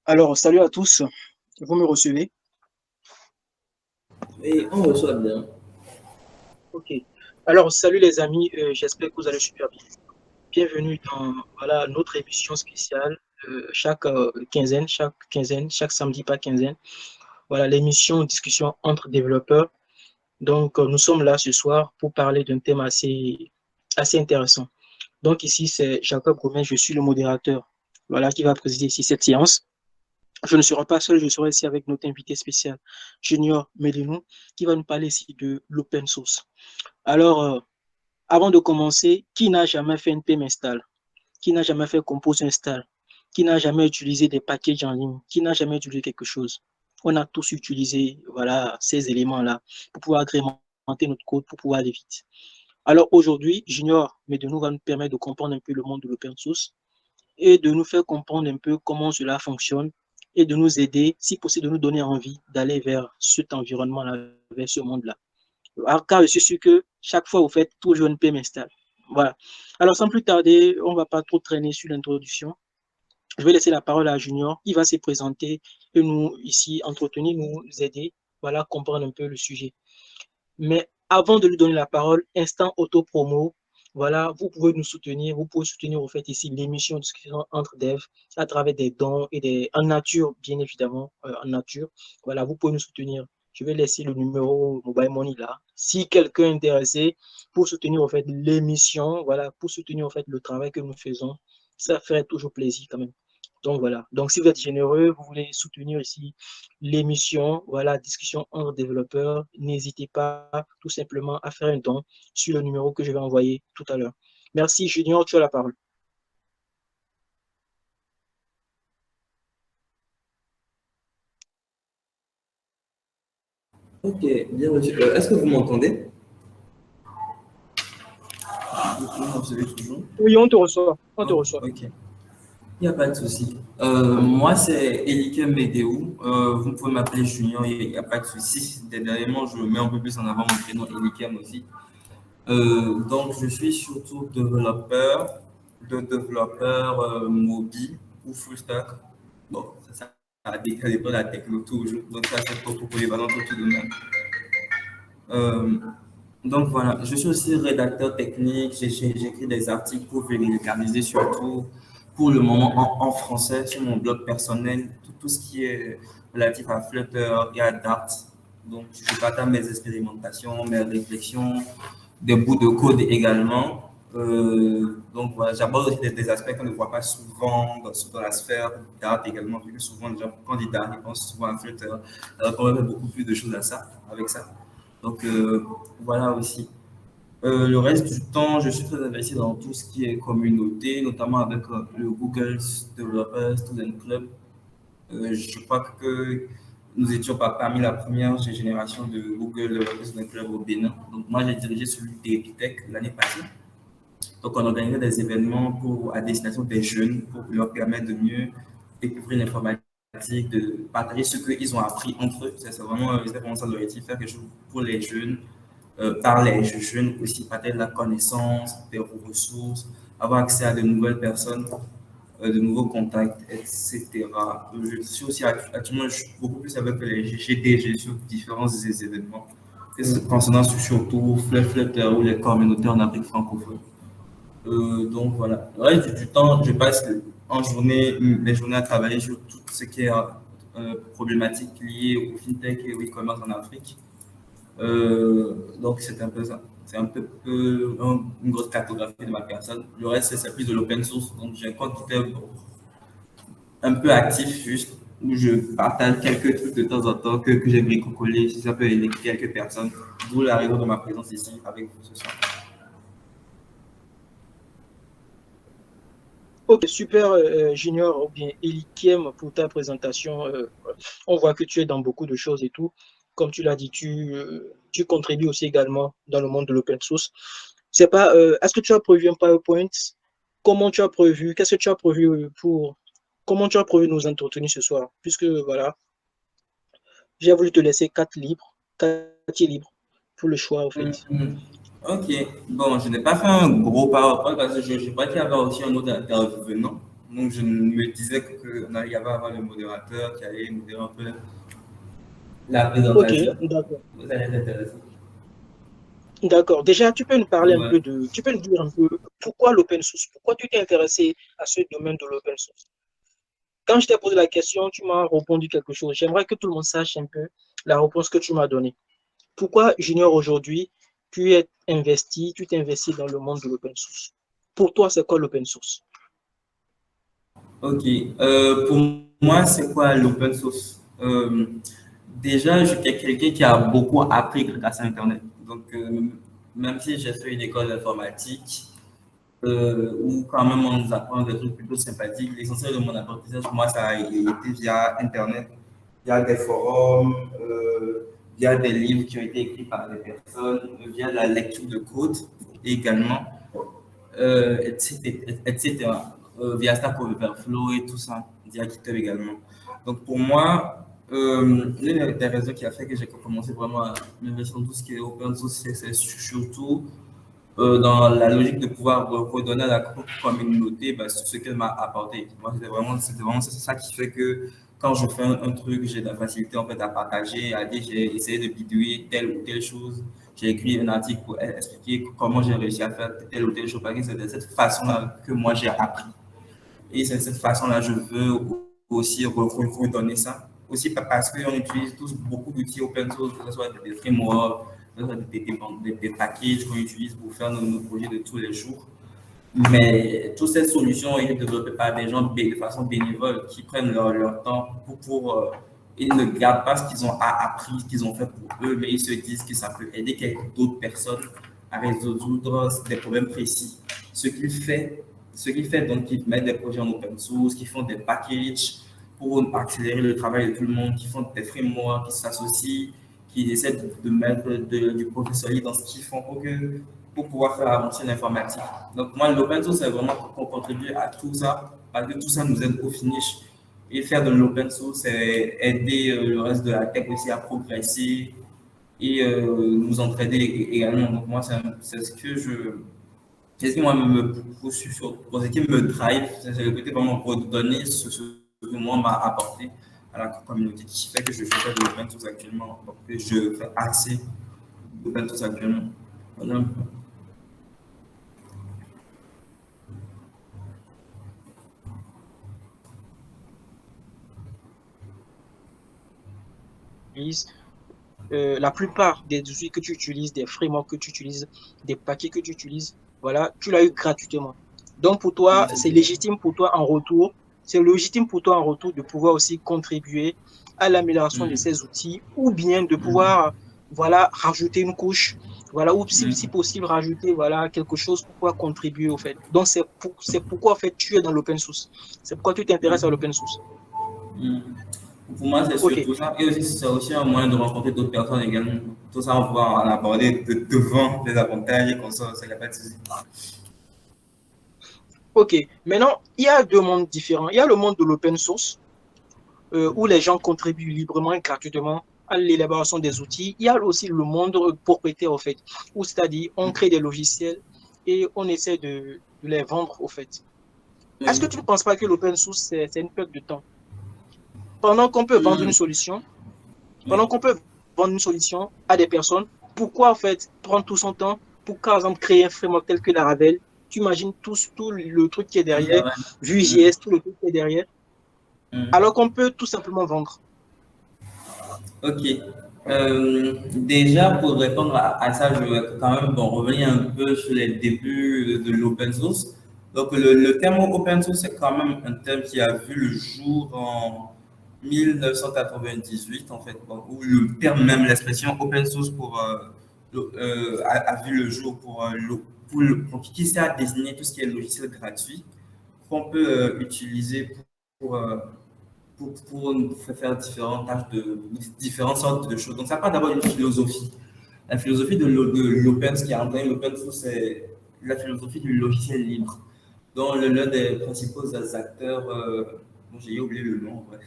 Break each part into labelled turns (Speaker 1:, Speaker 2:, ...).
Speaker 1: Alors, salut à tous, vous me recevez?
Speaker 2: Et on reçoit bien.
Speaker 1: Ok. Alors, salut les amis, j'espère que vous allez super bien. Bienvenue dans voilà, notre émission spéciale chaque quinzaine, chaque samedi par quinzaine. Voilà, l'émission discussion entre développeurs. Donc, nous sommes là ce soir pour parler d'un thème assez intéressant. Donc, ici, c'est Jacob Gomet, je suis le modérateur, voilà, qui va présider ici cette séance. Je ne serai pas seul, je serai ici avec notre invité spécial, Junior Medinou, qui va nous parler ici de l'open source. Alors, avant de commencer, qui n'a jamais fait une PM install? Qui n'a jamais fait compose install? Qui n'a jamais utilisé des packages en ligne? Qui n'a jamais utilisé quelque chose? On a tous utilisé voilà, ces éléments-là pour pouvoir agrémenter notre code, pour pouvoir aller vite. Alors aujourd'hui, Junior Medinou va nous permettre de comprendre un peu le monde de l'open source et de nous faire comprendre un peu comment cela fonctionne et de nous aider, si possible, de nous donner envie d'aller vers cet environnement-là, vers ce monde-là. Alors, car je suis sûr que chaque fois, vous faites toujours une PM install. Voilà. Alors, sans plus tarder, on ne va pas trop traîner sur l'introduction. Je vais laisser la parole à Junior, qui va se présenter et nous, ici, entretenir, nous aider, voilà, comprendre un peu le sujet. Mais avant de lui donner la parole, instant auto-promo, voilà, vous pouvez nous soutenir, vous pouvez soutenir au fait ici l'émission Discussion entre devs à travers des dons et en nature, bien évidemment, en nature. Voilà, vous pouvez nous soutenir. Je vais laisser le numéro Mobile Money là. Si quelqu'un est intéressé pour soutenir au fait l'émission, voilà, pour soutenir au fait le travail que nous faisons, ça ferait toujours plaisir quand même. Donc voilà. Donc si vous êtes généreux, vous voulez soutenir ici l'émission, voilà, discussion entre développeurs, n'hésitez pas tout simplement à faire un don sur le numéro que je vais envoyer tout à l'heure. Merci Junior, tu as la parole.
Speaker 2: Ok, bien reçu. Est-ce que vous m'entendez? Vous me recevez toujours?
Speaker 1: Oui, on te reçoit, on te
Speaker 2: Oh,
Speaker 1: reçoit.
Speaker 2: ok, il n'y a pas de souci. Moi, c'est Elikem Medeu. Vous pouvez m'appeler Junior, il n'y a pas de souci. Dernièrement, je mets un peu plus en avant mon prénom Elikem aussi. Donc, je suis surtout développeur mobile ou full stack. Bon, ça dépend de la techno toujours. Donc, ça, c'est pour polyvalent tout de même. Euh, donc voilà, je suis aussi rédacteur technique, j'écris des articles pour vulgariser surtout pour le moment en français sur mon blog personnel, tout ce qui est relatif à Flutter et à Dart. Donc je partage mes expérimentations, mes réflexions, des bouts de code également. Donc voilà, j'aborde aussi des aspects qu'on ne voit pas souvent dans la sphère Dart également, vu que souvent les gens candidats ils pensent souvent à Flutter, alors qu'on fait beaucoup plus de choses à ça, avec ça. Donc voilà aussi. Le reste du temps, je suis très investi dans tout ce qui est communauté, notamment avec le Google Developer Student Club. Je crois que nous étions pas parmi la première génération de Google Developer Student Club au Bénin. Donc moi, j'ai dirigé celui d'Epitech l'année passée. Donc on organisait des événements à destination des jeunes pour leur permettre de mieux découvrir l'informatique, de partager ce qu'ils ont appris entre eux. C'est vraiment ça l'objectif, faire quelque chose pour les jeunes par les jeunes aussi, partager de la connaissance, des ressources, avoir accès à de nouvelles personnes, de nouveaux contacts, etc. Je suis aussi actuellement beaucoup plus avec les GDG sur différents événements, concernant surtout Flutter ou les communautés en Afrique francophone. Donc voilà. Le reste du temps, je passe en journée, mes journées à travailler sur tout ce qui est problématique liée au fintech et au e-commerce en Afrique. Donc, c'est un peu ça. C'est un peu une grosse cartographie de ma personne. Le reste, c'est plus de l'open source. Donc, j'ai un compte Twitter un peu actif, juste où je partage quelques trucs de temps en temps que j'ai bricolé, si ça peut aider quelques personnes. D'où la raison de ma présence ici avec vous ce soir.
Speaker 1: Ok, super Junior ou bien Elikiem pour ta présentation. On voit que tu es dans beaucoup de choses et tout. Comme tu l'as dit, tu contribues aussi également dans le monde de l'open source. C'est pas, est-ce que tu as prévu un PowerPoint? Comment tu as prévu? Qu'est-ce que tu as prévu comment tu as prévu nous entretenir ce soir? Puisque voilà, j'ai voulu te laisser quatre libres pour le choix, en fait.
Speaker 2: Mhm. Ok, bon, je n'ai pas fait un gros PowerPoint parce que je crois qu'il y avait aussi un autre intervenant. Donc, je me disais qu'on allait y avoir le modérateur qui allait modérer un peu la
Speaker 1: Ok,
Speaker 2: présentation.
Speaker 1: d'accord.
Speaker 2: Ça allait être intéressant.
Speaker 1: D'accord. Déjà, tu peux nous parler un
Speaker 2: Ouais.
Speaker 1: peu tu peux nous dire un peu pourquoi l'open source? Pourquoi tu t'es intéressé à ce domaine de l'open source? Quand je t'ai posé la question, tu m'as répondu quelque chose. J'aimerais que tout le monde sache un peu la réponse que tu m'as donnée. Pourquoi, Junior, aujourd'hui, tu t'es investi dans le monde de l'open source? Pour toi, c'est quoi l'open source?
Speaker 2: Ok. Pour moi, c'est quoi l'open source? Déjà, je suis quelqu'un qui a beaucoup appris grâce à Internet. Donc, même si j'ai fait une école d'informatique, où quand même on nous apprend des trucs plutôt sympathiques, l'essentiel de mon apprentissage, moi, ça a été via Internet, via des forums, via des livres qui ont été écrits par des personnes, via la lecture de code également, etc. Via Stack Overflow et tout ça, via GitHub également. Donc pour moi, l'une des raisons qui a fait que j'ai commencé vraiment à m'investir dans tout ce qui est open source, c'est surtout dans la logique de pouvoir redonner à la communauté bah, ce qu'elle m'a apporté. Moi, c'était vraiment ça qui fait que quand je fais un truc, j'ai de la facilité en fait à partager, à dire j'ai essayé de bidouiller telle ou telle chose. J'ai écrit un article pour expliquer comment j'ai réussi à faire telle ou telle chose. Parce que c'est de cette façon-là que moi j'ai appris. Et c'est de cette façon-là je veux aussi redonner ça. Aussi parce qu'on utilise tous beaucoup d'outils open source, que ce soit des frameworks, que ce soit des packages qu'on utilise pour faire nos projets de tous les jours. Mais toutes ces solutions ont été développées par des gens de façon bénévole qui prennent leur temps ils ne gardent pas ce qu'ils ont appris, ce qu'ils ont fait pour eux, mais ils se disent que ça peut aider quelques d'autres personnes à résoudre des problèmes précis. Ce qu'ils fait, ce qu'ils fait donc, ils mettent des projets en open source, qui font des packages pour accélérer le travail de tout le monde, qui font des frameworks, qui s'associent, qui essaient de mettre du professionnel dans ce qu'ils font pour pouvoir faire avancer l'informatique. Donc, moi, l'open source, c'est vraiment pour contribuer à tout ça, parce que tout ça nous aide au finish. Et faire de l'open source, c'est aider le reste de la tech aussi à progresser et nous entraider également. Donc, moi, c'est ce que c'est ce qui moi me pousse sur, ce qui me drive, c'est le côté vraiment redonner ce que moi m'a apporté à la communauté qui fait que je fais de l'open source actuellement, donc que je fais assez d'open source actuellement. Voilà.
Speaker 1: La plupart des outils que tu utilises, des frameworks que tu utilises, des paquets que tu utilises, voilà, tu l'as eu gratuitement. Donc pour toi, c'est légitime pour toi en retour, c'est légitime pour toi en retour de pouvoir aussi contribuer à l'amélioration de
Speaker 2: Mm,
Speaker 1: ces outils ou bien de
Speaker 2: mm,
Speaker 1: pouvoir, voilà, rajouter une couche, voilà, ou si
Speaker 2: mm,
Speaker 1: possible, rajouter, voilà, quelque chose pour pouvoir contribuer au fait. Donc c'est pourquoi, en fait, tu es dans l'open source. C'est pourquoi tu t'intéresses à
Speaker 2: mm,
Speaker 1: l'open source.
Speaker 2: mm. Pour moi, c'est
Speaker 1: OK.
Speaker 2: surtout ça. Et aussi, c'est aussi un moyen de rencontrer d'autres personnes également. Tout ça, on va pouvoir en aborder devant les avantages et qu'on sort, ça n'y a pas de souci.
Speaker 1: OK. Maintenant, il y a deux mondes différents. Il y a le monde de l'open source, où les gens contribuent librement et gratuitement à l'élaboration des outils. Il y a aussi le monde propriétaire, au fait, où c'est-à-dire on crée des logiciels et on essaie de les vendre, au fait. Est-ce que
Speaker 2: Oui.
Speaker 1: tu ne penses pas que l'open source, c'est une perte de temps? Pendant qu'on peut vendre une
Speaker 2: Mm,
Speaker 1: solution,
Speaker 2: oui.
Speaker 1: pendant qu'on peut vendre une solution à des personnes, pourquoi, en fait, prendre tout son temps pour, par exemple, créer un framework tel que Laravel? Tu imagines tout le truc qui est
Speaker 2: Tout
Speaker 1: derrière,
Speaker 2: ça va. Mm,
Speaker 1: Vue.js, tout le truc qui est derrière,
Speaker 2: mm.
Speaker 1: alors qu'on peut tout simplement vendre.
Speaker 2: Ok. Déjà, pour répondre à ça, je vais quand même bon, revenir un peu sur les débuts de l'open source. Donc, le terme open source, c'est quand même un terme qui a vu le jour en 1998, en fait, bon, où le terme même, l'expression open source a vu le jour qui sert à désigner tout ce qui est logiciel gratuit qu'on peut utiliser pour, euh, pour faire différentes tâches différentes sortes de choses. Donc, ça part d'abord d'une philosophie. La philosophie de l'open, ce qui a entraîné l'open source, c'est la philosophie du logiciel libre, dont l'un des principaux acteurs, bon, j'ai oublié le nom, ouais.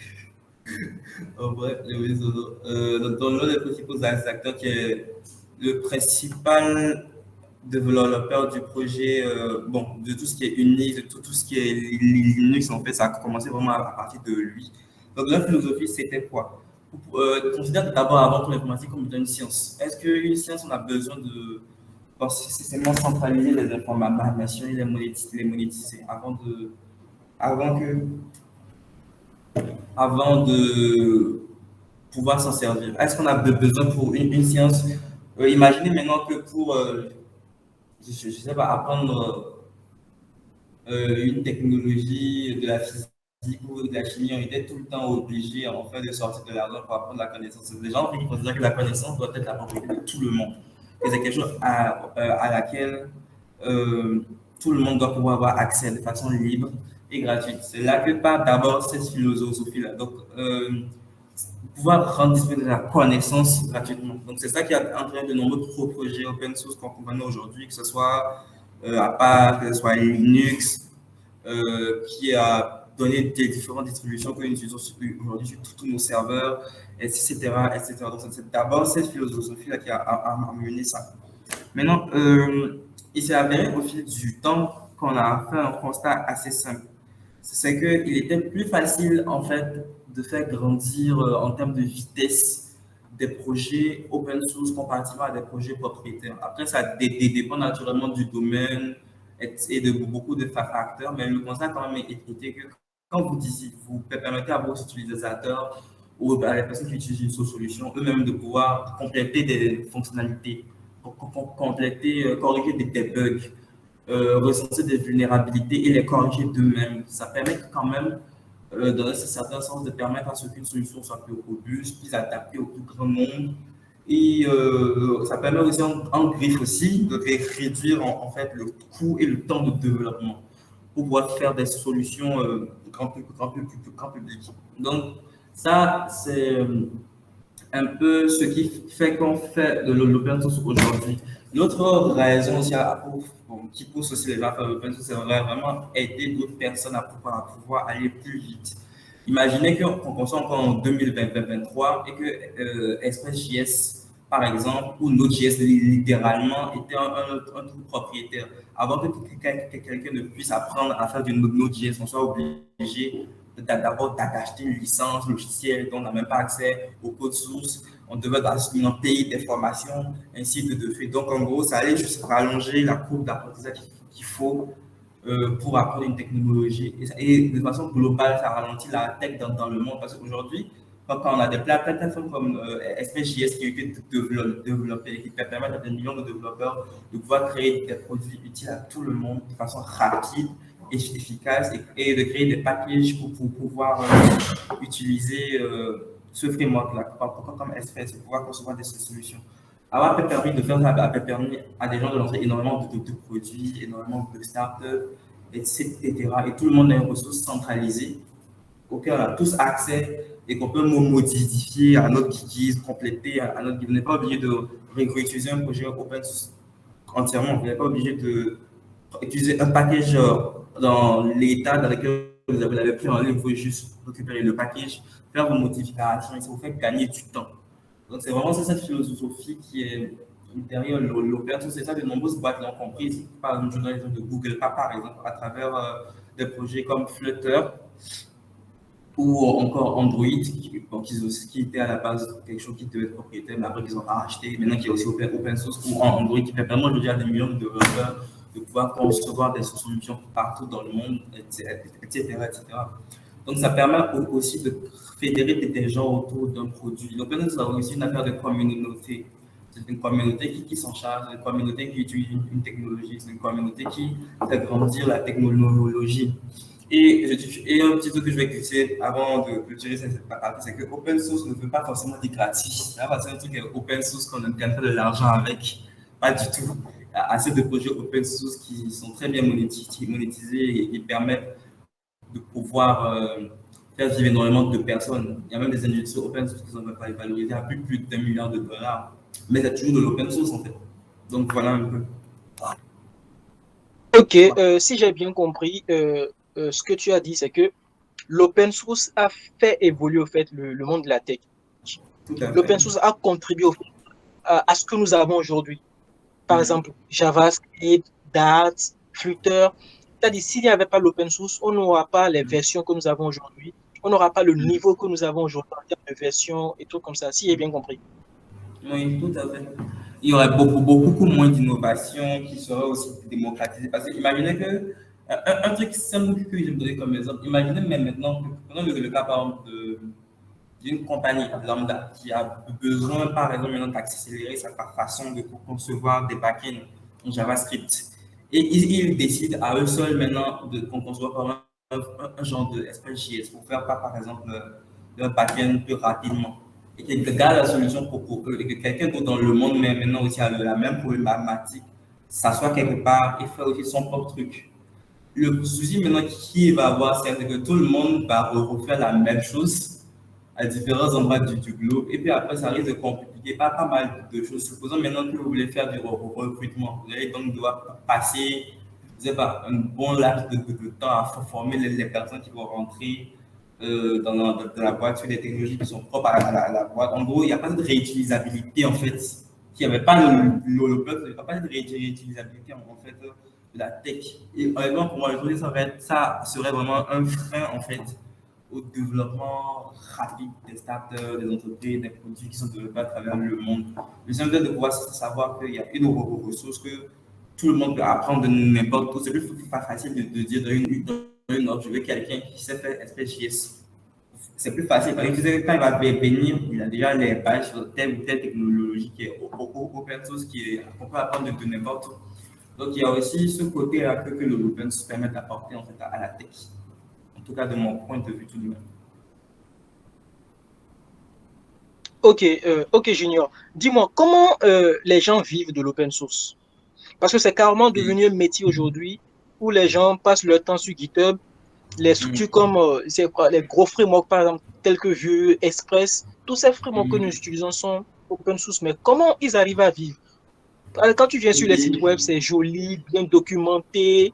Speaker 2: En vrai, j'ai oublié son nom. Dont l'un des principaux acteurs qui est le principal développeur du projet, bon, de tout ce qui est Unix, de tout ce qui est Linux, en fait, ça a commencé vraiment à partir de lui. Donc, la philosophie, c'était quoi? Considère d'abord avant tout l'informatique comme une science. Est-ce qu'une science, on a besoin de penser systématiquement centraliser les informations et les monétiser avant que, avant de pouvoir s'en servir? Est-ce qu'on a besoin pour une science? Imaginez maintenant que pour, je sais pas, apprendre une technologie de la physique ou de la chimie, on était tout le temps obligé en fait de sortir de l'argent pour apprendre la connaissance. Les gens qui considèrent que la connaissance doit être la propriété de tout le monde. Et c'est quelque chose à laquelle tout le monde doit pouvoir avoir accès de façon libre et gratuite. C'est là que part d'abord cette philosophie-là. Donc, pouvoir rendre disponible la connaissance gratuitement. Donc, c'est ça qui a entraîné de nombreux projets open source qu'on connaît aujourd'hui, que ce soit à part, que ce soit Linux, qui a donné des différentes distributions que nous utilisons aujourd'hui sur tous nos serveurs, etc. etc. Donc, c'est d'abord cette philosophie-là qui a mené ça. Maintenant, il s'est avéré au fil du temps qu'on a fait un constat assez simple. C'est qu'il était plus facile, en fait, de faire grandir en termes de vitesse des projets open source comparativement à des projets propriétaires. Après, ça dépend naturellement du domaine et de beaucoup de facteurs, mais le constat quand même était que quand vous permettez à vos utilisateurs ou à les personnes qui utilisent une solution eux-mêmes de pouvoir compléter des fonctionnalités, compléter, corriger des bugs, recenser des vulnérabilités et les corriger d'eux-mêmes. Ça permet quand même, dans un certain sens, de permettre à ce qu'une solution soit plus robuste, plus adaptée au plus grand nombre. Et ça permet aussi, en griffe aussi, de réduire en fait le coût et le temps de développement pour pouvoir faire des solutions grand public. Donc, ça, c'est un peu ce qui fait qu'on fait de l'open source aujourd'hui. L'autre raison aussi qui pousse aussi les gens à faire l'open source, c'est vraiment aider d'autres personnes à pouvoir aller plus vite. Imaginez qu'on soit encore en 2023 et que Express.js, par exemple, ou Node.js littéralement était un truc propriétaire. Avant que quelqu'un ne puisse apprendre à faire du Node.js, on soit obligé d'abord d'acheter une licence logicielle dont on n'a même pas accès au code source. On devait payer des formations, ainsi de suite. Donc, en gros, ça allait juste rallonger la courbe d'apprentissage qu'il faut pour apprendre une technologie. Et de façon globale, ça ralentit la tech dans le monde parce qu'aujourd'hui, quand on a des plateformes comme Express.js qui ont été développées, qui permettent à des millions de développeurs de pouvoir créer des produits utiles à tout le monde de façon rapide, efficace et de créer des packages pour pouvoir utiliser ce framework-là, comme Express, pour pouvoir concevoir des solutions. Avoir permis de faire ça a permis à des gens de lancer énormément de produits, énormément de startups, etc. Et tout le monde a une ressource centralisée auquel on a tous accès et qu'on peut modifier à notre guise, compléter à notre guise. On n'est pas obligé de réutiliser un projet open source entièrement. On n'est pas obligé d'utiliser un package dans l'état dans lequel vous l'avez pris en ligne. Vous pouvez juste récupérer le package, faire vos modifications et ça vous fait gagner du temps. Donc, c'est vraiment cette philosophie qui est derrière l'open source. C'est ça, de nombreuses boîtes l'ont compris. Par exemple, je donne l'exemple de Google, par exemple, à travers des projets comme Flutter ou encore Android, qui était à la base quelque chose qui devait être propriétaire, mais après qu'ils ont racheté, maintenant qui est aussi open source, ou Android, qui permet aujourd'hui à des millions de développeurs de pouvoir concevoir des solutions partout dans le monde, etc. etc. Donc, ça permet aussi de fédérer des gens autour d'un produit. Donc, c'est aussi une affaire de communauté. C'est une communauté qui s'en charge, c'est une communauté qui utilise une technologie, c'est une communauté qui fait grandir la technologie. Et un petit truc que je vais glisser avant de clôturer cette partie, c'est que open source ne veut pas forcément dire gratuit. Là, c'est un truc open source qu'on gagne faire de l'argent avec. Pas du tout. Il y a assez de projets open source qui sont très bien monétisés et qui permettent de pouvoir faire vivre énormément de personnes. Il y a même des industries open source qui sont valorisées à plus d'1 milliard de dollars. Mais c'est toujours de l'open source en fait. Donc voilà un peu.
Speaker 1: Ok, si j'ai bien compris, ce que tu as dit, c'est que l'open source a fait évoluer au fait le monde de la tech.
Speaker 2: Tout à fait.
Speaker 1: L'open source a contribué à ce que nous avons aujourd'hui. par exemple, JavaScript, Dart, Flutter. C'est-à-dire, s'il n'y avait pas l'open source, on n'aura pas les versions que nous avons aujourd'hui. On n'aura pas le niveau que nous avons aujourd'hui en termes de version et tout comme ça, si j'ai bien compris.
Speaker 2: Oui, tout à fait. Il y aurait beaucoup moins d'innovation qui serait aussi démocratisée. Parce que imaginez que un truc simple que je me donner comme exemple, imaginez même maintenant, prenons le cas par exemple d'une compagnie lambda qui a besoin, par exemple, maintenant d'accélérer sa façon de concevoir des backends en JavaScript. Et ils décident à eux seuls maintenant de concevoir un genre de SPJS pour faire, par exemple, leur backend plus rapidement et que garde la solution pour eux et que quelqu'un d'autre dans le monde, mais maintenant aussi a la même problématique, s'assoit quelque part et fait aussi son propre truc. Le souci maintenant qui va avoir, c'est que tout le monde va refaire la même chose à différents endroits du globe. Et puis après, ça risque de compliquer pas mal de choses. Supposons maintenant que vous voulez faire du recrutement. Vous allez donc devoir passer, je sais pas, un bon laps de temps à former les personnes qui vont rentrer dans la boîte sur des technologies qui sont propres à la boîte. En gros, il n'y a pas de réutilisabilité en fait. Il n'y avait pas il n'y a pas de réutilisabilité en fait de la tech. Et honnêtement, pour moi, je trouve que ça serait vraiment un frein en fait au développement rapide des startups, des entreprises, des produits qui sont développés à travers le monde. Le simple fait de pouvoir savoir qu'il y a une ressource que tout le monde peut apprendre de n'importe où. C'est plus facile de dire dans une autre, je veux quelqu'un qui sait faire SPJS. C'est plus facile parce que tu sais, quand il va venir, il a déjà les bases sur telle ou telle technologie qui est open source, qu'on peut apprendre de n'importe où. Donc il y a aussi ce côté-là que l'open source permet d'apporter en fait, à la tech. En tout cas, de mon point de vue tout de même.
Speaker 1: Ok, ok Junior. Dis-moi, comment les gens vivent de l'open source? Parce que c'est carrément
Speaker 2: Et,
Speaker 1: devenu un métier aujourd'hui où les gens passent leur temps sur GitHub. Les structures comme les gros frameworks, par exemple, tels que Vue, Express, tous ces frameworks que nous utilisons sont open source. Mais comment ils arrivent à vivre? Quand tu viens sur les sites web, c'est joli, bien documenté.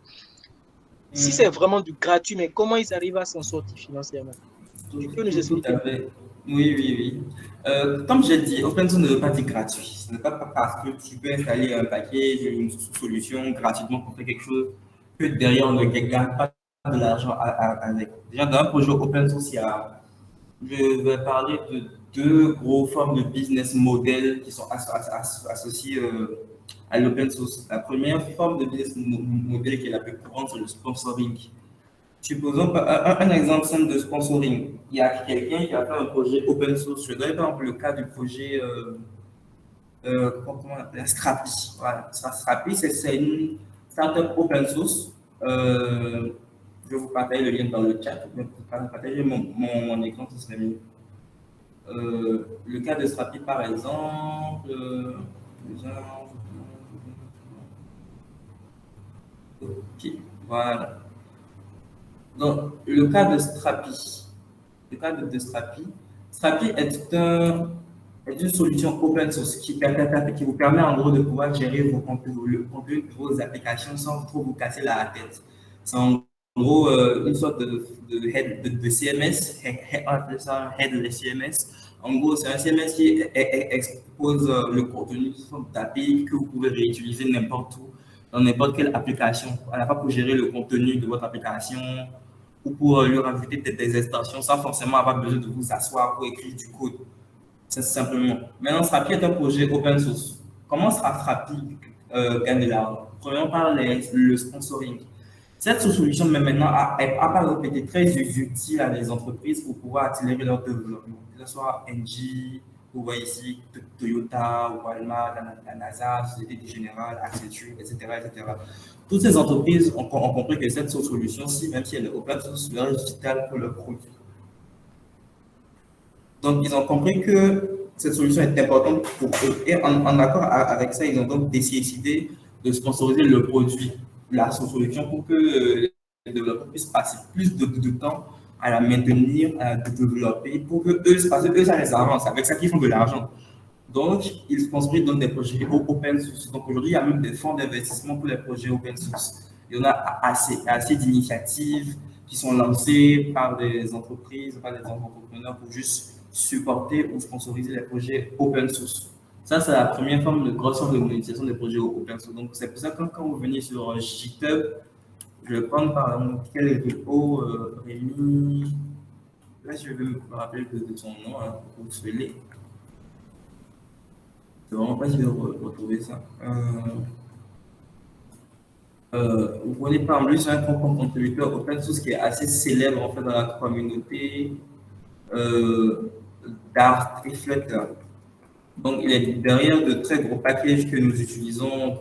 Speaker 1: Si c'est vraiment du gratuit, mais comment ils arrivent à s'en sortir financièrement? Tu peux nous
Speaker 2: tout
Speaker 1: expliquer
Speaker 2: à
Speaker 1: un peu?
Speaker 2: fait. Oui, oui, oui. Comme j'ai dit, open source ne veut pas dire gratuit. Ce n'est pas parce que tu peux installer un paquet, une solution gratuitement pour faire quelque chose que derrière on ne gagne pas de l'argent avec. Déjà, dans un projet open source, je vais parler de deux gros formes de business model qui sont associées à l'open source. La première forme de business model qui est la plus courante, c'est le sponsoring. Supposons un exemple simple de sponsoring. Il y a quelqu'un qui a fait un projet open source. Je donne par exemple le cas du projet, comment on appelle, Scrappy. Voilà. Scrappy, c'est une startup open source. Je vais vous partager le lien dans le chat. Je vais vous partager mon écran, ce serait mieux. Le cas de Scrappy, par exemple. Ok, voilà. Donc, le cas de Strapi. Le cas de Strapi. Strapi est une solution open source qui vous permet en gros de pouvoir gérer vos contenus, vos applications sans trop vous casser la tête. C'est en gros une sorte de CMS, on appelle ça un headless CMS. En gros, c'est un CMS qui expose le contenu d'API que vous pouvez réutiliser n'importe où, dans n'importe quelle application. À la fois pour gérer le contenu de votre application ou pour lui rajouter des extensions sans forcément avoir besoin de vous asseoir pour écrire du code. C'est simplement. Maintenant, Strapi est un projet open source. Comment Strapi gagne de l'argent? Premièrement, par le sponsoring. Cette solution, mais maintenant, a été très utile à des entreprises pour pouvoir accélérer leur développement. Que ce soit NG, vous voyez ici, Toyota, Walmart, la NASA, Société Générale, Accenture, etc., etc. Toutes ces entreprises ont compris que cette solution-ci, même si elle est open source, leur est vitale pour le produit. Donc, ils ont compris que cette solution est importante pour eux. Et en accord avec ça, ils ont donc décidé de sponsoriser le produit, la solution, pour que les développeurs puissent passer plus de temps à la maintenir, à la développer, pour que eux, parce que eux, ça les avance. Avec ça qu'ils font de l'argent. Donc, ils sponsorisent donc des projets open source. Donc, aujourd'hui, il y a même des fonds d'investissement pour les projets open source. Il y en a assez d'initiatives qui sont lancées par des entreprises, par des entrepreneurs pour juste supporter ou sponsoriser les projets open source. Ça, c'est la première forme de grosse forme de monétisation des projets open source. Donc, c'est pour ça que quand vous venez sur GitHub, je vais prendre par exemple quel est le repo Rémi. Là, je vais me rappeler de son nom, hein, pour se l'est. C'est vraiment pas si de retrouver ça. Vous voyez par exemple, lui, c'est un contributeur open source qui est assez célèbre en fait dans la communauté d'art Flutter. Donc, il est derrière de très gros packages que nous utilisons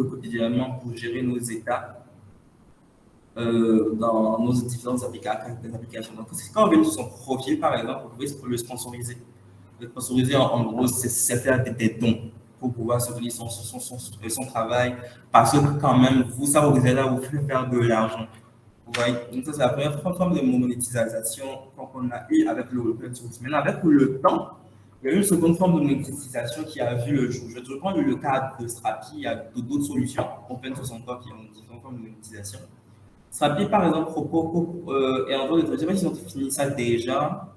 Speaker 2: quotidiennement pour gérer nos états dans nos différentes applications. Donc, quand on vient sur son profil, par exemple, vous pouvez le sponsoriser. Le sponsoriser, en gros, c'est faire des dons pour pouvoir soutenir son travail, parce que quand même, ça vous aide à vous faire de l'argent. Vous voyez? Donc, ça, c'est la première forme de monétisation qu'on a eu avec le open source. Maintenant, avec le temps, il y a eu une seconde forme de monétisation qui a vu le jour. Je prends le cas de Strapi, il y a d'autres solutions open source encore qui ont différentes formes de monétisation. Strapi, par exemple, est en train de, je ne sais pas s'ils ont fini ça déjà.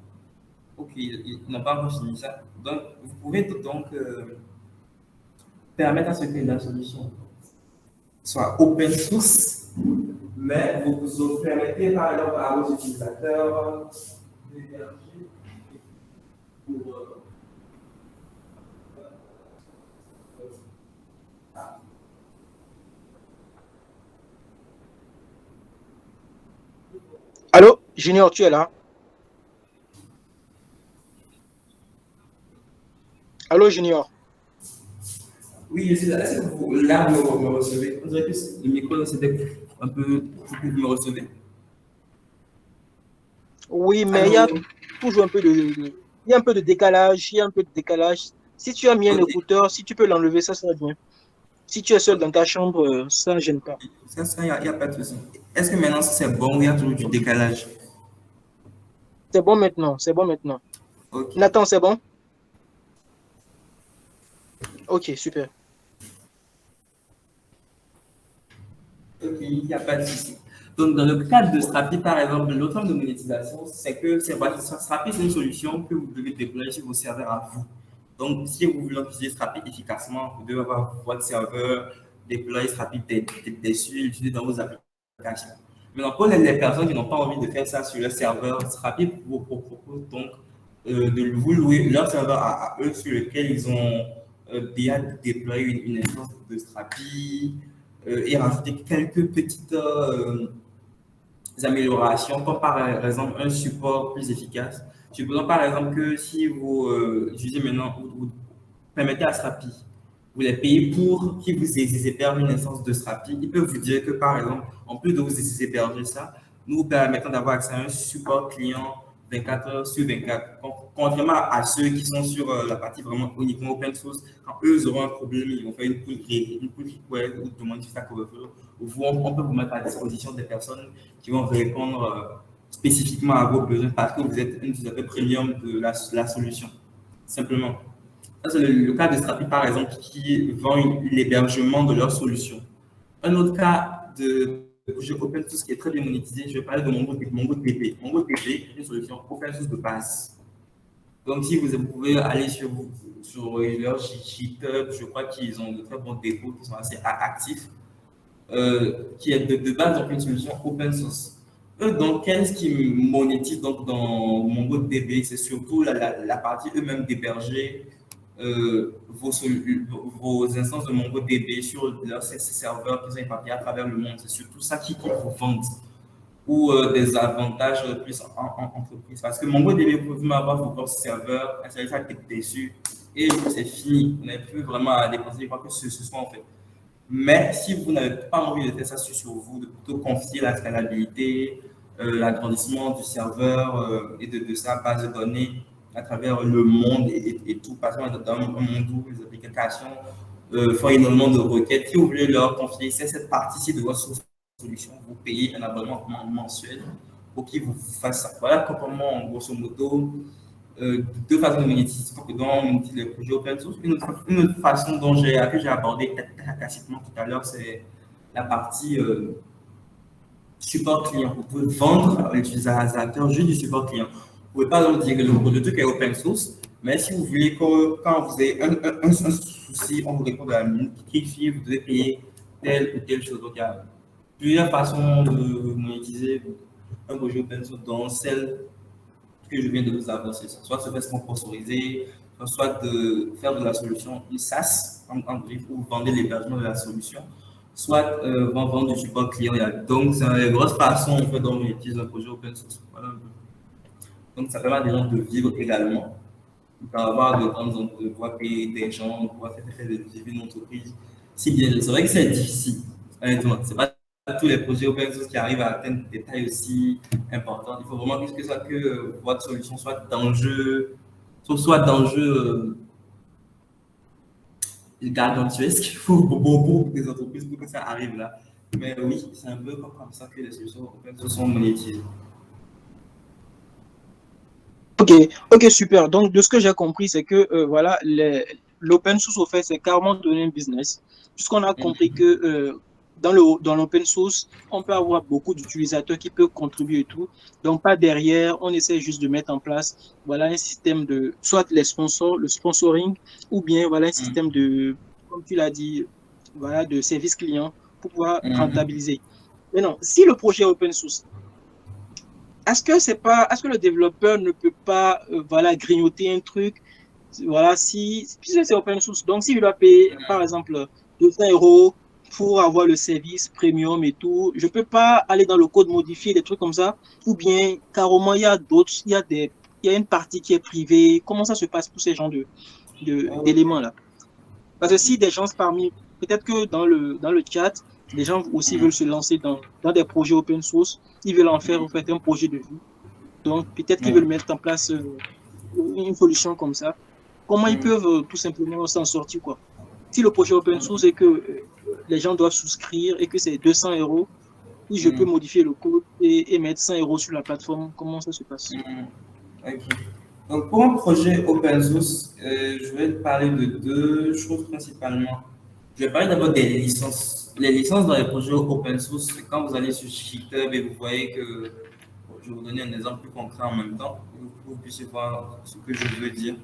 Speaker 2: Ok, ils n'ont pas encore fini ça. Donc, vous pouvez donc permettre à ce que la solution soit open source, mais vous permettez par exemple à vos utilisateurs d'énergie pour
Speaker 1: Allô, Junior, tu es là? Allô, Junior?
Speaker 2: Oui, je suis là. Est-ce que vous, là, me recevez? On dirait que le micro, c'était un peu. Vous me recevez?
Speaker 1: Oui, mais il y a
Speaker 2: Allô?
Speaker 1: toujours un peu il y a un peu de décalage, il y a un peu de décalage. Si tu as mis un
Speaker 2: Ok.
Speaker 1: écouteur, si tu peux l'enlever, ça sera bien. Si tu es seul dans ta chambre, ça ne gêne pas.
Speaker 2: Ça, il n'y a pas de souci. Est-ce que maintenant, c'est bon ou il y a toujours du décalage?
Speaker 1: C'est bon maintenant, c'est bon maintenant.
Speaker 2: Ok.
Speaker 1: Nathan, c'est bon? Ok, super.
Speaker 2: Ok, il n'y a pas de souci. Donc, dans le cadre de Strapi, par exemple, l'autre forme de monétisation, c'est que Strapi, c'est une solution que vous devez déployer sur vos serveurs à vous. Donc, si vous voulez utiliser Strapi efficacement, vous devez avoir votre serveur, déployer Strapi dessus, l'utiliser dans vos applications. Maintenant, pour les personnes qui n'ont pas envie de faire ça sur leur serveur, Strapi vous propose donc de vous louer leur serveur à eux sur lequel ils ont déjà déployé une instance de Strapi et rajouter quelques petites améliorations, comme par exemple un support plus efficace. Supposons par exemple que si vous utilisez maintenant, vous permettez à Strapi, vous les payez pour qu'ils vous hébergent une instance de Strapi, ils peuvent vous dire que par exemple, en plus de vous héberger ça, nous vous permettons d'avoir accès à un support client 24 heures sur 24. Contrairement à ceux qui sont sur la partie vraiment uniquement open source, quand eux auront un problème, ils vont faire une pull request ou demander Stack Overflow. On peut vous mettre à disposition des personnes qui vont répondre spécifiquement à vos besoins parce que vous êtes un utilisateur premium de la solution. Simplement. Ça, c'est le cas de Strapi, par exemple, qui vend l'hébergement de leur solution. Un autre cas de projet open source qui est très bien monétisé, je vais parler de MongoDB. MongoDB est une solution open source de base. Donc, si vous pouvez aller sur leur GitHub, je crois qu'ils ont de très bons dépôts qui sont assez actifs, qui est de base donc une solution open source. Eux, donc, qu'est-ce qui monétise donc, dans MongoDB? C'est surtout la partie eux-mêmes d'héberger vos instances de MongoDB sur leurs serveurs qui sont éparpillés à travers le monde. C'est surtout ça qui vous vendent ou des avantages plus en entreprise. Parce que MongoDB, vous pouvez avoir vos propres serveurs, installer ça dessus et c'est fini. Vous n'avez plus vraiment à dépenser quoi que ce soit en fait. Mais si vous n'avez pas envie de faire ça sur vous, de plutôt confier la scalabilité, l'agrandissement du serveur et de sa base de données à travers le monde et tout, parce qu'on est dans un monde où les applications font énormément de requêtes. Si vous voulez leur confier cette partie-ci de votre solution, vous payez un abonnement mensuel pour qu'ils vous fassent ça. Voilà comment, grosso modo, deux façons de monétiser les projets open source. Une autre façon que j'ai abordé tacitement tout à l'heure, c'est la partie support client. Vous pouvez vendre à l'utilisateur juste du support client. Vous ne pouvez pas leur dire que le truc est open source, Mais si vous voulez que quand vous avez un souci, on vous répond de la minute qui suit, vous devez payer telle ou telle chose. Donc, il y a plusieurs façons de monétiser un projet open source, dont celle que je viens de vous avancer. Soit se faire sponsoriser, soit de faire de la solution une SaaS, en brief, où vous vendez l'hébergement de la solution, soit vendre du support client. Donc, c'est une grosse façon en fait, dont on utilise un projet open source. Voilà un peu. Donc, ça permet à des gens de vivre également, d'avoir de grandes entreprises, de pouvoir payer des gens, de pouvoir faire des une entreprise. Si bien, c'est vrai que c'est difficile, honnêtement. C'est pas tous les projets open source qui arrivent à atteindre des tailles aussi importantes. Il faut vraiment que votre solution soit d'enjeu, gargantuesque pour beaucoup des entreprises pour que ça arrive là. Mais oui, c'est un peu comme ça que les solutions open source sont monétisées.
Speaker 1: Ok, ok, super. Donc, de ce que j'ai compris, c'est que voilà, l'open source, au fait, c'est carrément donner un business. Puisqu'on a compris que dans l'open source, on peut avoir beaucoup d'utilisateurs qui peuvent contribuer et tout. Donc, pas derrière, on essaie juste de mettre en place voilà, un système de, soit les sponsors, le sponsoring, ou bien voilà, un système de, comme tu l'as dit, voilà, de service client pour pouvoir rentabiliser. Mais non, si le projet est open source, est-ce que le développeur ne peut pas, voilà, grignoter un truc, voilà, puisque c'est open source, donc s'il doit payer, par exemple, 200 € pour avoir le service premium et tout, je ne peux pas aller dans le code modifier des trucs comme ça, ou bien carrément, il y a d'autres, il y a une partie qui est privée. Comment ça se passe pour ces genres d'éléments-là? Parce que si des gens parmi, peut-être que dans le chat, des gens aussi veulent se lancer dans des projets open source, ils veulent en faire en fait un projet de vie. Donc peut-être qu'ils veulent mettre en place une solution comme ça. Comment ils peuvent tout simplement s'en sortir, quoi? Si le projet open source est que les gens doivent souscrire et que c'est 200 €, si je peux modifier le code et mettre 100 € sur la plateforme, comment ça se passe?
Speaker 2: Ok. Donc, pour un projet open source, je vais parler de deux choses principalement. Je vais parler d'abord des licences. Les licences dans les projets open source, c'est quand vous allez sur GitHub et vous voyez que, bon, je vais vous donner un exemple plus concret en même temps, pour que vous puissiez voir ce que je veux dire.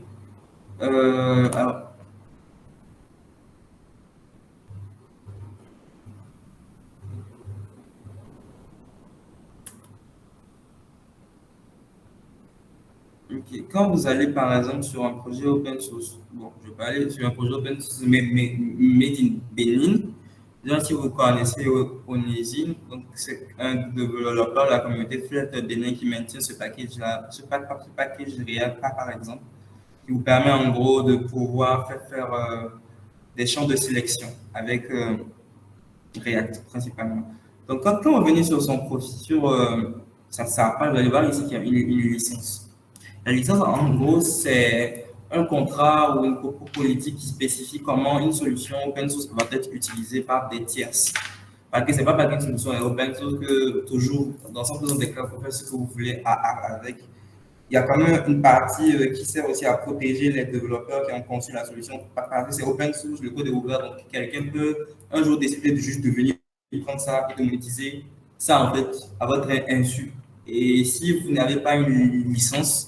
Speaker 2: Alors, ok. Quand vous allez par exemple sur un projet open source, bon, je vais aller sur un projet open source made in Benin. Déjà, si vous connaissez Onésine, donc c'est un développeur de la communauté Flutter Benin qui maintient ce package-là, ce package React, par exemple, qui vous permet en gros de pouvoir faire des champs de sélection avec React principalement. Donc, quand on venait sur son profil, sur sa page, vous allez voir ici qu'il y a une licence. La licence, en gros, c'est un contrat ou une politique qui spécifie comment une solution open source va être utilisée par des tierces. Parce que ce n'est pas parce qu'une solution est open source que toujours, dans 100% des cas, vous pouvez faire ce que vous voulez avec. Il y a quand même une partie qui sert aussi à protéger les développeurs qui ont conçu la solution. Parce que c'est open source, le code est ouvert, donc quelqu'un peut un jour décider de juste de venir prendre ça et de monétiser ça en fait à votre insu. Et si vous n'avez pas une licence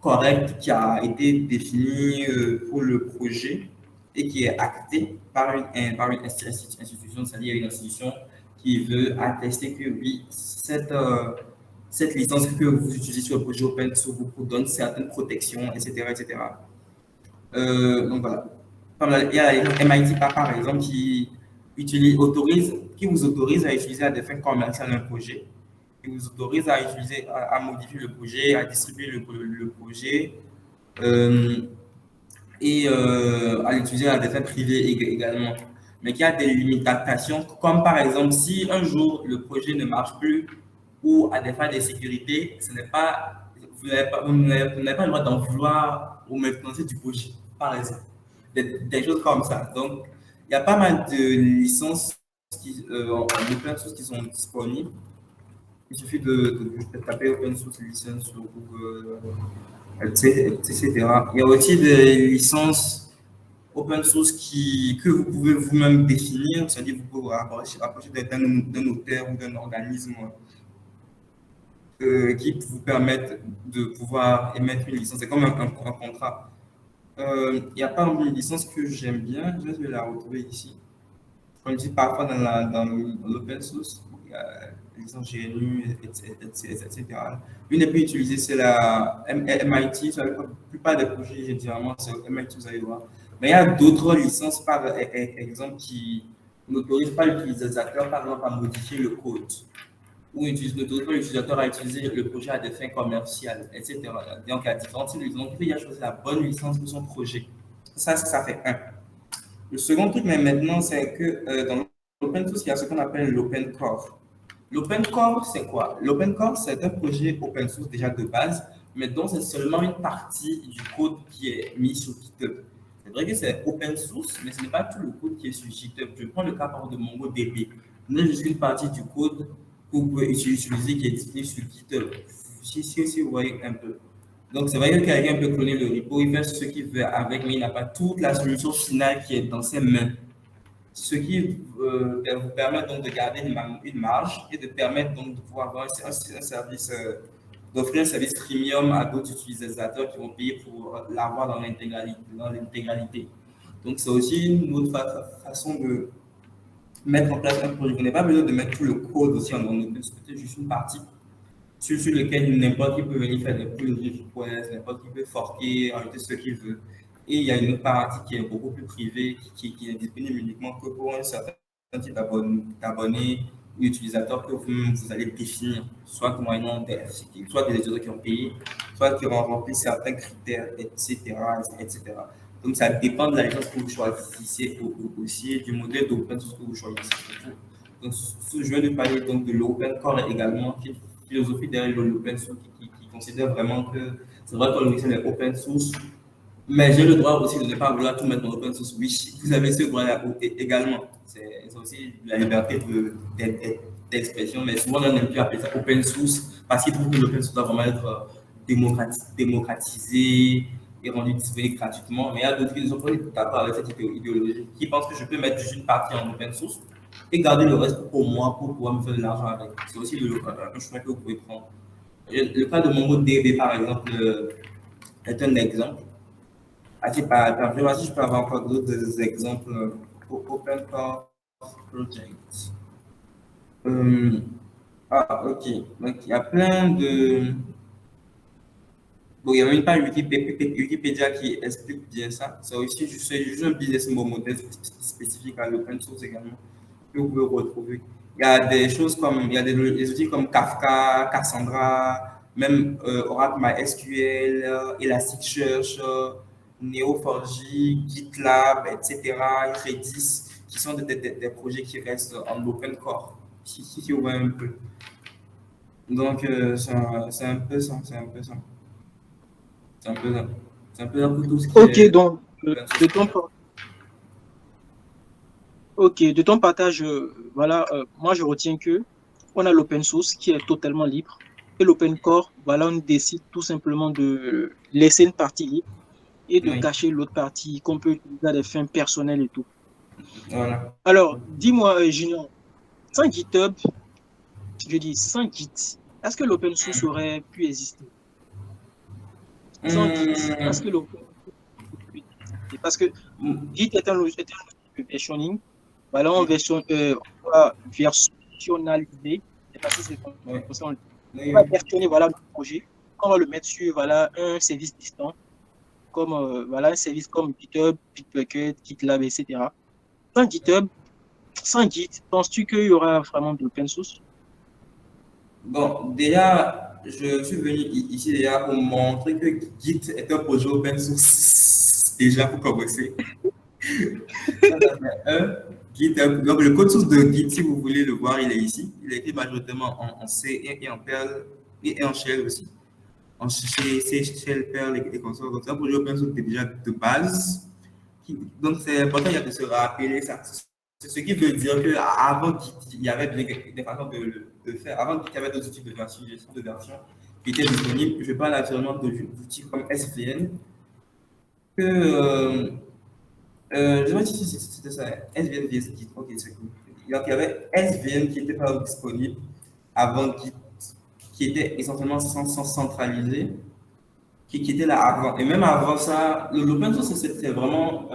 Speaker 2: correcte qui a été définie pour le projet et qui est actée par une institution, c'est-à-dire une institution qui veut attester que oui, cette licence que vous utilisez sur le projet open source vous donne certaines protections, etc. etc. Donc voilà. Il y a MIT par exemple qui vous autorise à utiliser à des fins commerciales un projet, qui vous autorise à utiliser, à modifier le projet, à distribuer le projet et à l'utiliser à des fins privées également. Mais qui a des limitations, comme par exemple si un jour le projet ne marche plus ou à des fins de sécurité, ce n'est pas, vous n'avez pas le droit d'en vouloir ou maintenance du projet, par exemple. Des choses comme ça. Donc, il y a pas mal de licences de plein de choses qui sont disponibles. Il suffit de taper open source license sur Google, etc. Il y a aussi des licences open source que vous pouvez vous-même définir, c'est-à-dire vous pouvez vous rapprocher d'un notaire ou d'un organisme qui vous permettent de pouvoir émettre une licence. C'est comme un contrat. Il y a pas une licence que j'aime bien, je vais la retrouver ici. On dit parfois dans l'open source, il y a la licence GNU, etc. Une des plus utilisées, c'est la MIT. La plupart des projets, généralement, c'est MIT, vous allez voir. Mais il y a d'autres licences, par exemple, qui n'autorisent pas l'utilisateur, par exemple, à modifier le code ou n'autorisent pas l'utilisateur à utiliser le projet à des fins commerciales, etc. Donc, il y a différents types de licences. Donc, il y a choisi la bonne licence pour son projet. Ça fait un. Le second truc, mais maintenant, c'est que dans l'open source, il y a ce qu'on appelle l'open core. L'open core, c'est quoi? L'open core, c'est un projet open source déjà de base, mais dont c'est seulement une partie du code qui est mis sur GitHub. C'est vrai que c'est open source, mais ce n'est pas tout le code qui est sur GitHub. Je prends le cas par exemple de MongoDB. On a juste une partie du code que vous pouvez utiliser qui est disponible sur GitHub. Si vous voyez un peu. Donc, c'est vrai que quelqu'un peut cloner le repo, il fait ce qu'il veut avec, mais il n'a pas toute la solution finale qui est dans ses mains. Ce qui vous permet donc de garder une marge et de permettre donc de pouvoir avoir un service, d'offrir un service premium à d'autres utilisateurs qui vont payer pour l'avoir dans l'intégralité. Donc, c'est aussi une autre façon de mettre en place un projet. Vous n'avez pas besoin de mettre tout le code aussi en open source, peut-être juste une partie sur lequel n'importe qui peut venir faire des pull requests, n'importe qui peut forquer, ajouter ce qu'il veut. Et il y a une autre partie qui est beaucoup plus privée, qui est disponible uniquement que pour un certain type d'abonnés ou d'utilisateurs que vous allez définir, soit moyennant soit des utilisateurs qui ont payé, soit qui ont rempli certains critères, etc., etc. Donc, ça dépend de la licence que vous choisissez aussi et du modèle d'open source que vous choisissez. Donc, je viens de parler donc de l'open core également, qui est une philosophie derrière l'open source qui considère vraiment que c'est vrai qu'on est open source, mais j'ai le droit aussi de ne pas vouloir tout mettre dans l'open source. Oui, vous avez ce droit-là également. C'est aussi la liberté d'expression, mais souvent on n'aime plus appeler ça open source parce qu'ils trouvent que l'open source doit vraiment être démocratisé et rendu disponible gratuitement. Mais il y a d'autres qui ne sont pas d'accord avec cette idéologie, qui pensent que je peux mettre juste une partie en open source et garder le reste pour moi pour pouvoir me faire de l'argent avec. C'est aussi un chemin que vous pouvez prendre. Le cas de MongoDB, par exemple, est un exemple. Je ne sais pas si je peux avoir encore d'autres exemples pour Open Core Project. Ok. Donc, il y a plein de. Bon, il y a même pas Wikipédia qui explique bien ça. C'est aussi juste un business model spécifique à l'open source également que vous pouvez retrouver. Il y a des choses comme, il y a des outils comme Kafka, Cassandra, même Oracle MySQL, Elasticsearch, Neo4j, GitLab, etc., Redis, qui sont des projets qui restent en open core, si vous voyez un peu. Donc, c'est un peu ça, c'est un peu ça. C'est un peu ça. C'est un peu un peu tout ce qui
Speaker 1: Ok,
Speaker 2: est
Speaker 1: donc,
Speaker 2: open
Speaker 1: de
Speaker 2: source.
Speaker 1: ton, ok, de ton partage, voilà, moi je retiens que on a l'open source qui est totalement libre et l'open core, voilà, on décide tout simplement de laisser une partie libre et de
Speaker 2: Oui,
Speaker 1: cacher l'autre partie qu'on peut utiliser à des fins personnelles et tout.
Speaker 2: voilà.
Speaker 1: Alors, dis-moi, Junior, sans GitHub, je dis sans Git, est-ce que l'open source aurait pu exister? Sans Git, est-ce
Speaker 2: Hum,
Speaker 1: que l'open source aurait pu exister? Parce que Git est un outil de versionning. Voilà, on va versionnaliser. Je sais pas si c'est comme
Speaker 2: oui,
Speaker 1: ça on le dit.
Speaker 2: oui,
Speaker 1: On va
Speaker 2: oui.
Speaker 1: versionner voilà, le projet. On va le mettre sur voilà, un service distant, comme voilà, un service comme GitHub, Bitbucket, GitLab, etc. Sans GitHub, sans Git, penses-tu qu'il y aura vraiment de l'open source?
Speaker 2: Bon, déjà, je suis venu ici déjà pour montrer que Git est un projet open source. Déjà, pour commencer. Ça fait un. GitHub. Donc, le code source de Git, si vous voulez le voir, il est ici. Il est écrit majoritairement en C et en Perl et en Shell aussi. En C, Shell, Perl et consorts. Donc, c'est un projet open source qui est déjà de base. Donc, c'est important de se rappeler ça. C'est ce qui veut dire qu'avant qu'il y avait bien des façons de le faire. Avant qu'il y avait d'autres types de versions, qui étaient disponibles. Je parle actuellement d'outils comme SVN. Que, je ne sais pas si c'était ça. SVN vs Git. Ok, c'est cool. Donc, il y avait SVN qui était pas disponible avant Git qui était essentiellement centralisé, qui était là avant. Et même avant ça, l'open source, c'était vraiment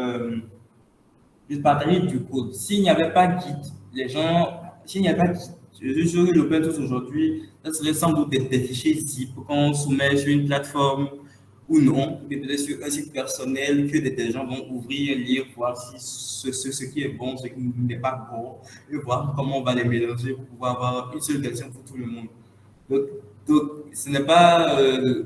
Speaker 2: de partager du code. S'il n'y avait pas Git, les gens, s'il n'y avait pas Git, je suis l'open source aujourd'hui, ça serait sans doute des fichiers zip qu'on soumet sur une plateforme ou non, ou peut-être sur un site personnel que des gens vont ouvrir, lire, voir si ce qui est bon, ce qui n'est pas bon, et voir comment on va les mélanger pour pouvoir avoir une seule version pour tout le monde. Donc, donc ce n'est pas,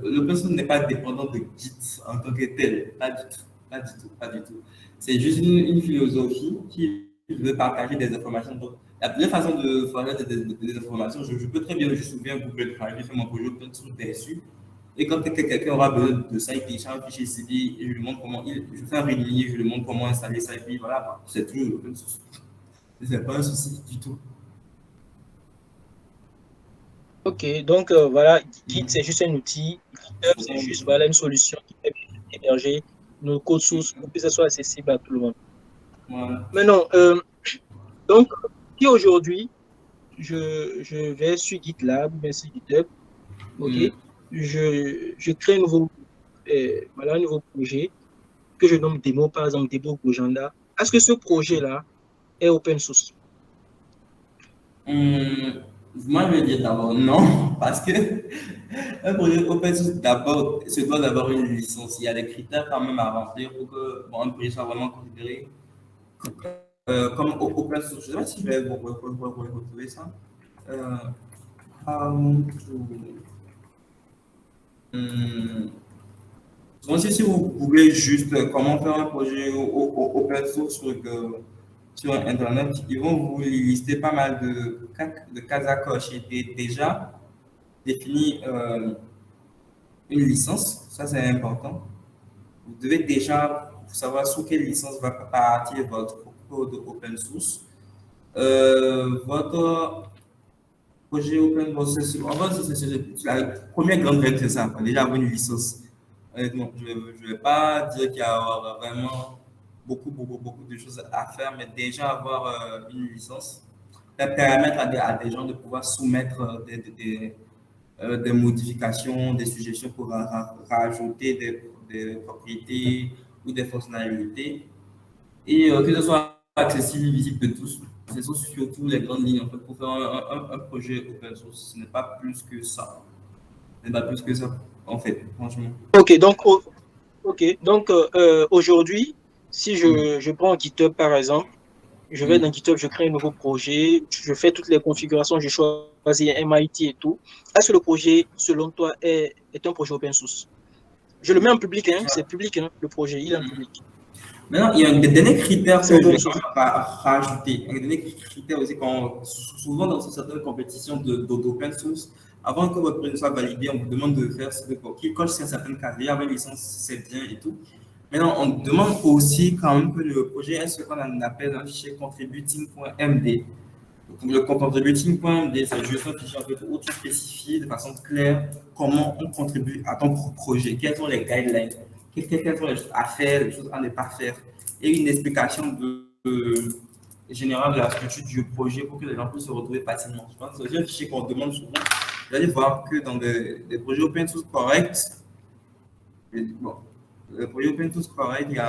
Speaker 2: l'open source n'est pas dépendant de Git en tant que tel, pas du tout, pas du tout, pas du tout. C'est juste une philosophie qui veut partager des informations. Donc, la première façon de partager des informations, je peux très bien juste ouvrir Google Drive, je fais mon projet open source dessus. Et quand quelqu'un aura besoin de ça, il télécharge un fichier CD et je lui montre comment je fais un readme, je lui montre comment installer ça et puis voilà, c'est toujours l'open source. C'est pas un souci du tout.
Speaker 1: Ok, donc voilà, Git, c'est juste un outil. GitHub, c'est juste voilà, une solution qui permet d'héberger nos codes sources pour que ça soit accessible à tout le monde.
Speaker 2: Voilà.
Speaker 1: Maintenant, donc, si aujourd'hui, je vais sur GitLab ou bien sur GitHub, ok,
Speaker 2: Mm.
Speaker 1: je crée voilà, un nouveau projet que je nomme démo, par exemple, démo Gojanda. Est-ce que ce projet-là est open source?
Speaker 2: Hum, Moi, je vais dire d'abord non, parce que un projet open source, d'abord, se doit d'avoir une licence. Il y a des critères quand même à remplir pour que bon, un projet soit vraiment considéré comme open source. Je ne sais pas si je vais vous retrouver ça. Euh, how to- Hum, Donc, si vous pouvez juste comment faire un projet open source sur Internet, ils vont vous lister pas mal de cases à cocher. Déjà, définir une licence, ça c'est important. Vous devez déjà savoir sous quelle licence va partir votre code open source. Votre projet open source, en fait, c'est la première grande règle, c'est ça, déjà avoir une licence. Honnêtement, je ne vais pas dire qu'il y a vraiment beaucoup de choses à faire, mais déjà avoir une licence, permettre à des gens de pouvoir soumettre des modifications, des suggestions pour rajouter des propriétés ou des fonctionnalités et que ce soit accessible et visible de tous. Ce sont surtout les grandes lignes en fait, pour faire un projet open source. Ce n'est pas plus que ça. Ce n'est pas plus que ça, en fait, franchement.
Speaker 1: Ok, donc aujourd'hui, si je prends GitHub par exemple, je vais
Speaker 2: Mm.
Speaker 1: dans GitHub, je crée un nouveau projet, je fais toutes les configurations, je choisis MIT et tout. Est-ce que le projet, selon toi, est un projet open source? Je le mets en public, hein, c'est public, hein, le projet, il est en public.
Speaker 2: Maintenant, il y a des derniers critères
Speaker 1: C'est
Speaker 2: que je
Speaker 1: open
Speaker 2: vais quand
Speaker 1: source.
Speaker 2: même rajouter. Il y a des derniers critères aussi, souvent dans certaines compétitions d'open source, avant que votre projet soit validé, on vous demande de faire ce qui coche certaines cases. Déjà, avec licence, c'est bien et tout. Maintenant, on demande aussi quand même que le projet ait ce qu'on appelle un fichier contributing.md. Le contributing.md, c'est juste un fichier en fait, où tu spécifies de façon claire comment on contribue à ton projet, quels sont les guidelines, quelles sont les choses à faire, les choses à ne pas faire, et une explication générale de la structure du projet pour que les gens puissent se retrouver facilement. Je pense que c'est un fichier qu'on demande souvent. Vous allez voir que dans des projets open source corrects, bon, le projet open source correct, il y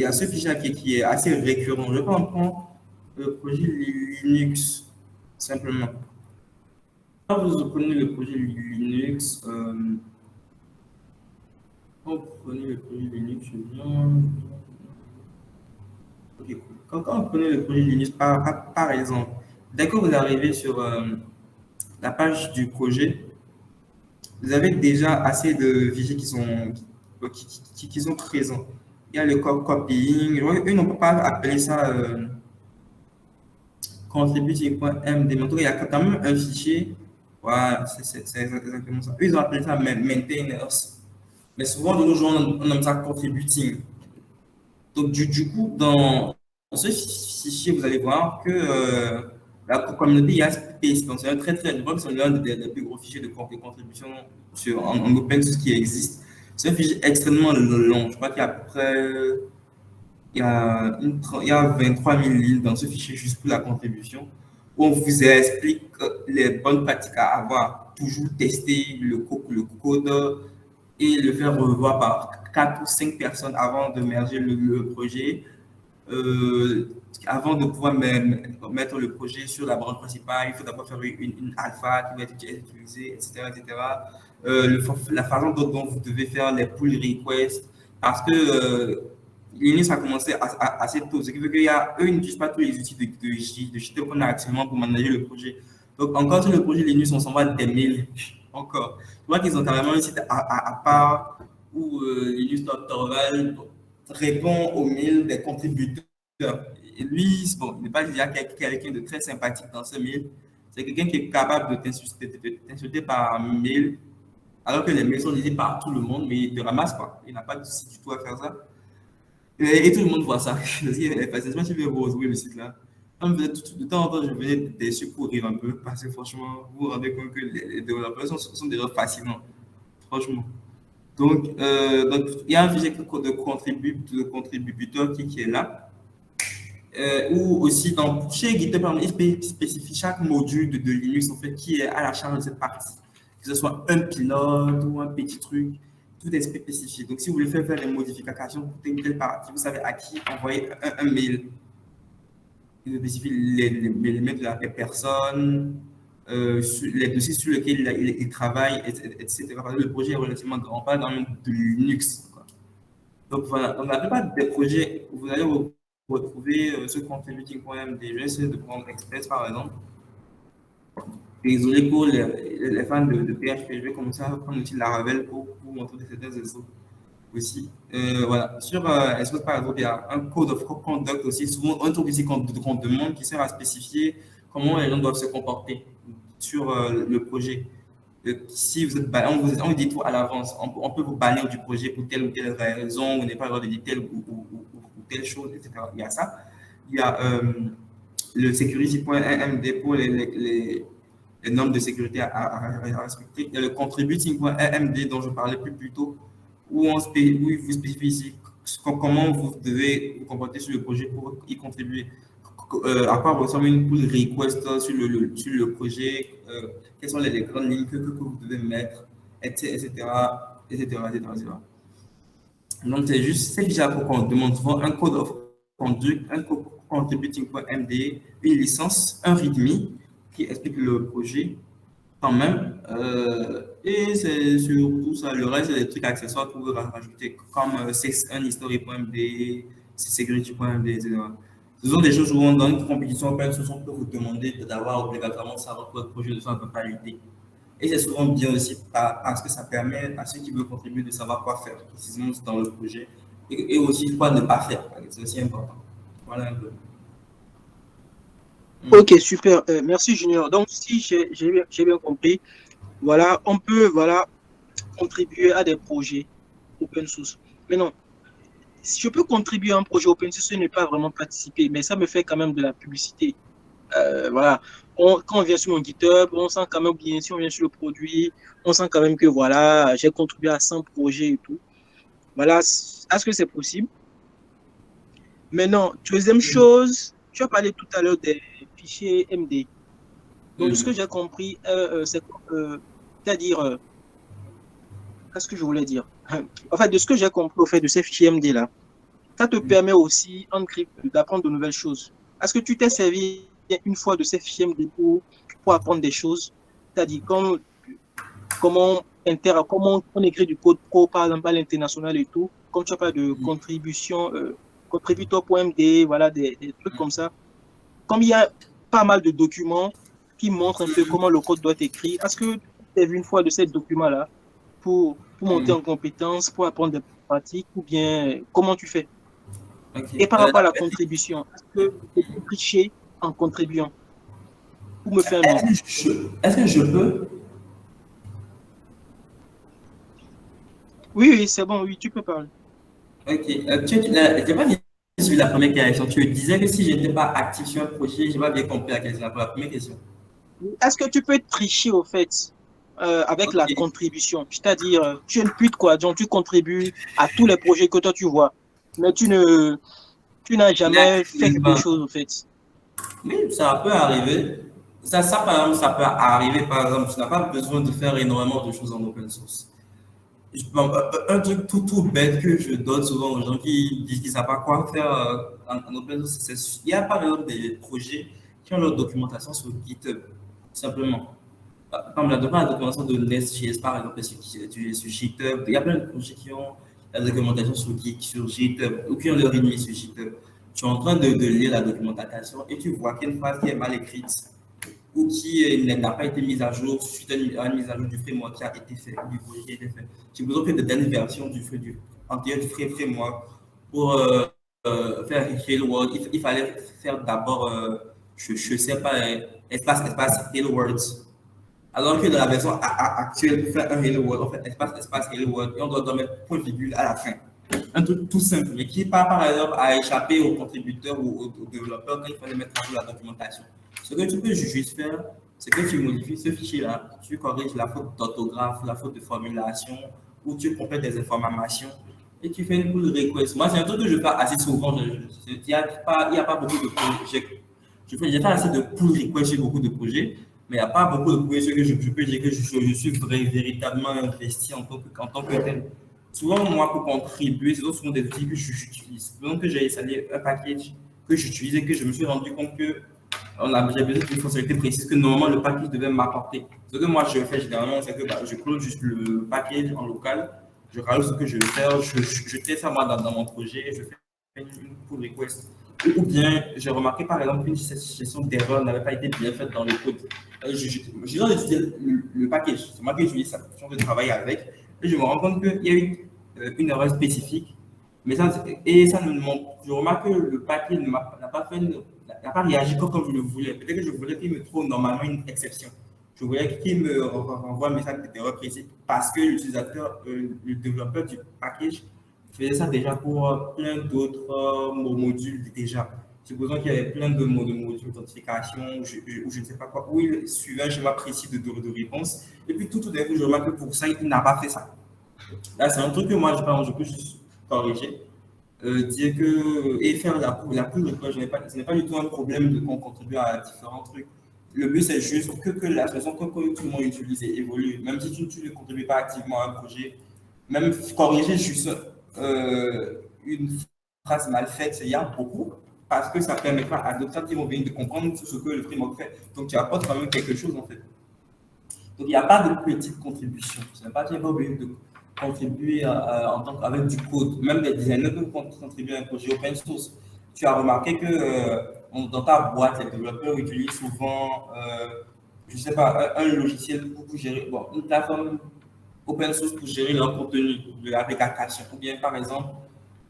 Speaker 2: a ce fichier qui est assez récurrent. Je peux en prendre le projet Linux, simplement. Quand vous prenez le projet Linux, quand vous prenez le projet Linux, je viens. Ok, cool. Quand vous prenez le projet Linux, par exemple, dès que vous arrivez sur la page du projet, vous avez déjà assez de fichiers qui sont présents. Il y a le copying. Eux n'ont pas appelé ça contributing.md. Mais en tout cas, il y a quand même un fichier. Voilà, c'est exactement ça. Eux, ils ont appelé ça maintainers. Mais souvent, de nos jours, on nomme ça contributing. Donc, du coup, dans ce fichier, vous allez voir que la communauté est assez space. Donc, c'est un je crois que c'est l'un des plus gros fichiers de contribution en open source qui existe. C'est un fichier extrêmement long. Je crois qu'il y a à peu près il y a 23 000 lignes dans ce fichier juste pour la contribution. où on vous explique les bonnes pratiques à avoir, toujours tester le code et le faire revoir par 4 ou 5 personnes avant de merger le projet. Avant de pouvoir mettre le projet sur la branche principale, il faut d'abord faire une alpha qui va être utilisée, etc. etc. La façon dont vous devez faire les pull requests, parce que Linux a commencé assez tôt, ce qui veut qu'il y a, eux, ils n'utilisent pas tous les outils de JIT qu'on a actuellement pour manager le projet. Donc, encore sur le projet Linux, on s'envoie des mails. Encore. Je vois qu'ils ont carrément un site à part où Linux Torvald répond aux mails des contributeurs. Et lui, bon, il n'est pas déjà quelqu'un de très sympathique dans ce mail. C'est quelqu'un qui est capable de t'insulter par mail, alors que les mails sont lisés par tout le monde, mais il te ramasse quoi. Il n'a pas de souci du tout à faire ça. Et tout le monde voit ça. C'est moi qui vais vous retrouver le site là. De temps en temps, je venais déçu pour rire un peu, parce que franchement, vous vous rendez compte que les développeurs sont déjà fascinants. Franchement. Donc, il y a un fichier de contributeur qui est là. Ou aussi chez GitHub, il spécifie chaque module de Linux en fait, qui est à la charge de cette partie. Que ce soit un pilote ou un petit truc, tout est spécifié. Donc, si vous voulez faire des modifications pour telle partie, vous savez à qui envoyer un mail. Il spécifie les mails de la personne, les dossiers sur lesquels il travaille, etc. Le projet est relativement grand, on parle quand même de Linux. Quoi. Donc, voilà, dans la plupart des projets, vous allez retrouver ce contributing.md. Je vais essayer de prendre Express par exemple. Désolé pour les fans de PHP, je vais commencer à prendre aussi Laravel pour montrer certains exemples aussi. Voilà. Sur Express par exemple, il y a un code of conduct aussi, souvent un truc ici qu'on demande qui sert à spécifier comment les gens doivent se comporter sur le projet. Si vous êtes on vous dit tout à l'avance, on peut vous bannir du projet pour telle ou telle raison, vous n'avez pas le droit de dire telle ou telle chose, etc. Il y a ça. Il y a le security.md pour les normes de sécurité à respecter. Il y a le contributing.md dont je parlais plus tôt, où il vous spécifie ici comment vous devez vous comporter sur le projet pour y contribuer. À quoi ressemble une pull request sur le projet, quelles sont les grandes lignes que vous devez mettre, etc. Donc, c'est juste c'est déjà qu'on demande souvent un code of conduct, un contributing.md, une licence, un README qui explique le projet quand même. Et c'est surtout ça. Le reste, c'est des trucs accessoires que vous rajouter comme un history.md, security.md, etc. Ce sont des choses où dans une compétition open source, on peut vous demander d'avoir obligatoirement savoir que votre projet de son totalité. Et c'est souvent bien aussi parce que ça permet à ceux qui veulent contribuer de savoir quoi faire précisément dans le projet et aussi quoi ne pas faire. C'est aussi important. Voilà un peu.
Speaker 1: Ok, super. Merci, Junior. Donc, si j'ai bien compris, voilà, on peut contribuer à des projets open source. Mais non, si je peux contribuer à un projet open source, ce n'est pas vraiment participer, mais ça me fait quand même de la publicité. Voilà. Quand on vient sur mon GitHub, on sent quand même bien, si on vient sur le produit, on sent quand même que voilà, j'ai contribué à 100 projets et tout. Voilà, est-ce que c'est possible? Maintenant, deuxième chose, tu as parlé tout à l'heure des fichiers MD. Donc, de ce que j'ai compris, c'est-à-dire, qu'est-ce que je voulais dire? En fait, de ce que j'ai compris au fait de ces fichiers MD là, ça te permet aussi, en crypto, d'apprendre de nouvelles choses. Est-ce que tu t'es servi une fois de ces fichiers MD pour apprendre des choses? C'est-à-dire, comment on écrit du code pro, par exemple, à l'international et tout, comme tu as pas de contribution, contributeur.md, voilà, des trucs comme ça. Comme il y a pas mal de documents qui montrent un peu comment le code doit être écrit, est-ce que tu as vu une fois de ces documents-là pour monter en compétence, pour apprendre des pratiques, ou bien comment tu fais? Okay. Et par rapport à la contribution, est-ce que tu peux tricher en contribuant pour me faire un
Speaker 2: Est-ce que je peux?
Speaker 1: Oui, c'est bon, oui, tu peux parler.
Speaker 2: Ok. Tu n'as pas bien suivi la première question. Tu disais que si je n'étais pas actif sur un projet, je n'ai pas bien compris la question. La première question.
Speaker 1: Est-ce que tu peux tricher au fait avec la contribution? C'est-à-dire, tu es une pute, quoi. Donc, tu contribues à tous les projets que toi tu vois. Mais tu n'as jamais fait quelque chose, au fait.
Speaker 2: Oui, ça peut arriver. par exemple, ça peut arriver, par exemple, tu n'as pas besoin de faire énormément de choses en open source. Bon, un truc tout bête que je donne souvent aux gens qui disent qu'ils ne savent pas quoi faire en open source, il y a par exemple des projets qui ont leur documentation sur GitHub, tout simplement. Comme la documentation de Nest.js, par exemple, sur GitHub. Il y a plein de projets qui ont la documentation sur GitHub ou qui ont leur readme sur GitHub. Tu es en train de lire la documentation et tu vois qu'il y a une phrase qui est mal écrite ou qui n'a pas été mise à jour suite à une mise à jour du framework qui a été fait, du projet qui a été fait. J'ai besoin que de dernière version du antérieur du framework pour faire Hello World. Il fallait faire d'abord, je ne sais pas, espace Hello World. Alors que dans la version actuelle, pour faire un Hello World, on fait espace Hello World et on doit mettre point virgule à la fin. Un truc tout simple, mais qui, par exemple, a échappé aux contributeurs ou aux développeurs quand il fallait mettre à jour la documentation. Ce que tu peux juste faire, c'est que tu modifies ce fichier-là, tu corriges la faute d'orthographe, la faute de formulation, ou tu complètes des informations et tu fais une pull request. Moi, c'est un truc que je fais assez souvent. Il n'y a pas beaucoup de projets. J'ai fait assez de pull request sur beaucoup de projets, mais il n'y a pas beaucoup de projets que je peux dire que je suis véritablement investi en tant que tel. Souvent, moi, pour contribuer, ce sont souvent des outils que j'utilise. Donc, que j'ai installé un package que j'utilise et que je me suis rendu compte que j'ai besoin d'une fonctionnalité précise que normalement le package devait m'apporter. Ce que moi je fais généralement, c'est que je close juste le package en local, je rajoute ce que je veux faire, je teste ça moi dans mon projet, je fais une pull request. Ou bien, j'ai remarqué par exemple qu'une gestion d'erreur n'avait pas été bien faite dans le code. Je dois utiliser le package, c'est moi qui utilise ça, je de travailler avec, et je me rends compte qu'il y a eu une erreur spécifique. Mais ça, et ça ne montre. Je remarque que le papier n'a pas réagi comme je le voulais. Peut-être que je voulais qu'il me trouve normalement une exception. Je voulais qu'il me renvoie un message d'erreur précis parce que l'utilisateur, le développeur du package faisait ça déjà pour plein d'autres modules déjà. Supposons qu'il y avait plein de modules d'authentification ou je ne sais pas quoi, où il suivait un schéma précis de réponse. Et puis tout d'un coup, je remarque que pour ça, il n'a pas fait ça. Là, c'est un truc que moi, je peux juste corriger. Dire que, et faire la poudre, ce n'est pas du tout un problème de qu'on contribue à différents trucs. Le but, c'est juste que la façon que tout le monde utilise et évolue. Même si tu ne contribues pas activement à un projet, même corriger juste une phrase mal faite, il y a beaucoup, parce que ça permettra à d'autres qui vont venir de comprendre ce que le framework fait. Donc, tu apportes quand même quelque chose, en fait. Donc, il n'y a pas de petite contribution. Ce n'est pas que tu n'es pas obligé de contribuer avec du code. Même les designers peuvent contribuer à un projet open source. Tu as remarqué que dans ta boîte, les développeurs utilisent souvent, je ne sais pas, un logiciel pour gérer, bon, une plateforme open source pour gérer leur contenu de l'application. Ou bien, par exemple,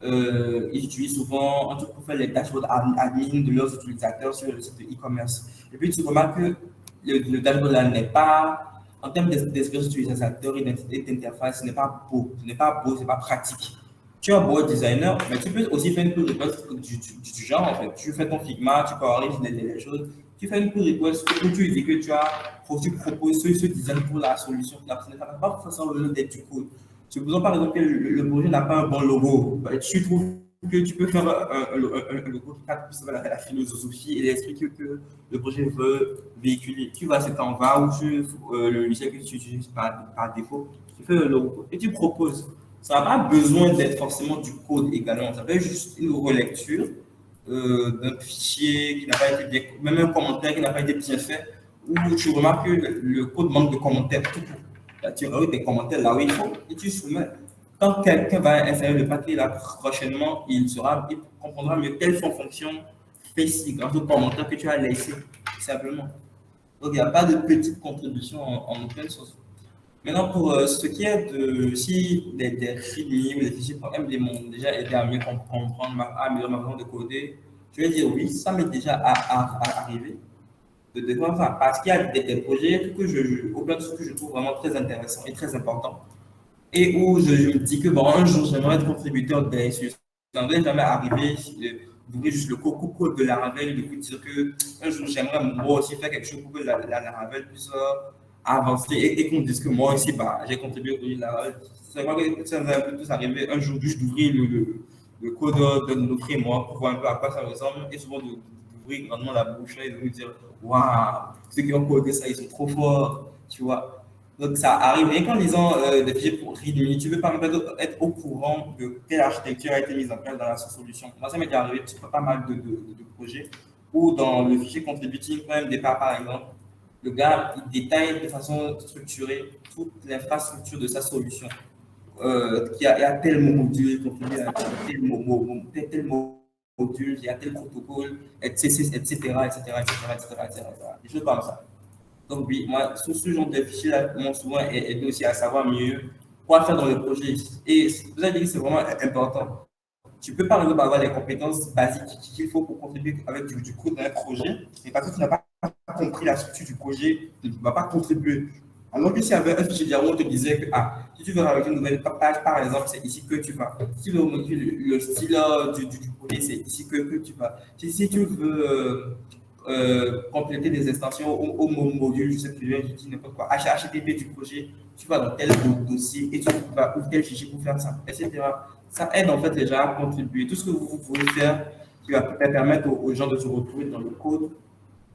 Speaker 2: ils utilisent souvent un truc pour faire les dashboards admin de leurs utilisateurs sur le site de e-commerce. Et puis, tu remarques que le dashboard là n'est pas en termes d'expérience utilisateur et d'interface, ce n'est pas beau, ce n'est pas beau, ce n'est pas pratique. Tu es un beau designer, mais tu peux aussi faire une pull request du genre, en fait. Tu fais ton Figma, tu corriges les choses, tu fais une pull request où tu dis que tu proposes ce design pour la solution. Ce n'est pas forcément besoin d'être du code. Supposons par exemple que le projet n'a pas un bon logo. Tu trouves que tu peux faire un logo qui cadre plus la philosophie et l'esprit que le projet veut véhiculer. Tu vas sur Canva ou sur le logiciel que tu utilises par défaut, tu fais le logo et tu proposes. Ça n'a pas besoin d'être forcément du code également. Ça peut être juste une relecture d'un fichier qui n'a pas été bien, même un commentaire qui n'a pas été bien fait, où tu remarques que le code manque de commentaires tout court. Là, tu rajoutes des commentaires là où il faut et tu soumets. Quand quelqu'un va insérer le papier là prochainement, il comprendra mieux quelle fonction fait ci grâce aux commentaires que tu as laissés, simplement. Donc, il n'y a pas de petite contribution en open source. Maintenant, pour ce qui est de si des readme ou des fichiers M m'ont déjà aidé à mieux comprendre, à améliorer ma façon de coder, je vais dire oui, ça m'est déjà arrivé de faire ça. Parce qu'il y a des projets open source que je trouve vraiment très intéressants et très importants. Et où je me dis que bon, un jour, j'aimerais être contributeur dessus. Ça ne devrait jamais arriver d'ouvrir juste le code de Laravel et de dire que un jour, j'aimerais moi aussi faire quelque chose pour que la Laravel puisse avancer et qu'on dise que moi aussi, bah, j'ai contribué au projet de Laravel. C'est vrai que ça va un peu tous arriver un jour juste d'ouvrir le code de nos frameworks pour voir un peu à quoi ça ressemble et souvent ouvrir grandement la bouche et de vous dire waouh, ceux qui ont codé ça, ils sont trop forts, tu vois. Donc ça arrive. Et qu'en lisant des fichiers pour README, tu veux pas être au courant de quelle architecture a été mise en place dans la solution. Moi, ça m'est déjà arrivé sur pas mal de projets où dans le fichier contributing, quand même départ par exemple, le gars il détaille de façon structurée toute l'infrastructure de sa solution. Il y a tel module contribué à tel module, il y a tel protocole, etc., etc., etc., etc., etc., des choses comme ça. Donc oui, moi, sur ce genre de fichiers-là, m'ont souvent aidé aussi à savoir mieux quoi faire dans le projet. Et vous avez dit que c'est vraiment important. Tu peux par exemple avoir les compétences basiques qu'il faut pour contribuer avec du code dans un projet, mais parce que tu n'as pas compris la structure du projet, tu ne vas pas contribuer. Alors que s'il y avait un fichier diagramme, on te disait que si tu veux rajouter une nouvelle page, par exemple, c'est ici que tu vas. Si tu veux modifier le style du projet, c'est ici que tu vas. Si tu veux compléter des extensions au module, je sais plus, je dis n'importe quoi, HTTP du projet, tu vas dans tel dossier et tu vas ouvrir tel fichier pour faire ça, etc. Ça aide en fait les gens à contribuer. Tout ce que vous voulez faire qui va permettre aux gens de se retrouver dans le code,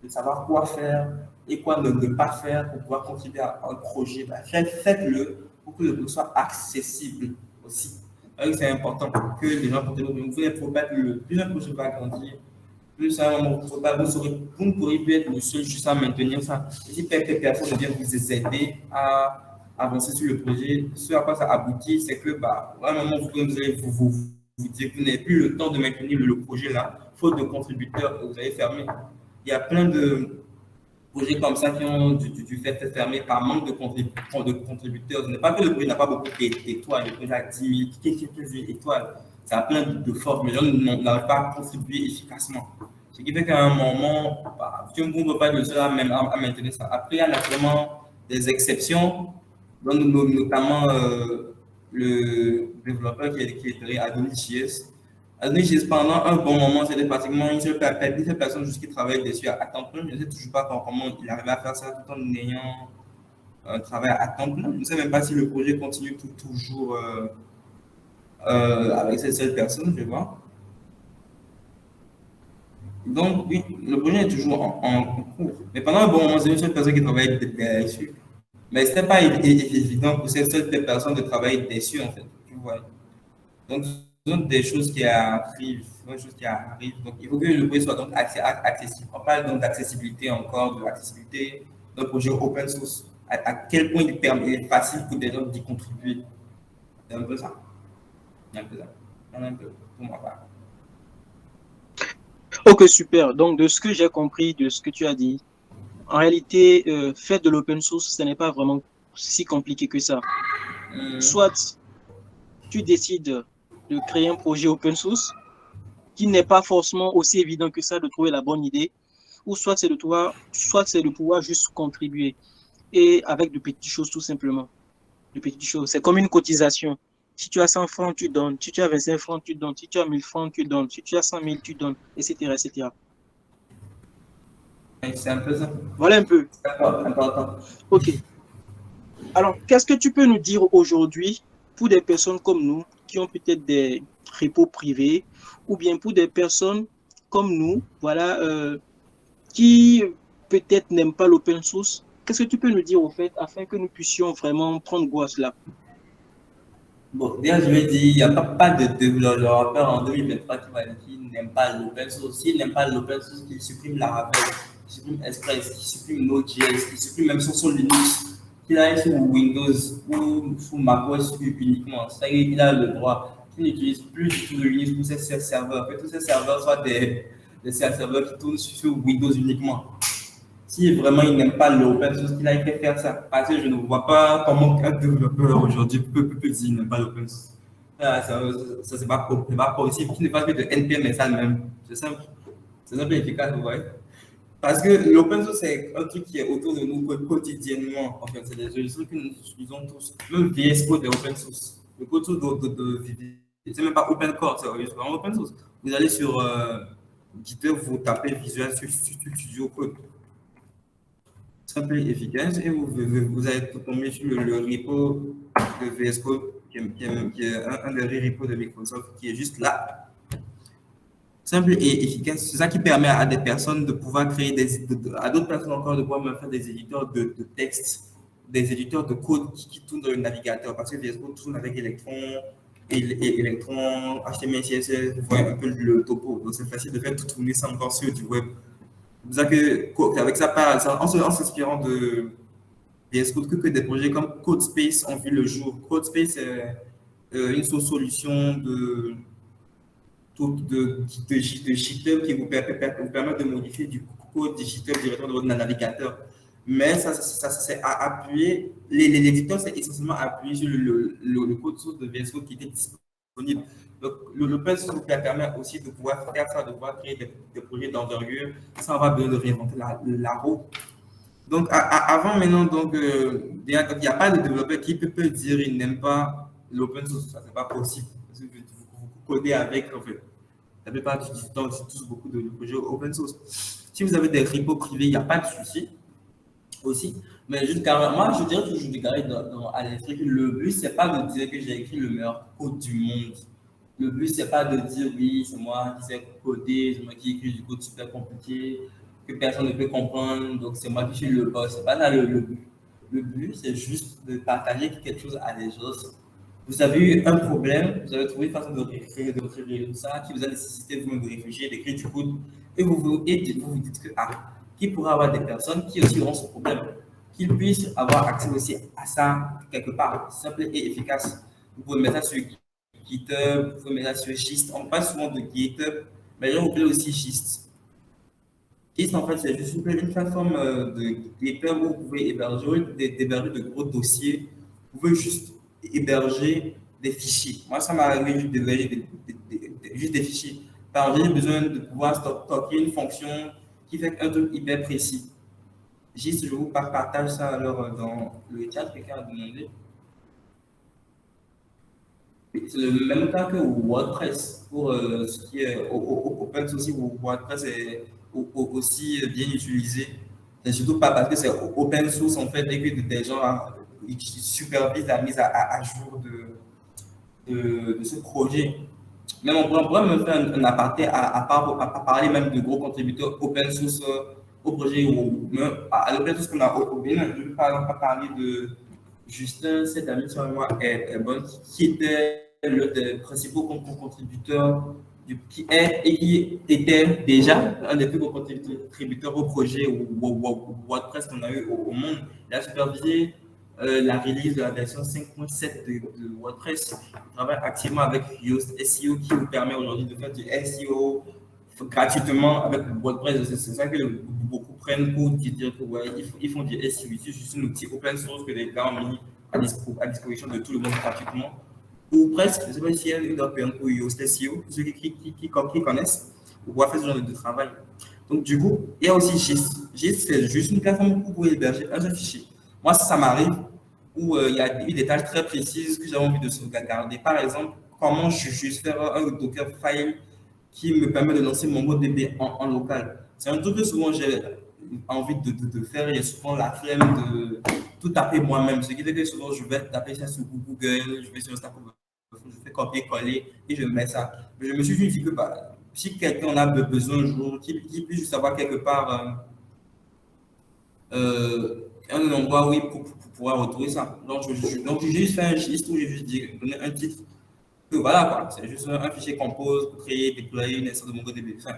Speaker 2: de savoir quoi faire et quoi ne pas faire pour pouvoir contribuer à un projet. Ben, faites-le pour que le code soit accessible aussi. C'est important que les gens contribuent. Vous ne faut pas que plus un projet va grandir, plus à un moment, vous ne pourrez plus être le seul juste à maintenir ça. Et si quelques personnes viennent vous aider à avancer sur le projet, ce à quoi ça aboutit, c'est que, bah, à un moment, vous allez vous dire que vous n'avez plus le temps de maintenir le projet là, faute de contributeurs, que vous allez fermer. Il y a plein de projets comme ça qui ont dû faire fermer par manque de contributeurs. Ce n'est pas que le projet n'a pas beaucoup d'étoiles, le projet a 10 000, quelques étoiles. Ça a plein de forces, mais les gens n'arrivent pas à contribuer efficacement. Ce qui fait qu'à un moment, bah, tu ne peux pas être le seul à maintenir ça. Après, il y a naturellement des exceptions, notamment le développeur qui est créé Adonis.js. Adonis.js, pendant un bon moment, c'était pratiquement une seule personne juste qui travaille dessus à temps plein. Je ne sais toujours pas comment il arrivait à faire ça tout en ayant un travail à temps plein. Je ne sais même pas si le projet continue toujours avec cette seule personne, je vois. Donc, oui, le projet est toujours en cours. Mais pendant un bon moment, c'est une seule personne qui travaille dessus. Mais ce n'était pas évident pour cette seule personne de travailler dessus, en fait. Tu vois. Donc, ce sont des choses qui arrivent. Des choses qui arrivent. Donc, il faut que le projet soit donc accessible. On parle donc d'accessibilité encore, de l'accessibilité d'un projet open source. À quel point il est facile pour des gens d'y contribuer. C'est un peu ça. C'est un peu ça. Un peu, pour ma part.
Speaker 1: Ok, super. Donc, de ce que j'ai compris, de ce que tu as dit, en réalité, faire de l'open source, ce n'est pas vraiment si compliqué que ça. Soit tu décides de créer un projet open source qui n'est pas forcément aussi évident que ça de trouver la bonne idée, ou soit c'est de pouvoir juste contribuer et avec de petites choses tout simplement. De petites choses. C'est comme une cotisation. Si tu as 100 francs, tu donnes. Si tu as 25 francs, tu donnes. Si tu as 1000 francs, tu donnes. Si tu as 100 000, tu donnes, etc., etc.
Speaker 2: C'est un peu ça.
Speaker 1: Voilà un peu.
Speaker 2: D'accord, important.
Speaker 1: OK. Alors, qu'est-ce que tu peux nous dire aujourd'hui pour des personnes comme nous qui ont peut-être des repos privés ou bien pour des personnes comme nous, voilà, qui peut-être n'aiment pas l'open source? Qu'est-ce que tu peux nous dire au fait afin que nous puissions vraiment prendre goût à cela?
Speaker 2: Bon, déjà, je vais dire, il n'y a pas de développeur en 2023 qui va dire qu'il n'aime pas l'open source. S'il n'aime pas l'open source, qu'il supprime Laravel, qu'il supprime Express, qu'il supprime Node.js, qu'il supprime même son Linux, qu'il aille sur Windows ou sur macOS uniquement. Ça y est, il a le droit. Qu'il n'utilise plus du tout de Linux pour ses serveurs. Que tous ces serveurs soient des serveurs qui tournent sur Windows uniquement. Si vraiment il n'aime pas l'open source, qu'il a fait faire ça. Parce que je ne vois pas comment un développeur aujourd'hui peut dire qu'il n'aime pas l'open source. Ça c'est pas possible. Qu'il ne fasse que de NPM et ça même. C'est simple. C'est simple et efficace, vous voyez. Parce que l'open source, c'est un truc qui est autour de nous quotidiennement. En fait, c'est des solutions que nous utilisons tous. Même VS Code est open source. Le code c'est même pas open core, c'est vraiment open source. Vous allez sur GitHub, vous tapez Visual Studio Code simple et efficace et vous allez tomber sur le repo de VS Code qui est un des repos de Microsoft qui est juste là. simple et efficace. C'est ça qui permet à des personnes de pouvoir créer à d'autres personnes encore de pouvoir même faire des éditeurs de texte, des éditeurs de code qui tournent dans le navigateur. Parce que VS Code tourne avec Electron, et Electron, HTML, CSS, vous voyez un peu le topo. Donc, c'est facile de faire tout tourner ça encore sur du web. C'est ça que, avec ça, en s'inspirant de VS Code, que des projets comme CodeSpace ont vu le jour. CodeSpace est une solution de GitHub qui vous permet de modifier du code GitHub directement dans votre navigateur. Mais ça c'est à appuyer, l'éditeur c'est essentiellement appuyé sur le code source de VS Code qui était disponible. Donc, l'open source permet aussi de pouvoir faire ça, de pouvoir créer des projets d'envergure sans avoir besoin de réinventer la roue. Donc, avant maintenant, donc, il n'y a pas de développeur qui peut dire qu'il n'aime pas l'open source. Ça, c'est pas possible. Parce que vous codez avec, en fait. La plupart du temps, c'est tous beaucoup de projets open source. Si vous avez des repos privés, il n'y a pas de souci aussi. Mais juste moi, je dirais toujours du carré à l'esprit que le but, c'est pas de dire que j'ai écrit le meilleur code du monde. Le but, c'est pas de dire oui, c'est moi qui sais coder, c'est moi qui écris du code super compliqué, que personne ne peut comprendre, donc c'est moi qui suis le boss. C'est pas ça le but. Le but, c'est juste de partager quelque chose à des autres. Vous avez eu un problème, vous avez trouvé une façon de résoudre ça, qui vous a nécessité vous-même de réfléchir, d'écrire du code, et vous vous dites que, qui pourra avoir des personnes qui aussi auront ce problème, qu'ils puissent avoir accès aussi à ça quelque part, simple et efficace. Vous pouvez mettre ça sur GitHub, vous pouvez mettre ça sur Gist. On parle souvent de GitHub, mais là, on peut aussi Gist. Gist, en fait, c'est juste une plateforme de GitHub où vous pouvez héberger de gros dossiers. Vous pouvez juste héberger des fichiers. Moi, ça m'est arrivé juste d'héberger juste des fichiers. Par exemple, j'ai besoin de pouvoir stocker une fonction qui fait un truc hyper précis. Juste, je vous partage ça alors dans le chat, quelqu'un a demandé. C'est le même cas que WordPress pour ce qui est open source où WordPress est aussi bien utilisé. C'est surtout pas parce que c'est open source en fait et que des gens supervisent la mise à jour de ce projet. Même on pourrait même faire un aparté à parler même de gros contributeurs open source au projet ou même à l'open source qu'on a au bien. Je ne vais pas parler de Justin, cet ami sur moi est bon, qui était l'un des principaux contributeurs qui est et qui était déjà un des plus gros contributeurs au projet WordPress qu'on a eu au monde. Il a supervisé la release de la version 5.7 de WordPress. Il travaille activement avec Yoast SEO qui vous permet aujourd'hui de faire du SEO gratuitement avec WordPress. C'est ça que beaucoup prennent pour dire que ouais, ils font du SEO. C'est juste un outil open source que les gars ont mis à disposition de tout le monde gratuitement. Ou presque, je ne sais pas si il y a une option pour Yoast SEO, ceux qui connaissent, ou pouvoir faire ce genre de travail. Donc, du coup, il y a aussi Gist. Gist, c'est juste une plateforme où vous pouvez héberger un seul fichier. Moi, ça m'arrive où il y a eu des tâches très précises que j'ai envie de sauvegarder. Par exemple, comment je juste faire un Docker file qui me permet de lancer mon MongoDB en local. C'est un truc que souvent j'ai envie de faire. J'ai souvent la flemme de tout taper moi-même. Ce qui fait que souvent je vais taper ça sur Google, je vais sur Stack Overflow, je fais copier-coller et je mets ça. Mais je me suis dit que si quelqu'un en a besoin un jour, qu'il puisse juste avoir quelque part un endroit pour pouvoir retrouver ça. Donc, j'ai juste fait un giste où j'ai juste donné un titre. Que voilà, quoi. C'est juste un fichier compose pour créer, déployer une instance de MongoDB. Enfin,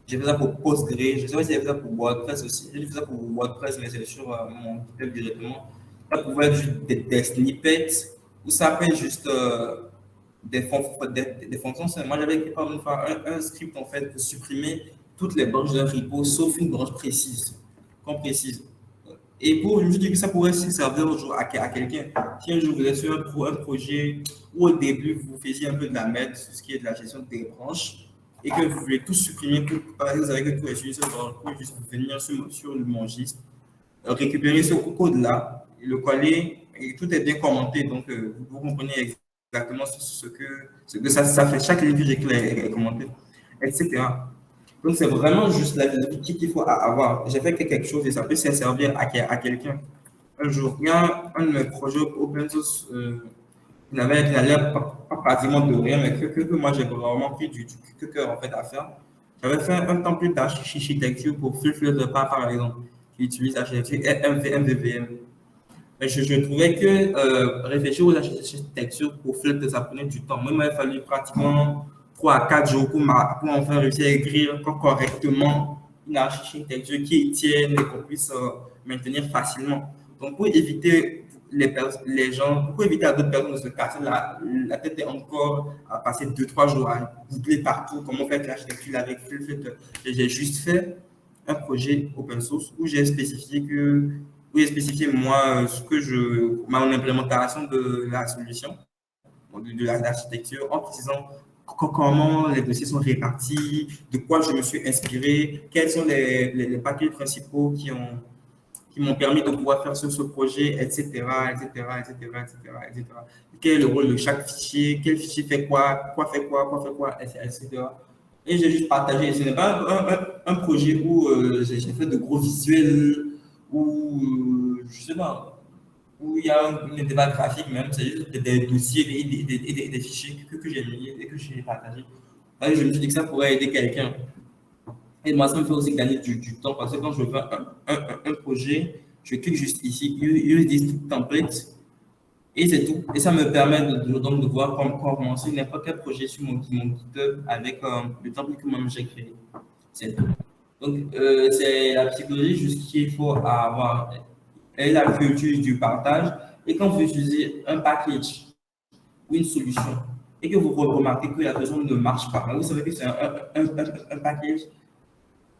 Speaker 2: j'ai fait ça pour Postgre. Je ne sais pas si j'ai fait ça pour WordPress aussi. J'ai fait ça pour WordPress, mais c'est sur mon GitHub directement. Ça pouvait être juste des snippets ou ça peut être juste des fonctions. Moi, j'avais écrit par une fois un script en fait pour supprimer toutes les branches d'un repo sauf une branche précise, qu'on précise. Et je me dis que ça pourrait servir un jour à quelqu'un. Si un jour vous êtes sur un projet où au début vous faisiez un peu de la merde sur ce qui est de la gestion des branches et que vous voulez tout supprimer, par exemple, vous avez que tout est sur une seule branche, vous pouvez juste venir sur le Mongist, récupérer ce code-là, le coller et tout est bien commenté. Donc, vous comprenez exactement ce que ça fait. Chaque ligne que j'écris est commentée, etc. Donc, c'est vraiment juste la vie qu'il faut avoir. J'ai fait quelque chose et ça peut servir à quelqu'un. Un jour, il y a un de mes projets open source qui n'avait pas pratiquement de rien, mais que moi j'ai vraiment pris du cœur en fait à faire. J'avais fait un template d'architecture pour Flutter par exemple, qui utilise l'architecture MVVM. Mais je trouvais que réfléchir aux architectures pour Flutter, ça prenait du temps. Moi, il m'avait fallu pratiquement 3 à 4 jours pour enfin réussir à écrire correctement une architecture qui tienne et qu'on puisse maintenir facilement. Donc, pour éviter les gens, pour éviter à d'autres personnes de se casser la tête et encore à passer 2 3 jours à googler partout comment faire l'architecture avec Flutter. J'ai juste fait un projet open source où j'ai spécifié moi mon implémentation de la solution, de l'architecture, en précisant comment les dossiers sont répartis, de quoi je me suis inspiré, quels sont les papiers principaux qui m'ont permis de pouvoir faire ce projet, etc., etc., etc., etc., etc. Quel est le rôle de chaque fichier, quel fichier fait quoi fait quoi, etc. Et j'ai juste partagé. Ce n'est pas un projet où j'ai fait de gros visuels, où, je sais pas, où il y a un débat graphique même, c'est juste des dossiers et des fichiers que j'ai mis et que j'ai partagés. Je me suis dit que ça pourrait aider quelqu'un. Et moi, ça me fait aussi gagner du temps parce que quand je fais un projet, je clique juste ici, use this template, et c'est tout. Et ça me permet donc de voir comment commencer n'importe quel projet sur mon GitHub avec le template que moi-même j'ai créé. C'est tout. Donc, c'est la psychologie juste qu'il faut avoir et la culture du partage. Et quand vous utilisez un package ou une solution et que vous remarquez que la personne ne marche pas, vous savez que c'est un package,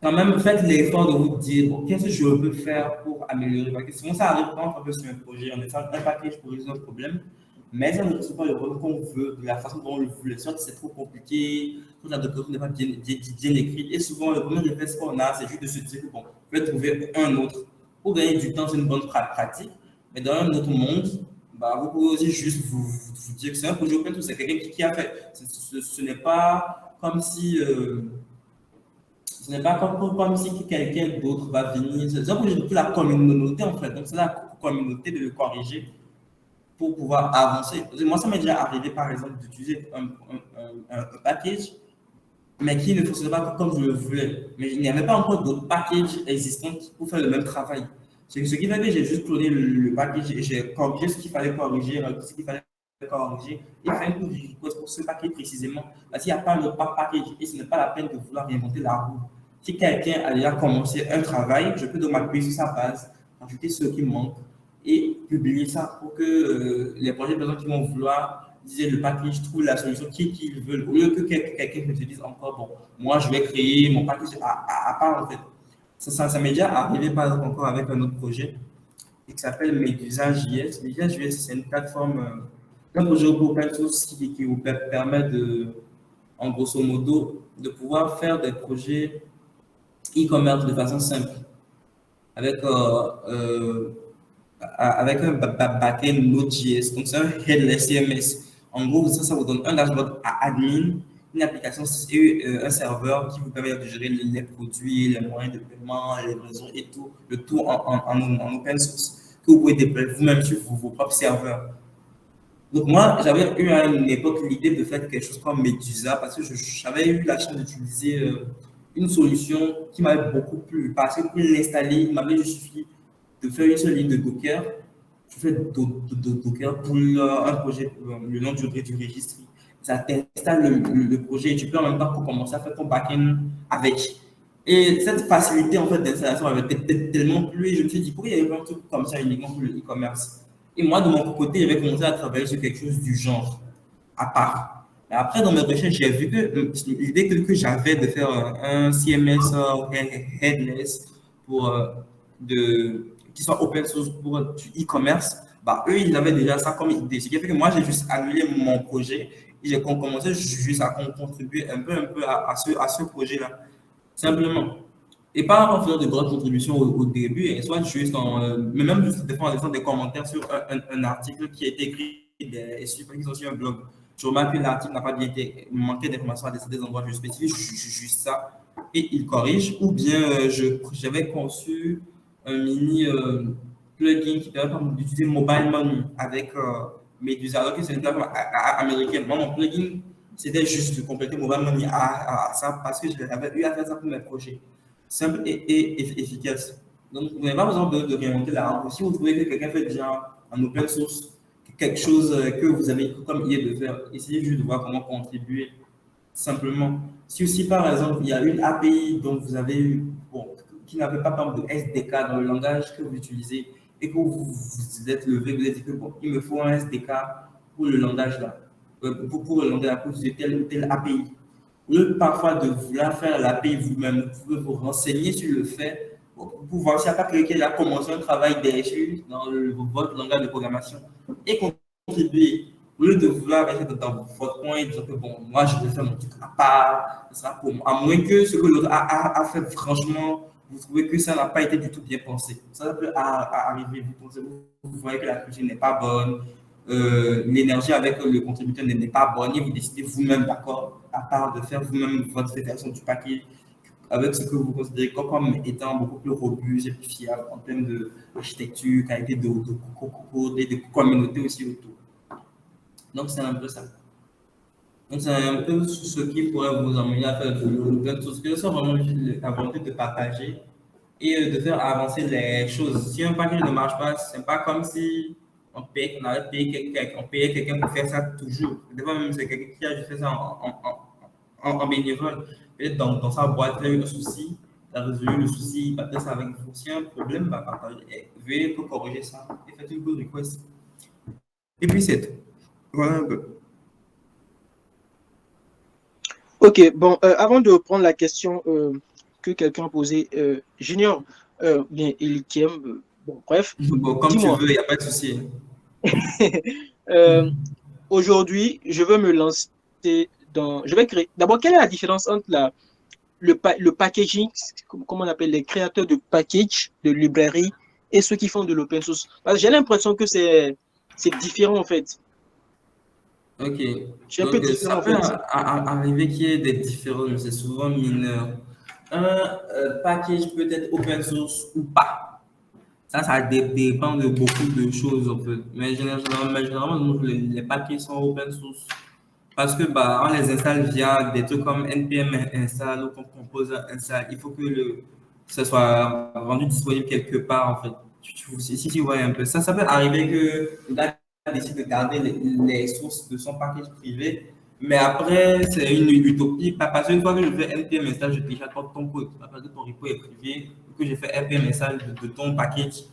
Speaker 2: quand même, faites l'effort de vous dire bon, qu'est-ce que je peux faire pour améliorer. Parce que souvent, ça arrive quand on travaille sur un projet, on est un package pour résoudre un problème, mais ça ne résout pas le problème qu'on veut, de la façon dont on le voulait. Soit c'est trop compliqué, soit la documentation n'est pas bien écrite. Et souvent, le premier réflexe qu'on a, c'est juste de se dire que bon, je vais trouver un autre. Pour gagner du temps, c'est une bonne pratique. Mais dans un autre monde, bah, vous pouvez aussi juste vous dire que c'est un projet open source, c'est quelqu'un qui a fait. Ce n'est pas comme si. Ce n'est pas comme si quelqu'un d'autre va venir. C'est un projet de toute la communauté, en fait. Donc, c'est la communauté de le corriger pour pouvoir avancer. Moi, ça m'est déjà arrivé, par exemple, d'utiliser un package, mais qui ne fonctionnait pas comme je le voulais. Mais il n'y avait pas encore d'autres packages existants pour faire le même travail. Ce qui fait que j'ai juste cloné le package et j'ai corrigé ce qu'il fallait corriger, ce qu'il fallait corriger et faire une request pour ce package précisément. Parce qu'il n'y a pas le package et ce n'est pas la peine de vouloir inventer la roue. Si quelqu'un a déjà commencé un travail, je peux donc m'appuyer sur sa base, ajouter ce qui manque et publier ça pour que les prochaines personnes qui vont vouloir disent le package trouve la solution qu'ils veulent. Au lieu que quelqu'un se dise encore, bon, moi je vais créer mon package à part en fait. Ça m'est déjà arrivé par exemple encore avec un autre projet qui s'appelle Medusa.js. Medusa.js, c'est une plateforme, un projet open source qui vous permet de, en grosso modo, de pouvoir faire des projets e-commerce de façon simple avec, avec un backend Node.js. Donc, c'est un headless CMS. En gros, ça vous donne un dashboard à admin, une application et un serveur qui vous permet de gérer les produits, les moyens de paiement, les livraisons et tout, le tout en open source que vous pouvez déployer vous-même sur vos propres serveurs. Donc, moi, j'avais eu à une époque l'idée de faire quelque chose comme Medusa parce que j'avais eu la chance d'utiliser une solution qui m'avait beaucoup plu parce que pour l'installer, il m'avait juste suffi de faire une seule ligne de Docker. Je fais Docker pour un projet, le nom du registre. Ça t'installe le projet et tu peux en même temps pour commencer à faire ton backend avec. Et cette facilité en fait d'installation avait tellement plu et je me suis dit pourquoi il y avait pas un truc comme ça uniquement pour le e-commerce. Et moi de mon côté, j'avais commencé à travailler sur quelque chose du genre à part. Et après, dans mes recherches, j'ai vu que l'idée que j'avais de faire un CMS headless pour qui soit open source pour du e-commerce, bah, eux, ils avaient déjà ça comme idée. Ce qui fait que moi, j'ai juste annulé mon projet et j'ai commencé juste à contribuer un peu à ce projet-là, simplement. Et pas en faisant de grandes contributions au début, et soit juste mais même juste des fois en laissant des commentaires sur un article qui a été écrit et sur un blog. Je remarque que l'article n'a pas bien été, manqué d'informations à des endroits spécifiques, juste ça, et il corrige. Ou bien j'avais conçu un mini plugin qui permet d'utiliser Mobile Money avec Medusa, alors que c'est une plateforme américaine. Moi, mon plugin, c'était juste de compléter mon money à ça parce que j'avais eu à faire ça pour mes projets. Simple et efficace. Donc, vous n'avez pas besoin de réinventer la roue. Si vous trouvez que quelqu'un fait déjà en open source quelque chose que vous avez comme idée de faire, essayez juste de voir comment contribuer simplement. Si aussi, par exemple, il y a une API dont vous avez eu, bon, qui n'avait pas par exemple de SDK dans le langage que vous utilisez et que vous êtes levé, vous avez dit que bon, il me faut un SDK pour le langage là, pour le langage à cause de telle ou telle API. Au lieu parfois de vouloir faire l'API vous-même, vous pouvez vous renseigner sur le fait pour voir s'il n'y a pas quelqu'un qui a commencé un travail dessus dans votre langage de programmation et contribuer. Au lieu de vouloir rester dans votre coin et dire que bon, moi je vais faire mon truc à part, ça sera pour moi. À moins que ce que l'autre a fait, franchement, vous trouvez que ça n'a pas été du tout bien pensé. Ça peut arriver, vous voyez que la cuisine n'est pas bonne, l'énergie avec le contributeur n'est pas bonne et vous décidez vous-même, d'accord, à part de faire vous-même votre version du paquet avec ce que vous considérez comme étant beaucoup plus robuste et plus fiable en termes d'architecture, qualité de code et de communauté aussi autour. Donc, c'est un peu ça. Donc, c'est un peu ce qui pourrait vous emmener à faire de l'open source, que ce soit vraiment la volonté de partager et de faire avancer les choses. Si un package ne marche pas, c'est pas comme si on avait payé quelqu'un, on payait quelqu'un pour faire ça toujours. Des fois, même c'est quelqu'un qui a juste fait ça en bénévole. Peut-être dans sa boîte, il y a eu un souci, il a résolu le souci, il partage ça avec vous. Si un problème, bah, partagez, veuillez corriger ça et faites une pull request. Et puis, c'est tout. Voilà un peu.
Speaker 1: Ok, bon, avant de reprendre la question que quelqu'un a posée, Junior, bien, Elikiem, bon, bref,
Speaker 2: Bon, comme tu
Speaker 1: dis-moi,
Speaker 2: veux, il n'y a pas de souci.
Speaker 1: euh, aujourd'hui, je veux me lancer dans. Je vais créer. D'abord, quelle est la différence entre le packaging, comment on appelle les créateurs de package, de librairie, et ceux qui font de l'open source? Parce que j'ai l'impression que c'est différent en fait.
Speaker 2: Ok,
Speaker 1: C'est un peu
Speaker 2: donc
Speaker 1: différent
Speaker 2: ça
Speaker 1: en
Speaker 2: peut
Speaker 1: fait.
Speaker 2: arriver qu'il y ait des différences, mais c'est souvent mineur. Un package peut être open source ou pas. Ça dépend de beaucoup de choses en fait. Mais généralement nous, les packages sont open source parce que bah, on les installe via des trucs comme npm install ou comme composer install. Il faut que ça soit rendu disponible quelque part en fait. Si tu vois un peu ça, ça peut arriver que le gars décide de garder les sources de son package privé, mais après c'est une utopie parce qu'une fois que je fais npm install, je télécharge pas ton code. Parce que ton repo est privé, que j'ai fait npm install de ton package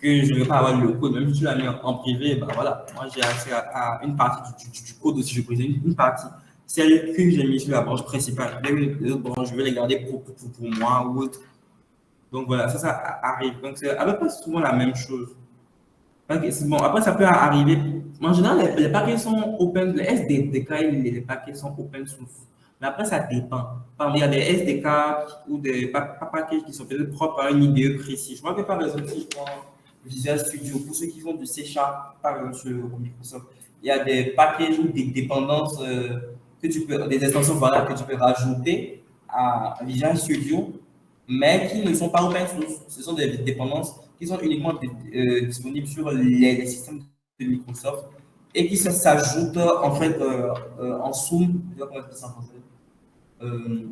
Speaker 2: que je ne vais pas avoir le code, même si tu l'as mis en privé, ben voilà, moi j'ai accès à une partie du code aussi, je présente une partie. Celle que j'ai mis sur la branche principale, les autres branches, je vais les garder pour moi ou autre. Donc voilà, ça arrive. Donc c'est à peu près souvent la même chose. Bon, après, ça peut arriver. En général, les paquets sont open, les SDK, les paquets sont open source. Mais après, ça dépend. Par exemple, il y a des SDK ou des packages qui sont peut-être propres à une IDE précise. Je vois que par exemple, si je prends Visual Studio, pour ceux qui font du C#, par exemple, sur Microsoft, il y a des packages ou des dépendances que tu peux, des extensions valables que tu peux rajouter à Visual Studio, mais qui ne sont pas open source. Ce sont des dépendances qui sont uniquement disponibles sur les systèmes de Microsoft et qui s'ajoutent en fait en somme, comment on ça en français, euh,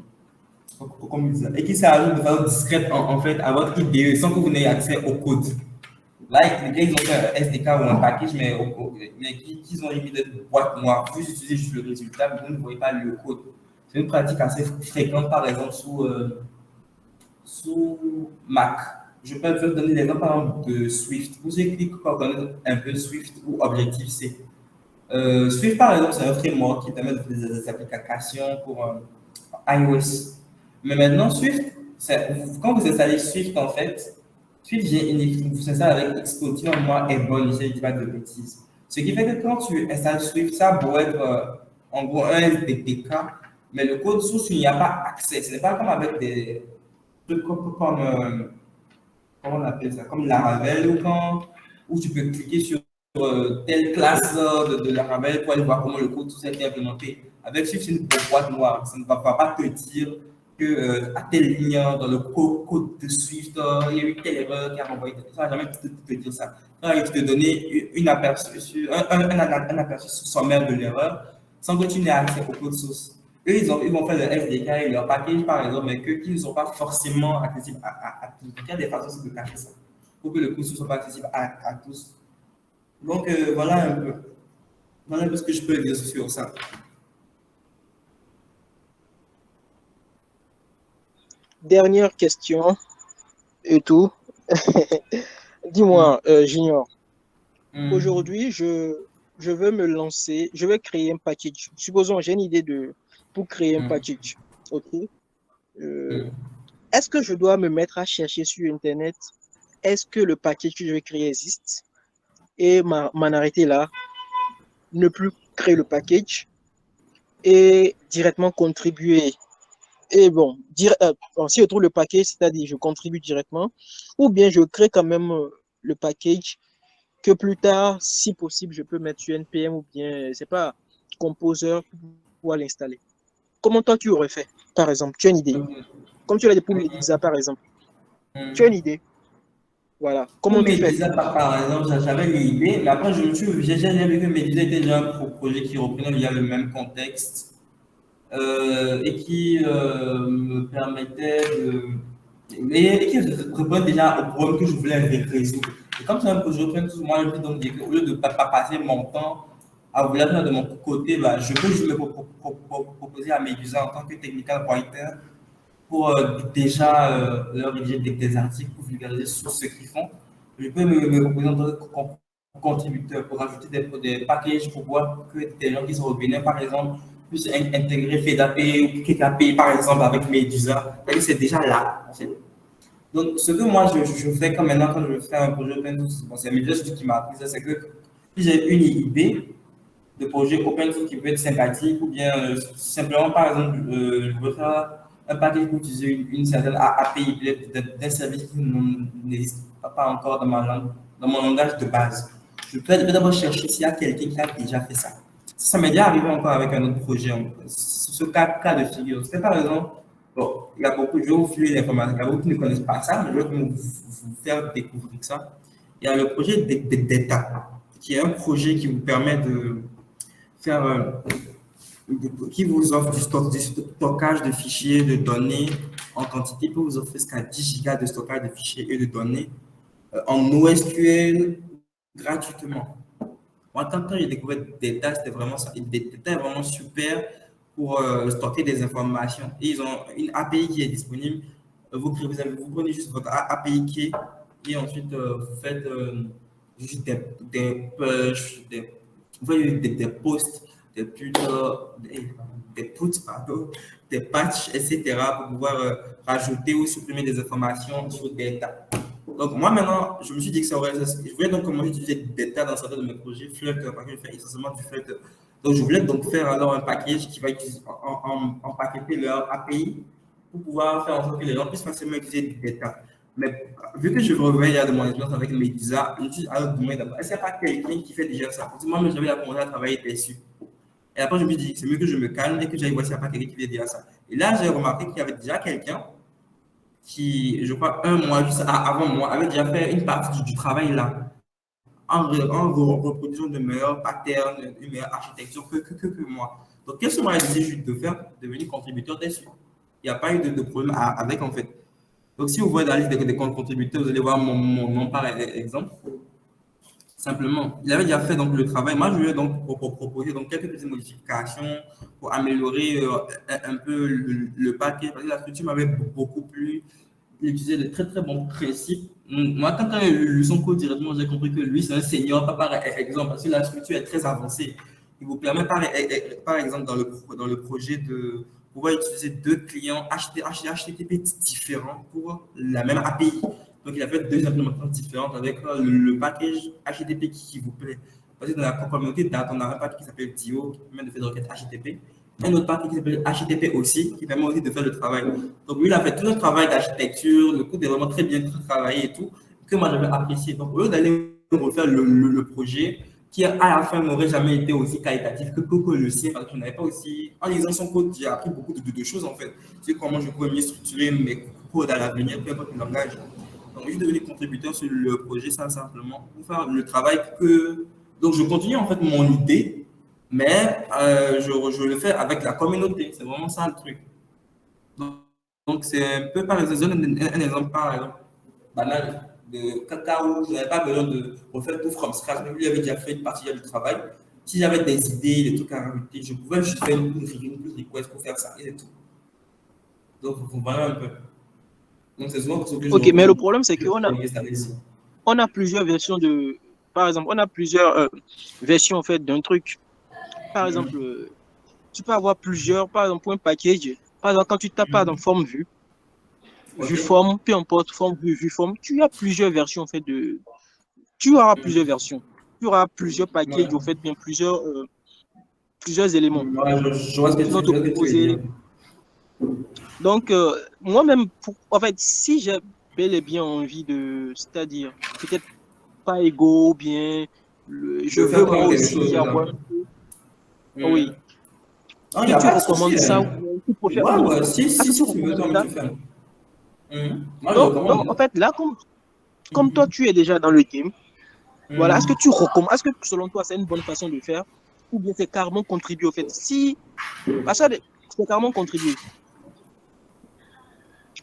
Speaker 2: et qui s'ajoutent de façon discrète en fait à votre IDE sans que vous n'ayez accès au code. Là, les gars, ils ont fait un SDK ou un package, mais qui ont émis des boîtes noires. Vous utilisez juste le résultat, mais vous ne voyez pas le code. C'est une pratique assez fréquente, par exemple, sous Mac. Je peux te donner l'exemple par exemple de Swift. Vous ceux qui connaissent un peu Swift ou Objective-C. Swift, par exemple, c'est un framework qui permet de faire des applications pour iOS. Mais maintenant, Swift, quand vous installez Swift, en fait, Swift vient vous installe avec Xcode, qui normalement est bonne, je ne dis pas de bêtises. Ce qui fait que quand tu installes Swift, ça doit être en gros un SDK, mais le code source, il n'y a pas accès. Ce n'est pas comme avec des trucs comme comment on appelle ça, comme Laravel ou où tu peux cliquer sur telle classe de Laravel pour aller voir comment le code tout ça a été implémenté. Avec Swift, c'est une boîte noire. Ça ne va pas te dire que à telle ligne dans le code de Swift, il y a eu telle erreur qui a renvoyé. Ça ne va jamais te dire ça. il te donner une aperçu, un aperçu sommaire de l'erreur sans que tu n'aies accès au code source. Eux, ils vont faire le SDK et leur package, par exemple, mais qu'ils ne sont pas forcément accessibles à tous. Donc, il y a des façons de cacher ça pour que le code source soit pas accessible à tous. Donc, voilà un peu ce que je peux dire sur ça.
Speaker 1: Dernière question et tout.
Speaker 2: Mm.
Speaker 1: Dis-moi, Junior,
Speaker 2: Mm.
Speaker 1: aujourd'hui, je veux me lancer, je vais créer un package. Supposons, j'ai une idée pour créer un
Speaker 2: Mm.
Speaker 1: package. OK? Euh,
Speaker 2: Mm.
Speaker 1: Est-ce que je dois me mettre à chercher sur Internet? Est-ce que le package que je vais créer existe? Et m'en arrêter là, ne plus créer le package et directement contribuer. Et bon, bon, si je trouve le package, c'est-à-dire je contribue directement, ou bien je crée quand même le package que plus tard, si possible, je peux mettre sur NPM ou bien, c'est pas, Composer pour pouvoir l'installer. Comment toi tu aurais fait, par exemple? Tu as une idée.
Speaker 2: Ok.
Speaker 1: Comme tu l'as dit pour
Speaker 2: Ok.
Speaker 1: Mesa, par exemple. Tu as une
Speaker 2: Mm.
Speaker 1: idée. Voilà.
Speaker 2: Pour
Speaker 1: Comment tu fais?
Speaker 2: Médisa, par exemple, j'avais l'idée, mais après, j'ai vu que Médisa était déjà un projet qui reprenait via le même contexte et qui me permettait et qui répondait déjà au problème que je voulais résoudre. Et comme c'est un projet open source, moi, je me dis donc au lieu de ne pas passer mon temps à vouloir faire de mon côté, bah, je peux juste me proposer à Médusa en tant que technical writer pour déjà leur rédiger des articles pour vulgariser sur ce qu'ils font. Je peux me représenter en tant que contributeur pour ajouter des packages pour voir que des gens qui sont au Bénin, par exemple, puissent intégrer FEDAP ou KKP, par exemple, avec Medusa. C'est déjà là, en fait. Donc, ce que moi, je fais comme maintenant, quand je fais un projet open source, bon, c'est Medusa qui m'a appris ça, c'est que si j'ai une idée de projet open source qui peut être sympathique, ou bien simplement, par exemple, je veux faire un package pour utiliser une certaine API d'un service qui n'existe pas encore dans ma langue, dans mon langage de base. Je peux d'abord chercher s'il y a quelqu'un qui a déjà fait ça. Ça m'est déjà arrivé encore avec un autre projet. Ce cas de figure. C'est par exemple, bon, il y a beaucoup, je vais vous filer l'information, il y a beaucoup qui ne connaissent pas ça, mais je vais vous faire découvrir ça. Il y a le projet d'État, qui est un projet qui vous permet de faire, qui vous offre du stockage de fichiers, de données en quantité, peut vous offrir jusqu'à 10 gigas de stockage de fichiers et de données en NoSQL gratuitement. Moi, quand j'ai découvert Data, c'était vraiment ça. Data est vraiment super pour stocker des informations. Et ils ont une API qui est disponible. Vous prenez juste votre API key et ensuite vous faites juste des push, vous voyez, des posts, des puts, des puts, pardon, des patchs, etc. pour pouvoir rajouter ou supprimer des informations sur Data. Donc, moi, maintenant, je me suis dit que ça aurait. Je voulais donc commencer à utiliser Data dans certains de mes projets, Flutter, parce que je fais essentiellement du Flutter. Donc, je voulais donc faire alors un package qui va utiliser, empaqueter leur API pour pouvoir faire en sorte que les gens puissent facilement utiliser Data. Mais vu que je reviens de mon expérience avec Medusa, je me suis dit, alors, demain d'abord, est-ce qu'il n'y a pas quelqu'un qui fait déjà ça? Parce que moi, j'avais commencé à travailler dessus. Et après, je me dis, c'est mieux que je me calme et que j'aille voir s'il n'y a pas quelqu'un qui fait déjà ça. Et là, j'ai remarqué qu'il y avait déjà quelqu'un qui, je crois, un mois juste avant moi, avait déjà fait une partie du travail là, en reproduisant de meilleurs patterns, une meilleure architecture que moi. Donc, qu'est-ce que moi j'ai décidé juste de faire? Devenir contributeur dessus. Il n'y a pas eu de problème avec, en fait. Donc, si vous voyez dans la liste des contributeurs, vous allez voir mon nom par exemple. Simplement, il avait déjà fait donc, le travail. Moi, je lui ai donc proposé donc, quelques petites modifications pour améliorer un peu le paquet, parce que la structure m'avait beaucoup plu. Il utilisait de très très bons principes. Moi, quand j'ai lu son code directement, j'ai compris que lui, c'est un senior, pas par exemple, parce que la structure est très avancée. Il vous permet par exemple dans le projet de pouvoir utiliser deux clients HTTP différents pour la même API. Donc, il a fait deux implémentations différentes avec le package HTTP qui vous plaît. Parce que dans la communauté date, on a un package qui s'appelle Dio, qui permet de faire des requêtes HTTP. Un autre package qui s'appelle HTTP aussi, qui permet aussi de faire le travail. Donc, lui, il a fait tout un travail d'architecture, le code est vraiment très bien travaillé et tout, que moi, j'avais apprécié. Donc, au lieu d'aller refaire le projet, qui à la fin n'aurait jamais été aussi qualitatif que le sien, parce que je n'avais pas aussi, en lisant son code, j'ai appris beaucoup de choses en fait. C'est comment je pourrais mieux structurer mes codes à l'avenir, peu importe le langage. Donc, je suis devenu contributeur sur le projet, ça simplement, pour faire le travail que. Donc, je continue en fait mon idée, mais je le fais avec la communauté. C'est vraiment ça le truc. Donc, c'est un peu par exemple, un exemple par exemple, banal de cacao. Je n'avais pas besoin de refaire tout from scratch. Même lui avait déjà fait une partie du travail. Si j'avais des idées, des trucs à rajouter, je pouvais juste faire une pull request pour faire ça et c'est tout. Donc, vous comprenez un peu. Donc, c'est souvent pour ce que je
Speaker 1: Ok, mais le
Speaker 2: recommande
Speaker 1: problème, c'est
Speaker 2: le
Speaker 1: qu'on a,
Speaker 2: premier service.
Speaker 1: on a plusieurs versions de. Par exemple, on a plusieurs versions en fait d'un truc. Par exemple, tu peux avoir plusieurs, par exemple, pour un package. Par exemple, quand tu tapes par exemple, forme vue,
Speaker 2: Ok.
Speaker 1: vue forme, peu importe, forme vue, vue forme, tu as plusieurs versions en fait de. Tu auras plusieurs versions. Tu auras plusieurs packages,
Speaker 2: Ouais.
Speaker 1: en fait, bien plusieurs éléments
Speaker 2: Ouais, je vois ce que
Speaker 1: qui vont
Speaker 2: tu, je
Speaker 1: te
Speaker 2: vois ce que tu veux dire.
Speaker 1: proposer. Donc, moi-même, en fait, si j'ai bel et bien envie de, c'est-à-dire, peut-être pas égaux, ou bien je
Speaker 2: De
Speaker 1: veux
Speaker 2: faire
Speaker 1: moi
Speaker 2: quand même quelque
Speaker 1: aussi
Speaker 2: chose
Speaker 1: avoir.
Speaker 2: dedans.
Speaker 1: Oui.
Speaker 2: Non,
Speaker 1: Est-ce
Speaker 2: il n'y
Speaker 1: que
Speaker 2: a
Speaker 1: tu
Speaker 2: pas de souci.
Speaker 1: recommandes ça ou bien tu préfères.
Speaker 2: Ouais,
Speaker 1: Non.
Speaker 2: ouais, si,
Speaker 1: Est-ce
Speaker 2: si,
Speaker 1: que tu
Speaker 2: si tu veux,
Speaker 1: recommandes
Speaker 2: toi, mais
Speaker 1: ça?
Speaker 2: tu fais. Moi, je
Speaker 1: Non, non,
Speaker 2: recommande.
Speaker 1: en fait, là, comme toi,
Speaker 2: Mhm.
Speaker 1: tu es déjà dans le game, voilà, est-ce que
Speaker 2: Mhm.
Speaker 1: tu recommandes, est-ce que selon toi, c'est une bonne façon de faire ou bien c'est carrément contribuer au fait? Si, parce que c'est carrément contribuer.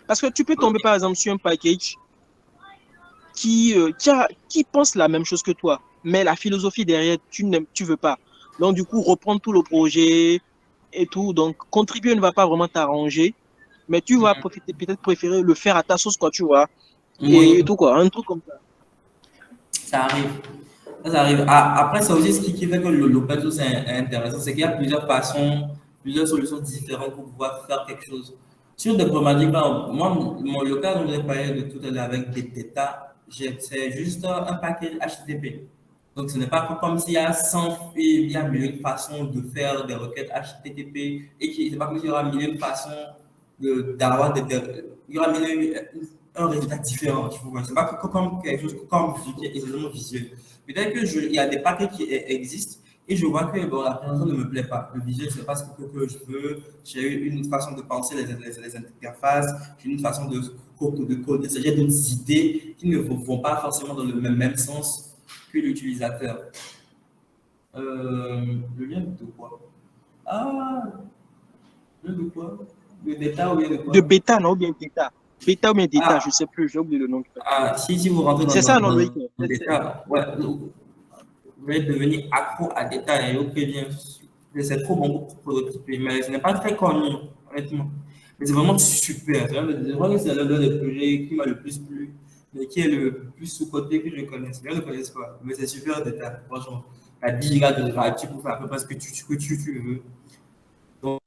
Speaker 1: Parce que tu peux tomber, par exemple, sur un package qui pense la même chose que toi, mais la philosophie derrière, tu veux pas. Donc, du coup, reprendre tout le projet et tout. Donc, contribuer ne va pas vraiment t'arranger, mais tu vas peut-être préférer le faire à ta sauce, quoi, tu vois, et
Speaker 2: Oui,
Speaker 1: tout, quoi, un truc comme ça.
Speaker 2: ça arrive. Ça arrive. Après, c'est aussi ce qui fait que l'open source est intéressant, c'est qu'il y a plusieurs façons, plusieurs solutions différentes pour pouvoir faire quelque chose. Sur des problématiques, moi, le cas dont j'ai parlé de tout à l'heure avec des data, c'est juste un paquet HTTP. Donc, ce n'est pas comme s'il y a 100, il y a mille façons de faire des requêtes HTTP et ce n'est pas comme s'il y aura mille façons d'avoir il y aura un résultat différent. Tu vois. C'est pas comme quelque chose comme essentiellement visuel. Peut-être il y a des paquets qui existent et je vois que bon, la présentation ne me plaît pas. Le visuel, c'est pas ce que je veux. J'ai eu une façon de penser les interfaces, j'ai une façon de coder. J'ai d'autres idées qui ne vont pas forcément dans le même sens que l'utilisateur. Le lien de quoi? Ah, le lien de quoi? De data ou bien de
Speaker 1: De
Speaker 2: quoi?
Speaker 1: bêta, non, ou bien d'état. Bêta ou bien d'état, je
Speaker 2: Ah,
Speaker 1: sais plus, j'ai oublié le nom.
Speaker 2: si vous rentrez
Speaker 1: C'est ça, non, Loïc?
Speaker 2: dans le data, ouais, vous allez devenir accro à détail et ok bien. C'est trop bon pour prototyper, mais ce n'est pas très connu, honnêtement. Mais c'est vraiment super. Je crois que c'est l'un des projets qui m'a le plus plu, mais qui est le plus sous-côté que je connaisse. Je ne le connais pas, mais c'est super détail, franchement. Il y a 10 gigas de RAM, tu peux faire à peu près ce que tu veux. Donc,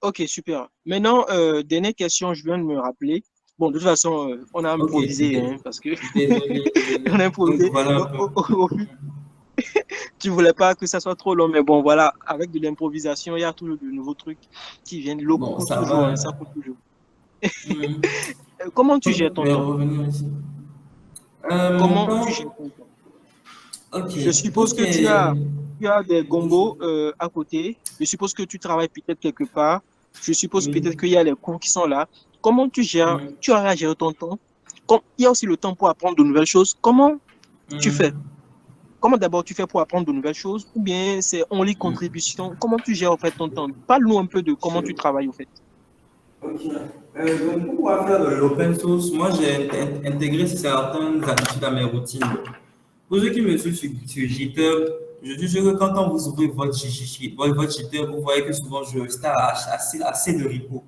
Speaker 1: Ok, super. Maintenant, dernière question, je viens de me rappeler. Bon, de toute façon, on a
Speaker 2: ok,
Speaker 1: improvisé, hein, parce que
Speaker 2: désolé,
Speaker 1: on
Speaker 2: désolé.
Speaker 1: a
Speaker 2: Donc
Speaker 1: improvisé.
Speaker 2: voilà un
Speaker 1: Donc,
Speaker 2: peu.
Speaker 1: tu voulais pas que ça soit trop long, mais bon, voilà, avec de l'improvisation, il y a toujours de nouveaux trucs qui viennent. L'eau
Speaker 2: Bon,
Speaker 1: coule
Speaker 2: ça
Speaker 1: toujours, hein,
Speaker 2: va.
Speaker 1: ça coule toujours.
Speaker 2: Hmm.
Speaker 1: Comment tu
Speaker 2: Ok,
Speaker 1: gères ton
Speaker 2: je vais
Speaker 1: temps?
Speaker 2: revenir ici. Mon
Speaker 1: Comment tu gères
Speaker 2: temps,
Speaker 1: ton temps?
Speaker 2: ok,
Speaker 1: Je
Speaker 2: tout
Speaker 1: suppose
Speaker 2: ce
Speaker 1: que
Speaker 2: qui est
Speaker 1: tu as des
Speaker 2: beaucoup de choses.
Speaker 1: gombos à côté. Je suppose que tu travailles peut-être quelque part. Je suppose
Speaker 2: Oui.
Speaker 1: peut-être qu'il y a les cours qui sont là. Comment tu gères,
Speaker 2: Hmm.
Speaker 1: tu arrives à gérer ton temps? Il y a aussi le temps pour apprendre de nouvelles choses. Comment tu fais?
Speaker 2: Hmm.
Speaker 1: Comment d'abord tu fais pour apprendre de nouvelles choses? Ou bien c'est only contribution? Comment tu gères en fait ton temps? Parle-nous un peu de comment tu travailles en fait.
Speaker 2: Ok. Donc, pour pouvoir faire de l'open source, moi j'ai intégré certaines habitudes à mes routines. Pour ceux qui me suivent sur GitHub, je dis que quand vous ouvrez votre GitHub, vous voyez que souvent je start assez de repos.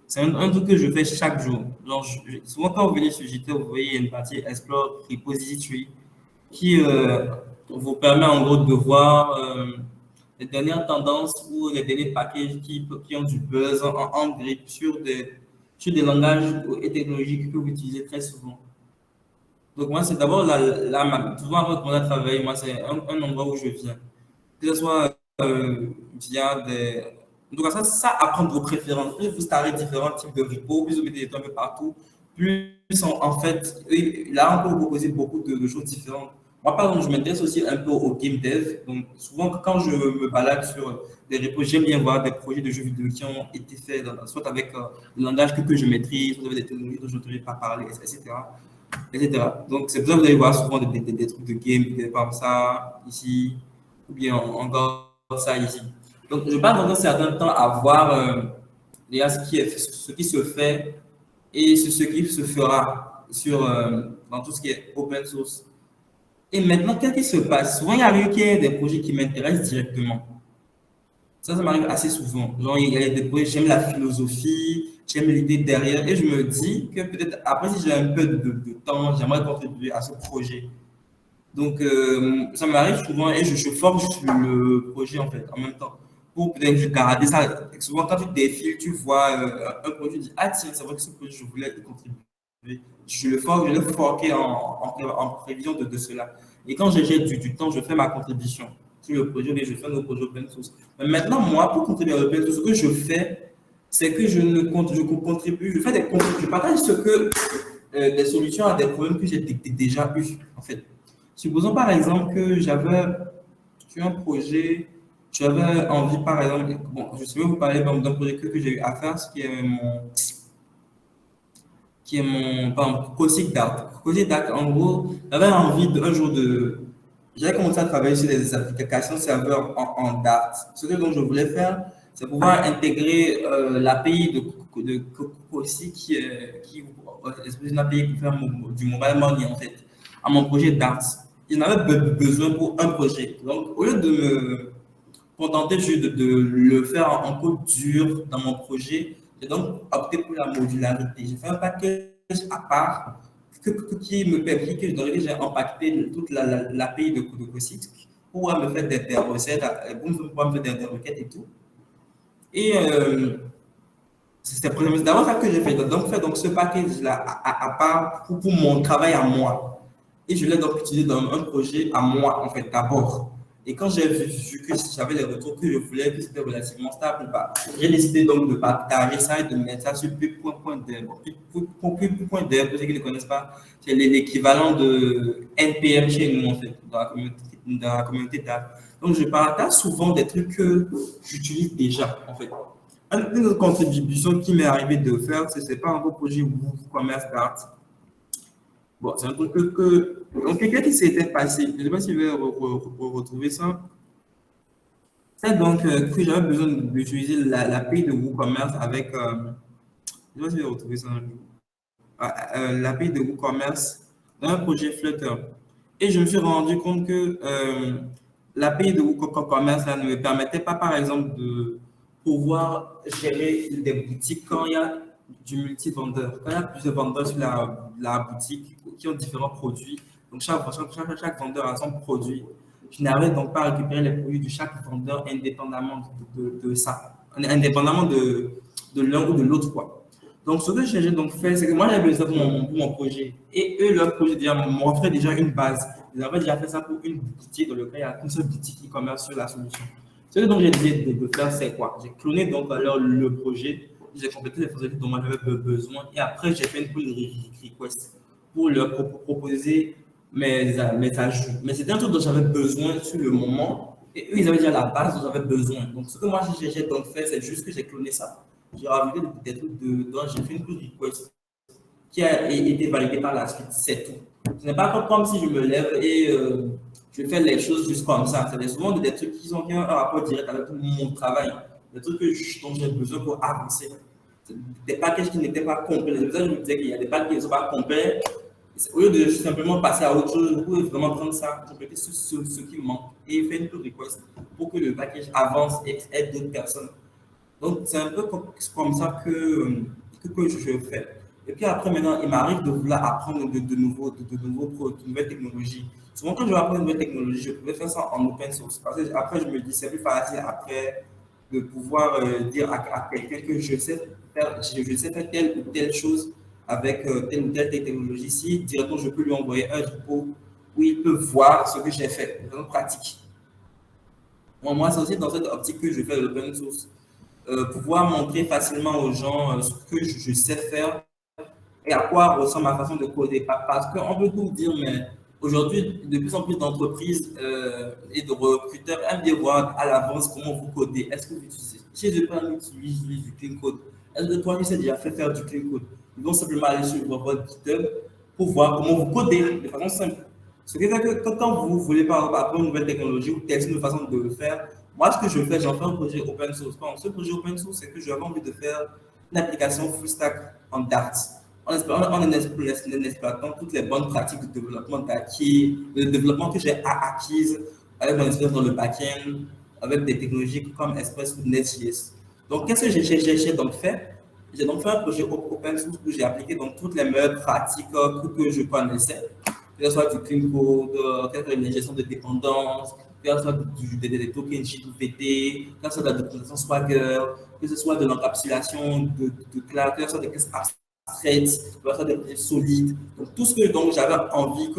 Speaker 2: C'est un truc que je fais chaque jour. Genre, souvent, quand vous venez sur GitHub, vous voyez il y a une partie Explore Repository qui vous permet en gros de voir les dernières tendances ou les derniers packages qui ont du buzz en grippe sur des langages et technologies que vous utilisez très souvent. Donc, moi, c'est d'abord souvent avant de commencer à travailler, moi, c'est un endroit où je viens. Que ce soit via des. En tout cas, ça apprend vos préférences. Plus vous startez différents types de repos, plus vous mettez des temps un peu partout, plus en fait, là, on peut vous proposer beaucoup de choses différentes. Moi, par exemple, je m'intéresse aussi un peu au game dev. Donc, souvent, quand je me balade sur des repos, j'aime bien voir des projets de jeux vidéo qui ont été faits, soit avec le langage que je maîtrise, soit avec des technologies dont je n'aurais pas parlé, etc., etc. Donc, c'est pour ça que vous allez voir souvent des trucs de game, des comme ça, ici, ou bien encore ça, ici. Donc, je passe dans un certain temps à voir déjà ce qui se fait et ce qui se fera dans tout ce qui est open source. Et maintenant, qu'est-ce qui se passe? Souvent, il arrive qu'il y ait des projets qui m'intéressent directement. Ça m'arrive assez souvent. Genre, il y a des projets, j'aime la philosophie, j'aime l'idée derrière, et je me dis que peut-être après, si j'ai un peu de temps, j'aimerais contribuer à ce projet. Donc, ça m'arrive souvent et je forge sur le projet en fait, en même temps. Pour peut-être garder ça. Souvent, quand tu défiles, tu vois un projet, tu dis, ah tiens, c'est vrai que ce projet, je voulais y contribuer. Je le forge, je le forqué en prévision de cela. Et quand j'ai du temps, je fais ma contribution sur le projet, mais je fais nos projets open source. Mais maintenant, moi, pour contribuer à l'open source, ce que je fais, c'est que je ne compte, je contribue, je fais des contributions, je partage des solutions à des problèmes que j'ai déjà eu, en fait. Supposons par exemple que j'avais un projet, j'avais envie par exemple, bon, je vais vous parler d'un projet que j'ai eu à faire, ce qui est mon pardon, Cosic Dart. Cosic Dart, en gros, j'avais envie un jour j'avais commencé à travailler sur des applications serveurs en Dart. Ce que donc je voulais faire, c'est pouvoir intégrer l'API de Cosic est une API pour faire du mobile money en fait, à mon projet Dart. Il en avait besoin pour un projet. Donc, au lieu de me contenter juste de le faire en code dur dans mon projet, j'ai donc opté pour la modularité. J'ai fait un package à part qui me permet dans lequel j'ai impacté toute l'API de Cosix pour pouvoir me faire des recettes, pour pouvoir me faire des requêtes et tout. Et c'est d'abord ça que j'ai fait. Donc, faire donc, ce package-là à part pour mon travail à moi. Et je l'ai donc utilisé dans un projet à moi, en fait, d'abord. Et quand j'ai vu que j'avais les retours que je voulais, que c'était relativement stable, bah, j'ai décidé donc de partager ça et de mettre ça sur Pub.dev. Pub.dev, pour ceux qui ne connaissent pas, c'est l'équivalent de NPM chez nous, en fait, dans la communauté d'art. Donc, je partage souvent des trucs que j'utilise déjà, en fait. Une autre contribution qui m'est arrivé de faire, c'est pas un gros projet WooCommerce d'art. Bon, c'est un truc donc, quelqu'un qui s'était passé, je ne sais pas si vous allez retrouver ça. C'est donc que j'avais besoin d'utiliser l'API de WooCommerce avec. Je ne sais pas si vous allez retrouver ça un jour. L'API de WooCommerce dans un projet Flutter. Et je me suis rendu compte que l'API de WooCommerce ne me permettait pas, par exemple, de pouvoir gérer des boutiques quand il y a du multi-vendeur. Quand il y a plusieurs vendeurs sur la boutique qui ont différents produits, donc chaque vendeur a son produit. Je n'arrivais donc pas à récupérer les produits de chaque vendeur indépendamment de ça, indépendamment de l'un ou de l'autre, quoi. Donc, ce que j'ai donc fait, c'est que moi, j'avais besoin pour mon projet. Et eux, leur projet m'offrait déjà une base. Ils avaient déjà fait ça pour une boutique dans lequel il y a qu'une seule boutique e-commerce sur la solution. Ce que donc j'ai dit de faire, c'est quoi? J'ai cloné donc alors le projet, j'ai complété les fonctionnalités dont j'avais besoin et après, j'ai fait une pull request pour leur proposer mes ajouts. Mais c'était un truc dont j'avais besoin sur le moment et eux, ils avaient déjà la base dont j'avais besoin. Donc, ce que moi, j'ai donc fait, c'est juste que j'ai cloné ça. J'ai rajouté des trucs dedans, j'ai fait une pull request qui a été validée par la suite, c'est tout. Ce n'est pas comme si je me lève et je fais les choses juste comme ça. C'est souvent des trucs qui ont un rapport direct avec mon travail, des trucs dont j'ai besoin pour avancer. Des packages qui n'étaient pas complets. C'est pour ça que je me disais qu'il y a des packages qui ne sont pas complets. Au lieu de simplement passer à autre chose, vous pouvez vraiment prendre ça, compléter ce qui manque et faire une pull request pour que le package avance et aide d'autres personnes. Donc, c'est un peu comme ça que je fais. Et puis après, maintenant, il m'arrive de vouloir apprendre de nouvelles technologies. Souvent, quand je vais apprendre une nouvelle technologie, je pouvais faire ça en open source. Parce que après, je me dis, c'est plus facile après de pouvoir dire à quelqu'un que je sais faire telle ou telle chose avec telle ou telle technologie. Si directement, je peux lui envoyer un repo où il peut voir ce que j'ai fait, en pratique. Moi, c'est aussi dans cette optique que je fais de l'open source. Pouvoir montrer facilement aux gens ce que je sais faire et à quoi ressemble ma façon de coder. Parce qu'on peut tout dire, mais aujourd'hui, de plus en plus d'entreprises et de recruteurs aiment bien voir à l'avance comment vous codez. Est-ce que vous utilisez, chez eux, ils utilisent du clean code. Est-ce que toi, tu sais déjà faire du clean code? Ils vont simplement aller sur votre GitHub pour voir comment vous codez de façon simple. Ce qui fait que quand vous voulez par exemple apprendre une nouvelle technologie ou tester une façon de le faire, moi, ce que je fais, j'en fais un projet open source. Bon, ce projet open source, c'est que j'avais envie de faire une application full stack en Dart en exploitant toutes les bonnes pratiques de développement d'acquis, de développement que j'ai acquises avec mon expérience dans le back-end, avec des technologies comme Express ou Nest.js. Donc, qu'est-ce que j'ai donc fait? J'ai donc fait un projet open source où j'ai appliqué donc toutes les meilleures pratiques que je connaissais, que ce soit du clean code, que ce soit une gestion de dépendance, que ce soit des tokens JWT, que ce soit de la documentation Swagger, que ce soit de l'encapsulation de cloud, que ce soit des caisses abstraites, que ce soit des projets solides. Donc, tout ce que j'avais envie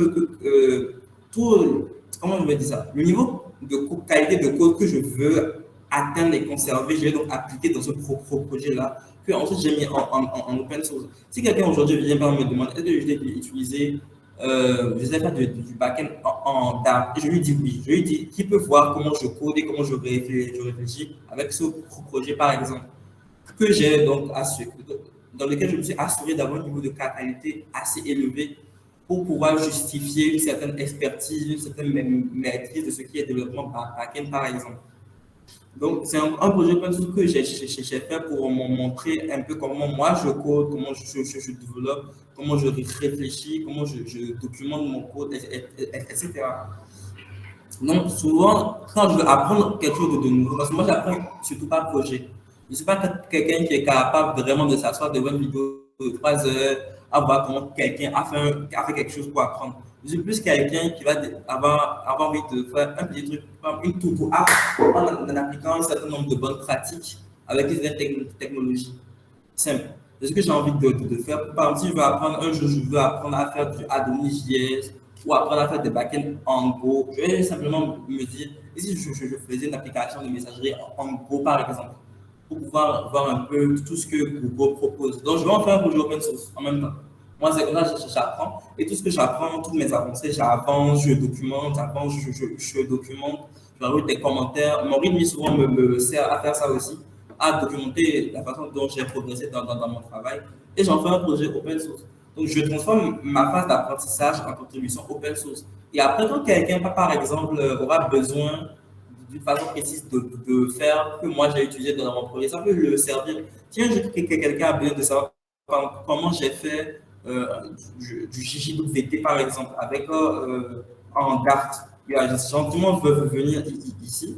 Speaker 2: tout, comment je vais dire ça, le niveau de qualité de code que je veux atteindre et conserver, je vais donc appliquer dans ce projet-là, que ensuite j'ai mis en open source. Si quelqu'un aujourd'hui vient par me demander est-ce que je vais utiliser je sais pas du back-end en Dart, et je lui dis oui. Je lui dis qu'il peut voir comment je code et comment je réfléchis avec ce projet, par exemple, que j'ai donc assuré, dans lequel je me suis assuré d'avoir un niveau de qualité assez élevé pour pouvoir justifier une certaine expertise, une certaine maîtrise de ce qui est développement back-end, par exemple. Donc, c'est un projet open source que j'ai fait pour montrer un peu comment moi je code, comment je développe, comment je réfléchis, comment je documente mon code, etc. Donc, souvent, quand je veux apprendre quelque chose de nouveau, parce que moi, j'apprends surtout par projet. Je ne suis pas quelqu'un qui est capable vraiment de s'asseoir devant une vidéo de 3 heures, à voir comment quelqu'un a fait quelque chose pour apprendre. Je suis plus quelqu'un qui va avoir envie de faire un petit truc, une tout app, en appliquant un certain nombre de bonnes pratiques avec des technologies simples. C'est ce que j'ai envie de faire. Par exemple, si je veux apprendre un jour, je veux apprendre à faire du Adonis.js ou apprendre à faire des backends en Go, je vais simplement me dire, et si je faisais une application de messagerie en Go, par exemple, pour pouvoir voir un peu tout ce que Google propose. Donc, je vais en faire un projet open source en même temps. Moi, c'est comme ça que j'apprends. Et tout ce que j'apprends, toutes mes avancées, j'avance, je documente, j'avance, je documente, je rajoute des commentaires. Mon rythme souvent me sert à faire ça aussi, à documenter la façon dont j'ai progressé dans mon travail. Et j'en fais un projet open source. Donc, je transforme ma phase d'apprentissage en contribution open source. Et après, quand quelqu'un, par exemple, aura besoin d'une façon précise de faire que moi j'ai utilisé dans mon projet, ça peut le servir. Tiens, quelqu'un a besoin de savoir comment j'ai fait du JWT par exemple, avec en Dart. Gentiment veut venir ici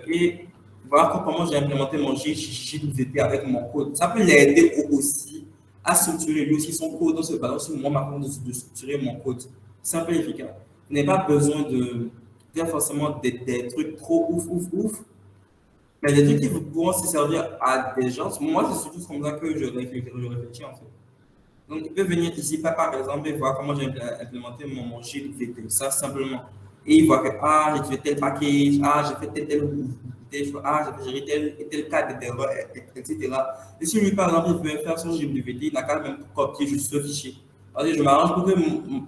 Speaker 2: et voir comment j'ai implémenté mon JWT avec mon code. Ça peut l'aider aussi à structurer lui aussi son code, dans ce balance sur moi, ma façon de structurer mon code. Simple et efficace. Vous n'avez pas besoin de faire forcément des trucs trop ouf, mais des trucs qui pourront se servir à des gens. Moi, c'est surtout comme ça que je réfléchis en fait. Donc, il peut venir ici, par exemple, et voir comment j'ai implémenté mon JWT, ça simplement. Et il voit que, j'ai fait tel package, j'ai fait tel choix, j'ai géré tel cas d'erreur, etc. Et si lui, par exemple, il veut faire son JWT, il n'a qu'à même copier juste ce fichier. Je m'arrange pour que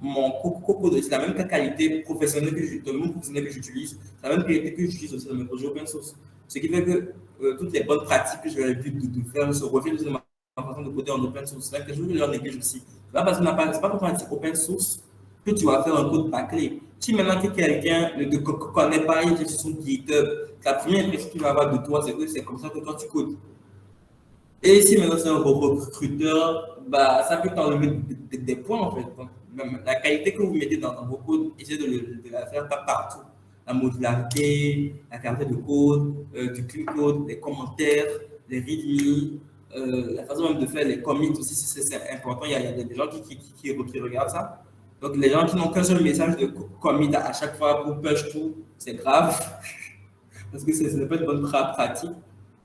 Speaker 2: mon code ait la même qualité professionnelle que j'utilise, la même qualité que j'utilise aussi dans mes projets open source. Ce qui fait que toutes les bonnes pratiques que j'ai l'habitude de faire se reflètent dans ma façon de coder en open source. C'est quelque chose que je leur néglige aussi. C'est pas parce qu'on n'a pas, c'est pas quand on dit open source que tu vas faire un code bâclé. Si maintenant que quelqu'un ne te connaît pas, il est sur son GitHub, la première impression qu'il va avoir de toi, c'est que c'est comme ça que toi tu codes. Et si maintenant c'est un recruteur, ça peut t'enlever des points en fait. Donc, la qualité que vous mettez dans vos codes, essayez de la faire pas partout. La modularité, la qualité de code, du clean code, les commentaires, les readme, la façon même de faire les commits aussi, c'est important. Il y a des gens qui regardent ça. Donc les gens qui n'ont qu'un seul message de commit à chaque fois pour push tout, c'est grave. Parce que ce n'est pas une bonne pratique.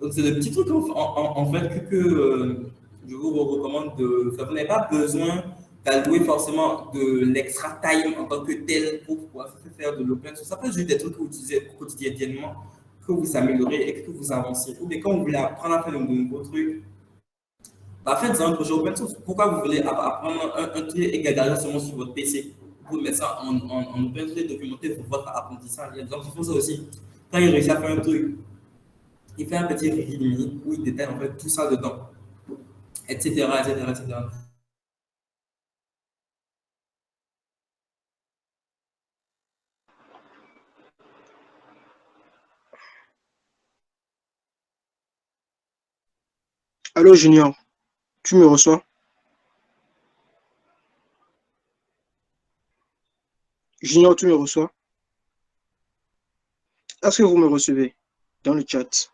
Speaker 2: Donc, c'est le petit truc en fait que je vous recommande de faire. Vous n'avez pas besoin d'allouer forcément de l'extra time en tant que tel pour pouvoir faire de l'open source. Ça peut être juste des trucs que vous utilisez quotidiennement, que vous améliorez et que vous avancez. Ou bien quand vous voulez apprendre à faire de nouveaux trucs, faites un projet open source. Pourquoi vous voulez apprendre un truc et garder seulement sur votre PC? pouvez mettre ça en open source et documenter votre apprentissage. Il y a des gens qui font ça aussi. Quand il réussit à faire un truc, il fait un petit readme où il détaille en fait tout ça dedans, etc., etc., etc.
Speaker 1: Allô, Junior, tu me reçois? Junior, tu me reçois? Est-ce que vous me recevez dans le chat?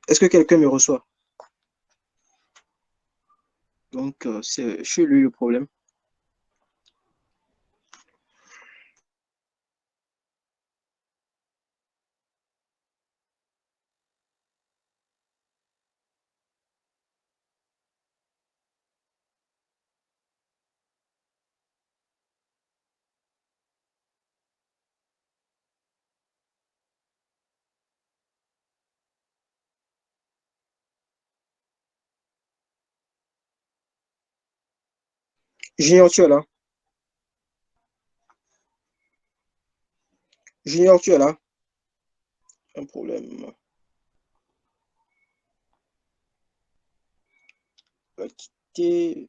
Speaker 1: Est-ce que quelqu'un me reçoit? Donc, c'est chez lui le problème. Junior, tu es là? Junior, tu es là? Un problème. Va quitter.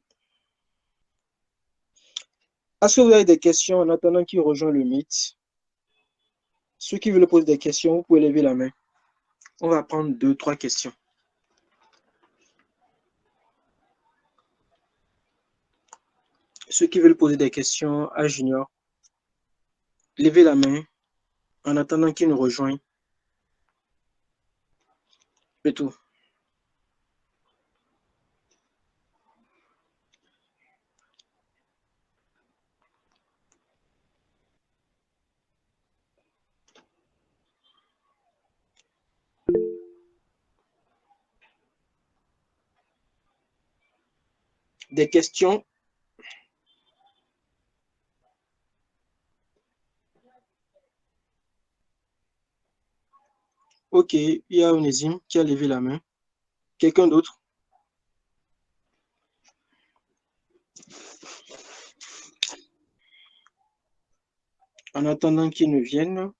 Speaker 1: Est-ce que vous avez des questions en attendant qu'il rejoigne le Meet? Ceux qui veulent poser des questions, vous pouvez lever la main. On va prendre deux, trois questions. Ceux qui veulent poser des questions à Junior, levez la main en attendant qu'il nous rejoigne. C'est tout. Des questions? Ok, il y a Onésime qui a levé la main. Quelqu'un d'autre? En attendant qu'il ne vienne.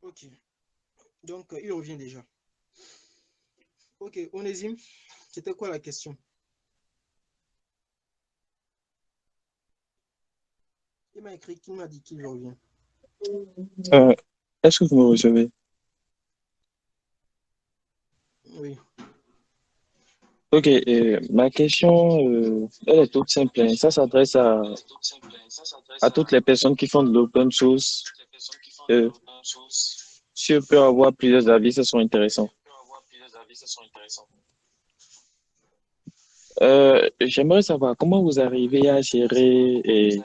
Speaker 1: Ok, donc il revient déjà. Ok, Onésime, c'était quoi la question? Il m'a écrit qu'il m'a dit qu'il revient.
Speaker 3: Euh, Est-ce que vous me recevez?
Speaker 1: Oui.
Speaker 3: Ok, ma question, elle est toute simple, hein. Ça s'adresse à toutes les personnes qui font de l'open source. Euh, Si on peut avoir plusieurs avis, ça serait intéressant. J'aimerais savoir comment vous arrivez à gérer,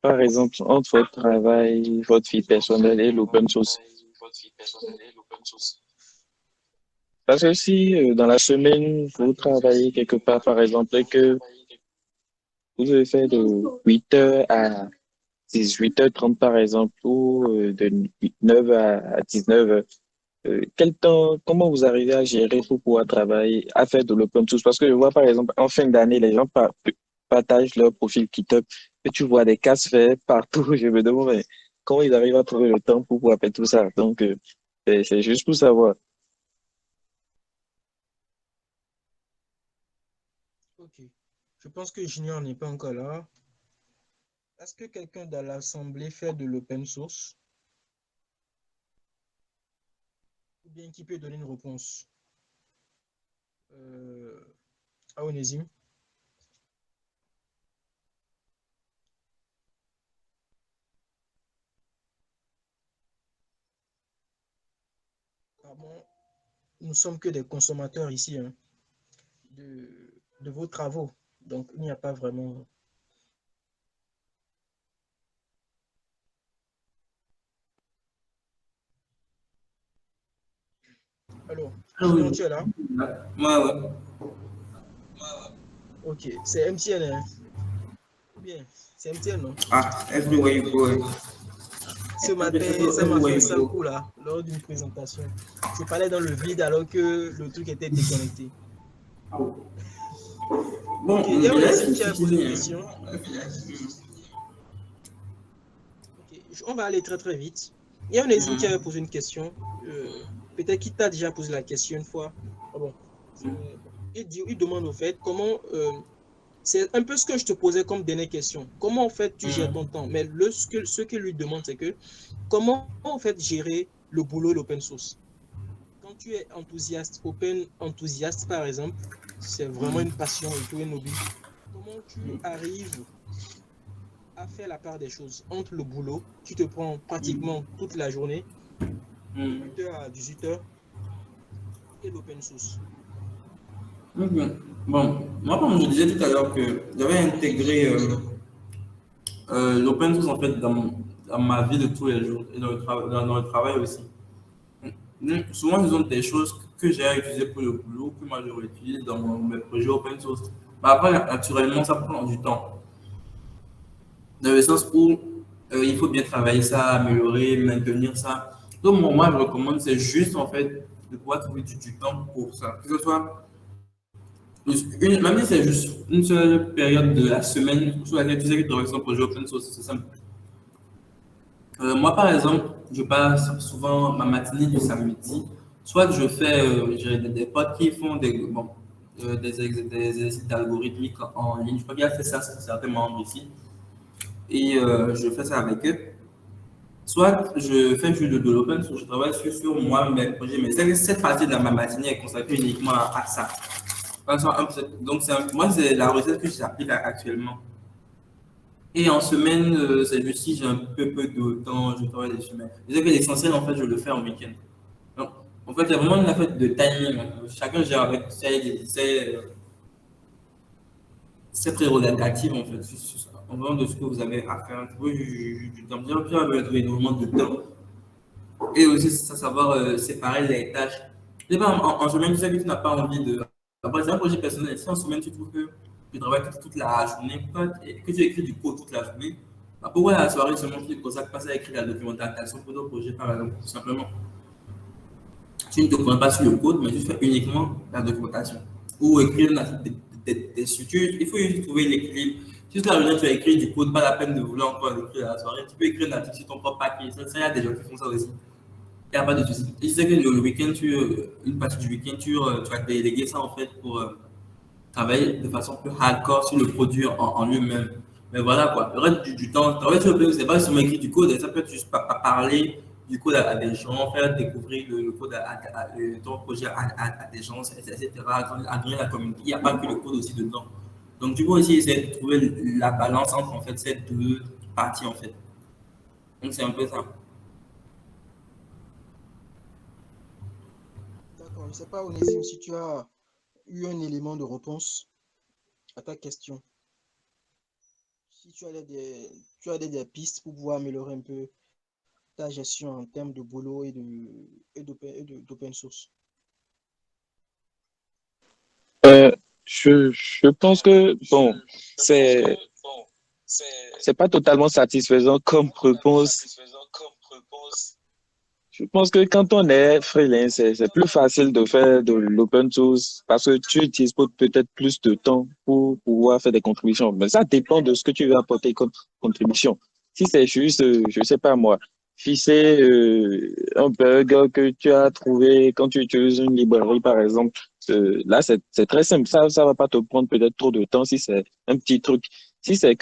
Speaker 3: par exemple, entre votre travail, votre vie personnelle et l'open source. Parce que si dans la semaine, vous travaillez quelque part, par exemple, et que vous devez faire de 8 heures à 18h30 par exemple, ou de 9 à 19h. Quel temps, comment vous arrivez à gérer pour pouvoir travailler, à faire de l'open source? Parce que je vois par exemple, en fin d'année, les gens partagent leur profil GitHub et tu vois des casse faits partout. Je me demande mais comment ils arrivent à trouver le temps pour pouvoir faire tout ça. Donc, c'est juste pour savoir.
Speaker 1: Ok. Je pense que Junior n'est pas encore là. Est-ce que quelqu'un dans l'assemblée fait de l'open source? Ou bien qui peut donner une réponse à Onésime? Ah bon, nous sommes que des consommateurs ici hein, de vos travaux. Donc, il n'y a pas vraiment. Alors,
Speaker 2: Ah oui,
Speaker 1: Simon,
Speaker 2: oui.
Speaker 1: tu es là?
Speaker 2: Ouais, ouais.
Speaker 1: Ok, c'est MTN, hein? Ou bien, c'est MTN, non?
Speaker 2: Ah, everywhere you go.
Speaker 1: Ce matin, ça m'a
Speaker 2: Everywhere
Speaker 1: fait
Speaker 2: you
Speaker 1: ça
Speaker 2: go.
Speaker 1: coup là, lors d'une présentation. Je parlais dans le vide alors que le truc était déconnecté.
Speaker 2: Bon,
Speaker 1: Ok, il y a
Speaker 2: il a
Speaker 1: Onésime
Speaker 2: fini
Speaker 1: qui a posé une
Speaker 2: hein.
Speaker 1: question. Ok, on va aller très très vite. Il y a Onésime qui avait posé une question. Peut-être qu'il t'a déjà posé la question une fois. Ah bon. Bon. Il demande au fait comment. C'est un peu ce que je te posais comme dernière question. Comment en fait tu gères ton temps? Mais ce qu'il lui demande, c'est que comment en fait gérer le boulot et l'open source? Quand tu es enthousiaste, open enthousiaste par exemple, c'est vraiment une passion et tout un hobby. Comment tu arrives à faire la part des choses entre le boulot, tu te prends pratiquement toute la journée, de 8h à 18h, et l'open source.
Speaker 2: Ok. Bon, moi, comme je disais tout à l'heure que j'avais intégré l'open source en fait dans ma vie de tous les jours et dans le travail aussi. Donc, souvent, ce sont des choses que j'ai à utiliser pour le boulot, que moi je réutilise dans mes projets open source. Mais après, naturellement, ça prend du temps. Dans le sens où il faut bien travailler ça, améliorer, maintenir ça. Donc, moi, je recommande, c'est juste en fait de pouvoir trouver du temps pour ça. Que ce soit même si c'est juste une seule période de la semaine sur laquelle tu sais que tu auras un projet open source, c'est simple. Moi, par exemple, je passe souvent ma matinée du samedi. Soit je fais, j'ai des potes qui font des exercices d'algorithmique en ligne. Je crois qu'il a fait ça sur certains membres ici. Et je fais ça avec eux. Soit je fais juste de l'open source, je travaille sur moi, mes projets. Mais cette partie de ma matinée est consacrée uniquement à ça. Donc, moi, c'est la recette que j'applique actuellement. Et en semaine, c'est juste si j'ai un peu de temps, je travaille des semaines. Je sais que l'essentiel, en fait, je le fais en week-end. Donc, en fait, il y a vraiment une affaire de timing. Chacun gère avec ses prérogatives, en fait, en fonction de ce que vous avez à faire. Vous pouvez du temps. Bien, bien, énormément de temps. Et aussi, savoir séparer les tâches. Et ben, en semaine, tu sais que tu n'as pas envie de. Après, c'est un projet personnel. Si en semaine, tu trouves que tu travailles toute la journée, et que tu écris du code toute la journée, bah, pourquoi la soirée seulement tu ne consacres pas ça à écrire la documentation pour ton projet, par exemple, tout simplement. Tu ne te connais pas sur le code, mais tu fais uniquement la documentation. Ou écrire des structures. Il faut juste trouver l'équilibre. Si toute la journée tu as écrit du code, pas la peine de vouloir encore écrire la soirée. Tu peux écrire un article sur ton propre papier. Ça, il y a des gens qui font ça aussi. Il n'y a pas de souci. Je sais que le week-end, une partie du week-end, tu vas déléguer ça en fait pour travailler de façon plus hardcore sur le produit en lui-même. Mais voilà quoi. Le reste du temps, travailler sur le produit, c'est pas seulement écrire du code, ça peut être juste parler du code à des gens, faire découvrir le code ton projet à des gens, etc. Agréer la communauté. Il n'y a pas que le code aussi dedans. Donc, du coup, aussi, essayer de trouver la balance entre en fait, ces deux parties en fait. Donc, c'est un peu ça.
Speaker 1: D'accord, je ne sais pas, Onésime, si tu as eu un élément de réponse à ta question. Si tu as des pistes pour pouvoir améliorer un peu ta gestion en termes de boulot d'open source.
Speaker 3: Euh, je pense que, bon, c'est, c'est pas totalement satisfaisant comme réponse. Je pense que quand on est freelance, c'est plus facile de faire de l'open source parce que tu utilises peut-être plus de temps pour pouvoir faire des contributions. Mais ça dépend de ce que tu veux apporter comme contribution. Si c'est juste, je sais pas moi, fixer un bug que tu as trouvé quand tu utilises une librairie, par exemple, là, c'est très simple. Ça va pas te prendre peut-être trop de temps si c'est un petit truc. Si c'est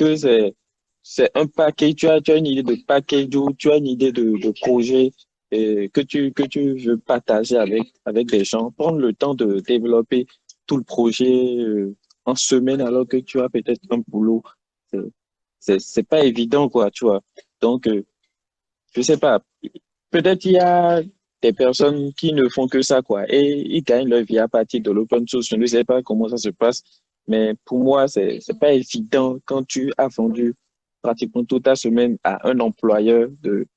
Speaker 3: un paquet, tu as une idée de package ou tu as une idée de projet que tu veux partager avec des gens, prendre le temps de développer tout le projet en semaine alors que tu as peut-être un boulot. C'est, c'est pas évident, quoi, tu vois. Donc, je sais pas. Peut-être il y a des personnes qui ne font que ça, quoi, et ils gagnent leur vie à partir de l'open source. Je ne sais pas comment ça se passe, mais pour moi, c'est pas évident quand tu as vendu pratiquement toute ta semaine à un employeur de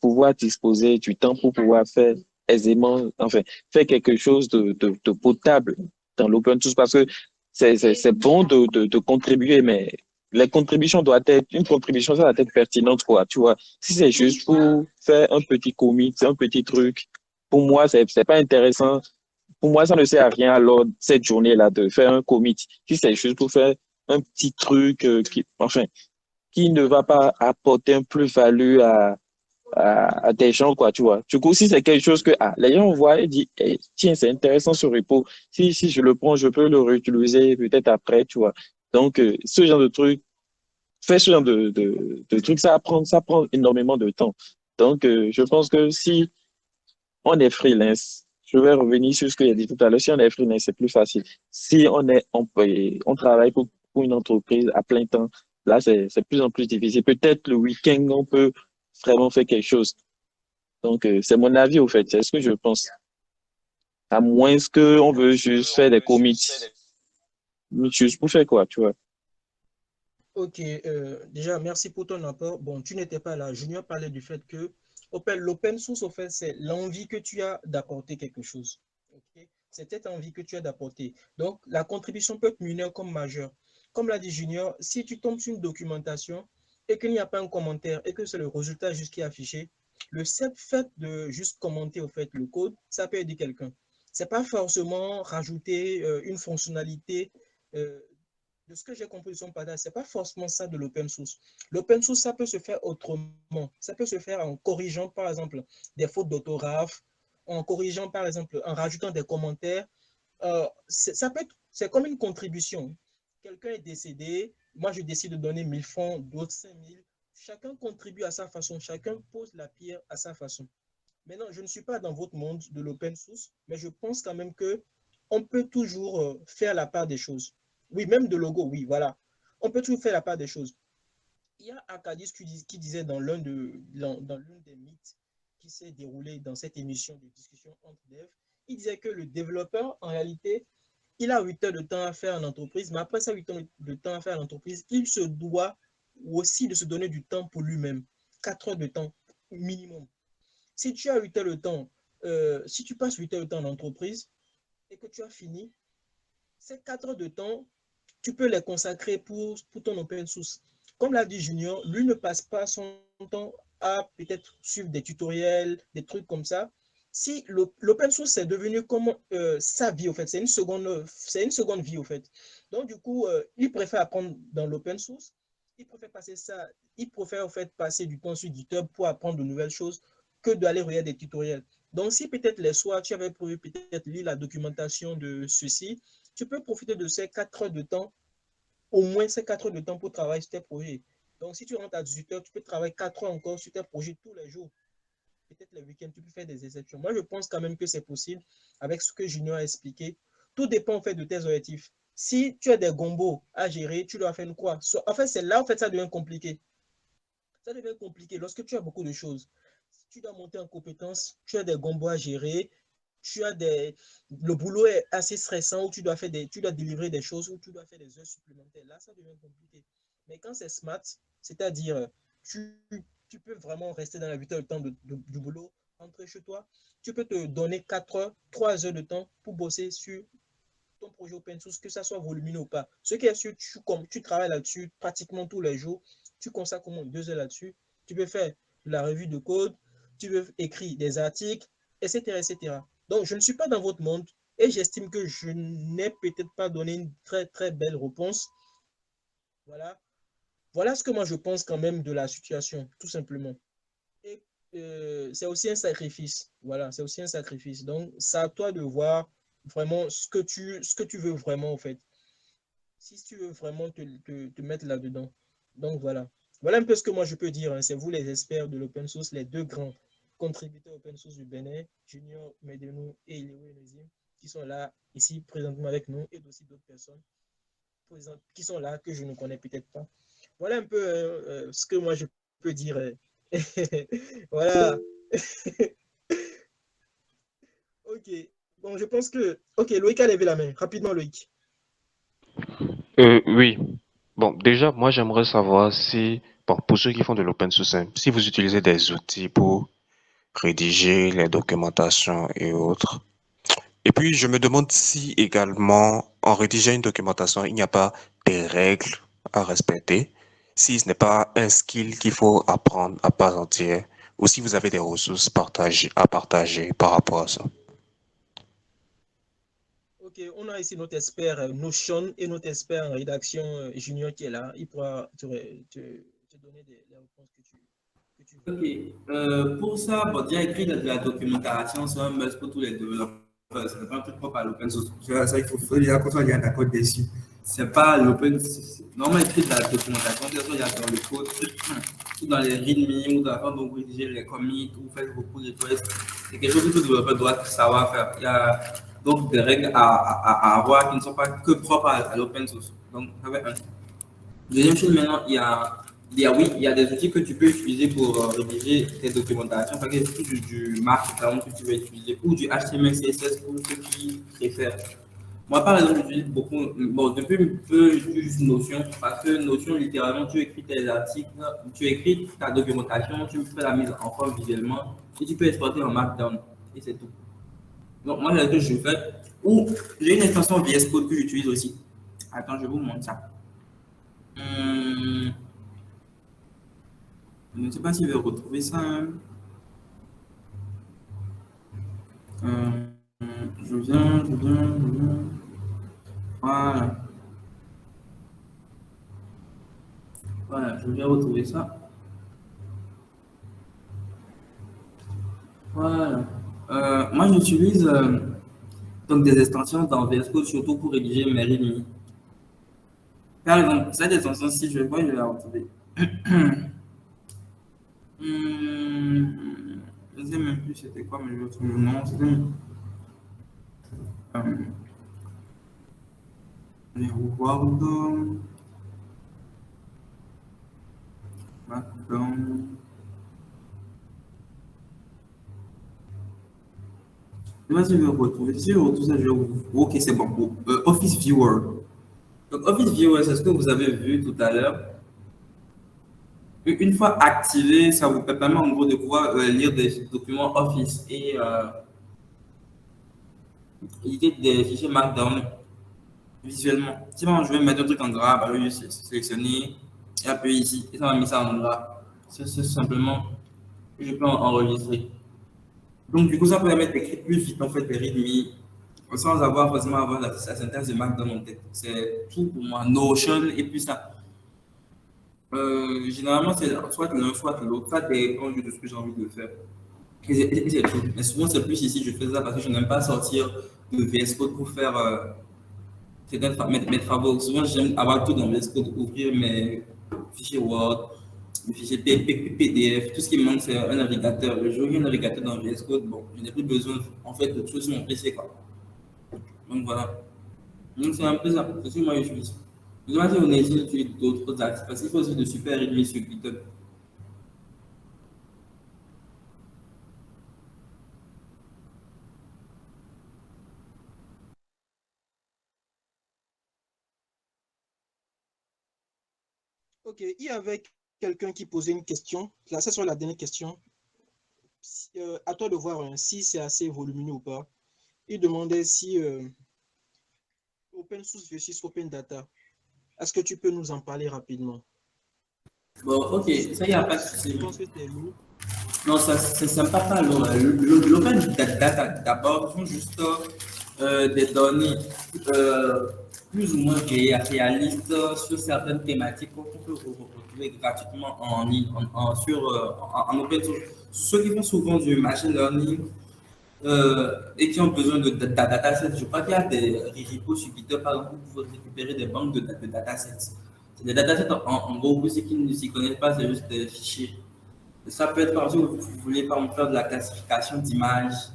Speaker 3: pouvoir disposer du temps pour pouvoir faire aisément, enfin, faire quelque chose de potable dans l'open source parce que c'est bon de contribuer, mais les contributions doivent être, une contribution, ça doit être pertinente, quoi, tu vois. Si c'est juste pour faire un petit commit, un petit truc, pour moi, c'est pas intéressant. Pour moi, ça ne sert à rien alors cette journée-là de faire un commit. Si c'est juste pour faire un petit truc enfin, qui ne va pas apporter un plus-value à des gens, quoi, tu vois. Du coup, si c'est quelque chose que les gens voient et disent, eh, tiens, c'est intéressant ce repo, si je le prends, je peux le réutiliser peut-être après, tu vois. Donc, ce genre de truc, faire ce genre de truc, ça prend énormément de temps. Donc, je pense que si on est freelance, je vais revenir sur ce que j'ai dit tout à l'heure, si on est freelance, c'est plus facile. Si on est employé, on travaille pour une entreprise à plein temps, là, c'est de plus en plus difficile. Peut-être le week-end, on peut vraiment faire quelque chose. Donc, c'est mon avis, au fait. C'est ce que je pense. À moins que on veut juste faire des commits. Juste pour faire quoi, tu vois.
Speaker 1: Ok, déjà, merci pour ton apport. Bon, tu n'étais pas là. Junior parlait du fait que l'open source, au fait, c'est l'envie que tu as d'apporter quelque chose. Ok. C'est cette envie que tu as d'apporter. Donc, la contribution peut être mineure comme majeure. Comme l'a dit Junior, si tu tombes sur une documentation et qu'il n'y a pas un commentaire et que c'est le résultat juste qui est affiché, le seul fait de juste commenter, au fait, le code, ça peut aider quelqu'un. C'est pas forcément rajouter une fonctionnalité euh, de ce que j'ai compris de son partage, ce n'est pas forcément ça de l'open source. L'open source, ça peut se faire autrement. Ça peut se faire en corrigeant, par exemple, des fautes d'orthographe, en corrigeant, par exemple, en rajoutant des commentaires. Ça peut être, c'est comme une contribution. Quelqu'un est décédé, moi je décide de donner 1000 francs, d'autres 5000. Chacun contribue à sa façon, chacun pose la pierre à sa façon. Maintenant, je ne suis pas dans votre monde de l'open source, mais je pense quand même que on peut toujours faire la part des choses. Oui, même de logo, oui, voilà. On peut toujours faire la part des choses. Il y a Akadis qui disait dans l'une des mythes qui s'est déroulé dans cette émission de discussion entre devs, il disait que le développeur, en réalité, il a 8 heures de temps à faire en entreprise, mais après ces 8 heures de temps à faire en entreprise, il se doit aussi de se donner du temps pour lui-même. 4 heures de temps minimum. Si tu as 8 heures de temps, si tu passes 8 heures de temps en entreprise et que tu as fini, ces 4 heures de temps, tu peux les consacrer pour ton open source. Comme l'a dit Junior, lui ne passe pas son temps à peut-être suivre des tutoriels, des trucs comme ça. Si l'open source est devenu comme sa vie, au fait, c'est une seconde vie, au fait. Donc, du coup, il préfère apprendre dans l'open source. Il préfère passer ça, il préfère, au fait, passer du temps sur GitHub pour apprendre de nouvelles choses que d'aller regarder des tutoriels. Donc, si peut-être les soirs, tu avais prévu peut-être lire la documentation de ceci, tu peux profiter de ces 4 heures de temps, au moins ces 4 heures de temps pour travailler sur tes projets. Donc, si tu rentres à 18 heures, tu peux travailler 4 heures encore sur tes projets tous les jours. Peut-être les week-ends, tu peux faire des exceptions. Moi, je pense quand même que c'est possible avec ce que Junior a expliqué. Tout dépend en fait de tes objectifs. Si tu as des gombos à gérer, tu dois faire quoi? En fait, c'est là en fait ça devient compliqué. Ça devient compliqué lorsque tu as beaucoup de choses. Tu dois monter en compétence, tu as des gombos à gérer, tu as des... le boulot est assez stressant où tu dois délivrer des choses, où tu dois faire des heures supplémentaires. Là, ça devient compliqué. Mais quand c'est smart, c'est-à-dire tu, tu peux vraiment rester dans la 8 heures de temps du boulot, rentrer chez toi, tu peux te donner 4 heures, 3 heures de temps pour bosser sur ton projet open source, que ça soit volumineux ou pas. Ce qui est sûr, tu travailles là-dessus pratiquement tous les jours, tu consacres au moins 2 heures là-dessus, tu peux faire la revue de code, tu peux écrire des articles, etc., etc. Donc, je ne suis pas dans votre monde et j'estime que je n'ai peut-être pas donné une très, très belle réponse. Voilà. Voilà ce que moi je pense quand même de la situation, tout simplement. Et c'est aussi un sacrifice. Voilà, c'est aussi un sacrifice. Donc, c'est à toi de voir vraiment ce que tu veux vraiment, en fait. Si tu veux vraiment te mettre là-dedans. Donc, voilà. Voilà un peu ce que moi je peux dire, hein. C'est vous les experts de l'open source, les deux grands. contributeurs open source du Bénin, Junior Medenou et Léo Enezim, qui sont là ici présentement avec nous, et aussi d'autres personnes qui sont là que je ne connais peut-être pas. Voilà un peu ce que moi je peux dire. Voilà. Ok. Bon, je pense que. Ok, Loïc a levé la main. Rapidement, Loïc.
Speaker 3: Oui. Bon, déjà, moi, j'aimerais savoir si, bon, pour ceux qui font de l'open source, hein, si vous utilisez des outils pour rédiger les documentations et autres. Et puis, je me demande si également, en rédigeant une documentation, il n'y a pas des règles à respecter, si ce n'est pas un skill qu'il faut apprendre à part entière, ou si vous avez des ressources à partager par rapport à ça.
Speaker 1: Ok, on a ici notre expert Notion et notre expert en rédaction Junior qui est là. Il pourra te donner les réponses que tu veux.
Speaker 2: Ok. Pour ça, bon, déjà écrire de la documentation, c'est un must pour tous les développeurs. Ce n'est pas un truc propre à l'open source. Ça, il faut déjà qu'on soit bien d'accord dessus. C'est pas l'open source. Normalement, écrire de la documentation, que ce soit dans le code, ou dans les readme, ou dans la façon dont vous rédigez les commits, ou vous faites beaucoup de requests. C'est quelque chose que tout développeur doit savoir faire. Il y a donc des règles à avoir qui ne sont pas que propres à l'open source. Donc, ça va être un. Deuxième chose, maintenant, oui, il y a des outils que tu peux utiliser pour rédiger tes documentations. Par exemple, du Markdown que tu vas utiliser ou du HTML, CSS pour ceux qui préfèrent. Moi, par exemple, j'utilise beaucoup, bon, depuis un peu, j'utilise Notion parce que Notion, littéralement, tu écris tes articles, tu écris ta documentation, tu fais la mise en forme visuellement et tu peux exporter en Markdown et c'est tout. Donc, moi, c'est ce que je fais. Ou j'ai une extension VS Code que j'utilise aussi. Attends, je vous montre ça. Hum, je ne sais pas si je vais retrouver ça, hein. Euh, je viens. Voilà. Voilà, je vais retrouver ça. Voilà. Moi, j'utilise donc des extensions dans VS Code, surtout pour rédiger mes readme. Par exemple, cette extension-ci, je vais la retrouver. Je ne sais même plus c'était quoi, mais je vais retrouver le nom. C'était euh, les Word, Markdown. Je ne sais pas si je vais retrouver. Si je retrouve ça, je vais vous. Ok, c'est bon. Office Viewer. Donc, Office Viewer, c'est ce que vous avez vu tout à l'heure. Une fois activé, ça vous permet en gros de pouvoir lire des documents Office et éditer des fichiers Markdown visuellement. Si moi, je vais mettre un truc en gras, bah, je vais sélectionner et appuyer ici et ça va mettre ça en gras. C'est simplement que je peux enregistrer. Donc, du coup, ça peut permettre d'écrire plus vite en fait des readme sans avoir forcément avoir la syntaxe de Markdown en tête. C'est tout pour moi. Notion et puis ça. Généralement, c'est soit l'un, soit l'autre. Ça dépend de ce que j'ai envie de faire. Et c'est tout. Mais souvent, c'est plus ici, je fais ça parce que je n'aime pas sortir de VS Code pour faire mes travaux. Souvent, j'aime avoir tout dans VS Code, ouvrir mes fichiers Word, mes fichiers PDF. Tout ce qui me manque, c'est un navigateur. Le jour où il y a un navigateur dans VS Code, bon, je n'ai plus besoin en fait de tout sur mon PC, quoi. Donc voilà. Donc c'est un peu ça. C'est ce que moi j'utilise. Je ne sais pas si on a d'autres axes parce qu'il faut aussi de super réduire sur GitHub.
Speaker 1: Ok, il y avait quelqu'un qui posait une question. Là, c'est sur la dernière question. À toi de voir si c'est assez volumineux ou pas. Il demandait si open source versus open data. Est-ce que tu peux nous en parler rapidement?
Speaker 2: Bon, ok, ça y a pas de
Speaker 1: Tu
Speaker 2: souci.
Speaker 1: penses que c'est lourd?
Speaker 2: Non, ça c'est sympa pas lourd. L'open data d'abord sont juste des données plus ou moins réalistes sur certaines thématiques qu'on peut retrouver gratuitement en ligne, en open source. Ceux qui font souvent du machine learning et qui ont besoin de datasets. Je crois qu'il y a des repos sur GitHub, par exemple, où vous pouvez récupérer des banques datasets. C'est des datasets, en gros, pour ceux qui ne s'y connaissent pas, c'est juste des fichiers. Ça peut être par exemple, vous voulez par exemple faire de la classification d'images.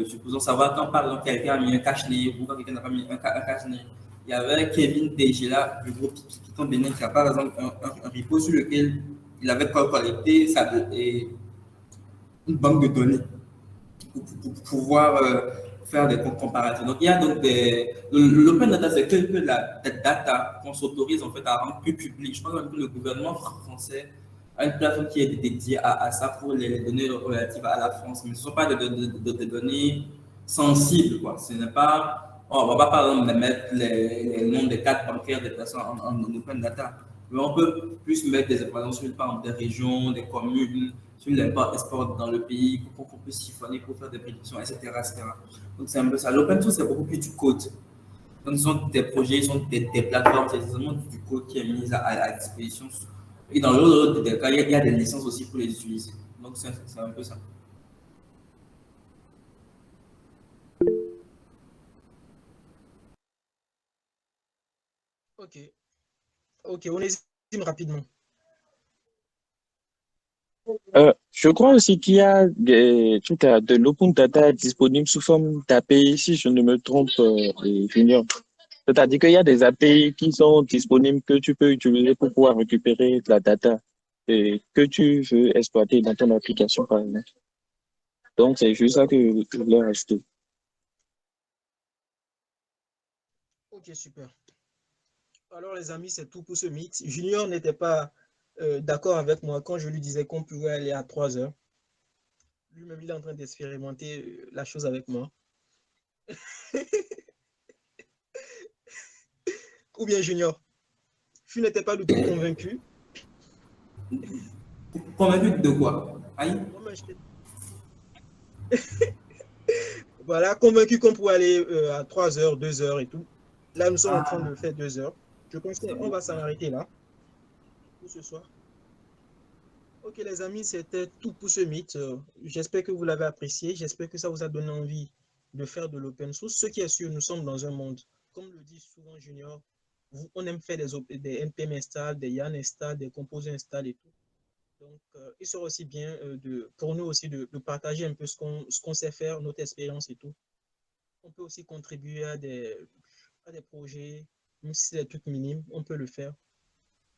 Speaker 2: Supposons savoir quand par exemple quelqu'un a mis un cache-nez ou quand quelqu'un n'a pas mis un cache-nez. Il y avait Kevin Degela, le groupe Python Bénin, qui a par exemple un repo sur lequel il avait collecté une banque de données pour pouvoir faire des comparatifs. Donc, il y a donc l'open data, c'est que la data qu'on s'autorise en fait à rendre plus publique. Je pense que le gouvernement français a une plateforme qui est dédiée à ça pour les données relatives à la France, mais ce ne sont pas des données sensibles, quoi. Ce n'est pas, on ne va pas par exemple mettre les noms des cartes bancaires des personnes en open data, mais on peut plus mettre des informations sur par exemple, des régions, des communes, sur l'import-export dans le pays, pour qu'on puisse siphonner, pour faire des prédictions, etc., etc. Donc, c'est un peu ça. L'open source, c'est beaucoup plus du code. Donc, ce sont des projets, ce sont des plateformes, c'est vraiment du code qui est mis à disposition. Et dans l'autre des cas, il y a des licences aussi pour les utiliser. Donc, c'est un peu ça.
Speaker 1: Ok, ok, on résume rapidement.
Speaker 3: Je crois aussi qu'il y a de l'open data disponible sous forme d'API, si je ne me trompe, Junior. C'est-à-dire qu'il y a des API qui sont disponibles que tu peux utiliser pour pouvoir récupérer de la data que tu veux exploiter dans ton application, par exemple. Donc, c'est juste ça que je voulais rajouter.
Speaker 1: Ok, super. Alors, les amis, c'est tout pour ce mix. Junior n'était pas d'accord avec moi quand je lui disais qu'on pouvait aller à 3 heures. Lui-même, il est en train d'expérimenter la chose avec moi. Ou bien, Junior, tu n'étais pas du tout convaincu.
Speaker 2: Convaincu de quoi? Aïe.
Speaker 1: Voilà, convaincu qu'on pourrait aller à 3 heures, 2 heures et tout. Là, nous sommes en train
Speaker 2: Ah,
Speaker 1: de faire 2 heures. Je pense
Speaker 2: c'est
Speaker 1: qu'on
Speaker 2: bon.
Speaker 1: va s'en arrêter là pour ce soir. Ok, les amis, c'était tout pour ce mythe. J'espère que vous l'avez apprécié. J'espère que ça vous a donné envie de faire de l'open source. Ce qui est sûr, nous sommes dans un monde, comme le dit souvent Junior, on aime faire des npm install, des yarn install, des compose install et tout. Donc, il sera aussi bien pour nous aussi de partager un peu ce qu'on sait faire, notre expérience et tout. On peut aussi contribuer à des projets, même si c'est des trucs minimes, on peut le faire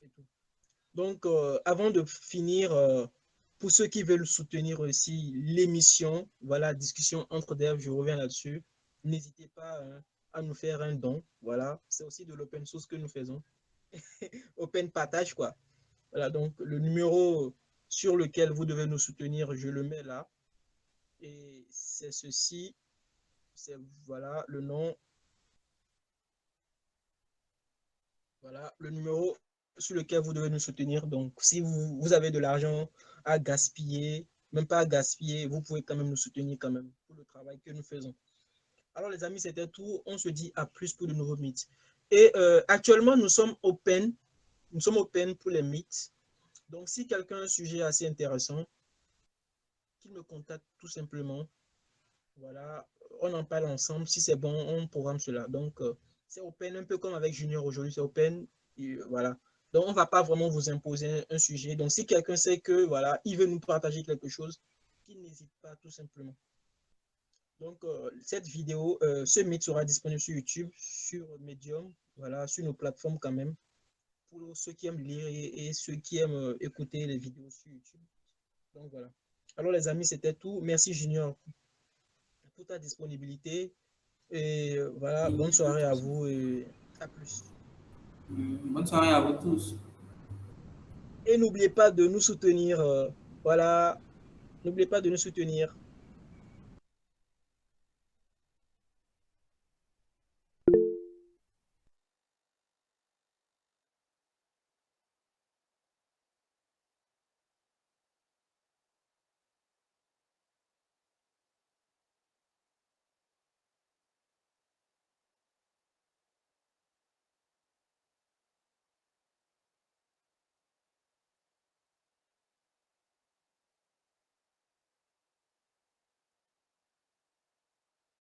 Speaker 1: et tout. Donc, avant de finir, pour ceux qui veulent soutenir aussi l'émission, voilà, discussion entre devs, je reviens là-dessus. N'hésitez pas à nous faire un don. Voilà, c'est aussi de l'open source que nous faisons. Open partage, quoi. Voilà, donc le numéro sur lequel vous devez nous soutenir, je le mets là. Et c'est ceci, c'est voilà le nom, voilà le numéro sur lequel vous devez nous soutenir. Donc, si vous avez de l'argent à gaspiller, même pas à gaspiller, vous pouvez quand même nous soutenir quand même pour le travail que nous faisons. Alors, les amis, c'était tout. On se dit à plus pour de nouveaux mythes. Et actuellement, nous sommes open pour les mythes. Donc, si quelqu'un a un sujet assez intéressant, qu'il me contacte tout simplement. Voilà, on en parle ensemble. Si c'est bon, on programme cela. Donc, c'est open, un peu comme avec Junior aujourd'hui, c'est open. Et, voilà. Donc, on ne va pas vraiment vous imposer un sujet. Donc, si quelqu'un sait que, voilà, il veut nous partager quelque chose, qu'il n'hésite pas tout simplement. Donc, cette vidéo, ce mythe sera disponible sur YouTube, sur Medium, voilà, sur nos plateformes quand même, pour ceux qui aiment lire et ceux qui aiment écouter les vidéos sur YouTube. Donc, voilà. Alors, les amis, c'était tout. Merci, Junior, pour ta disponibilité. Et voilà, bonne soirée à vous et à plus.
Speaker 2: Bonne soirée à vous tous.
Speaker 1: Et n'oubliez pas de nous soutenir. Voilà, n'oubliez pas de nous soutenir.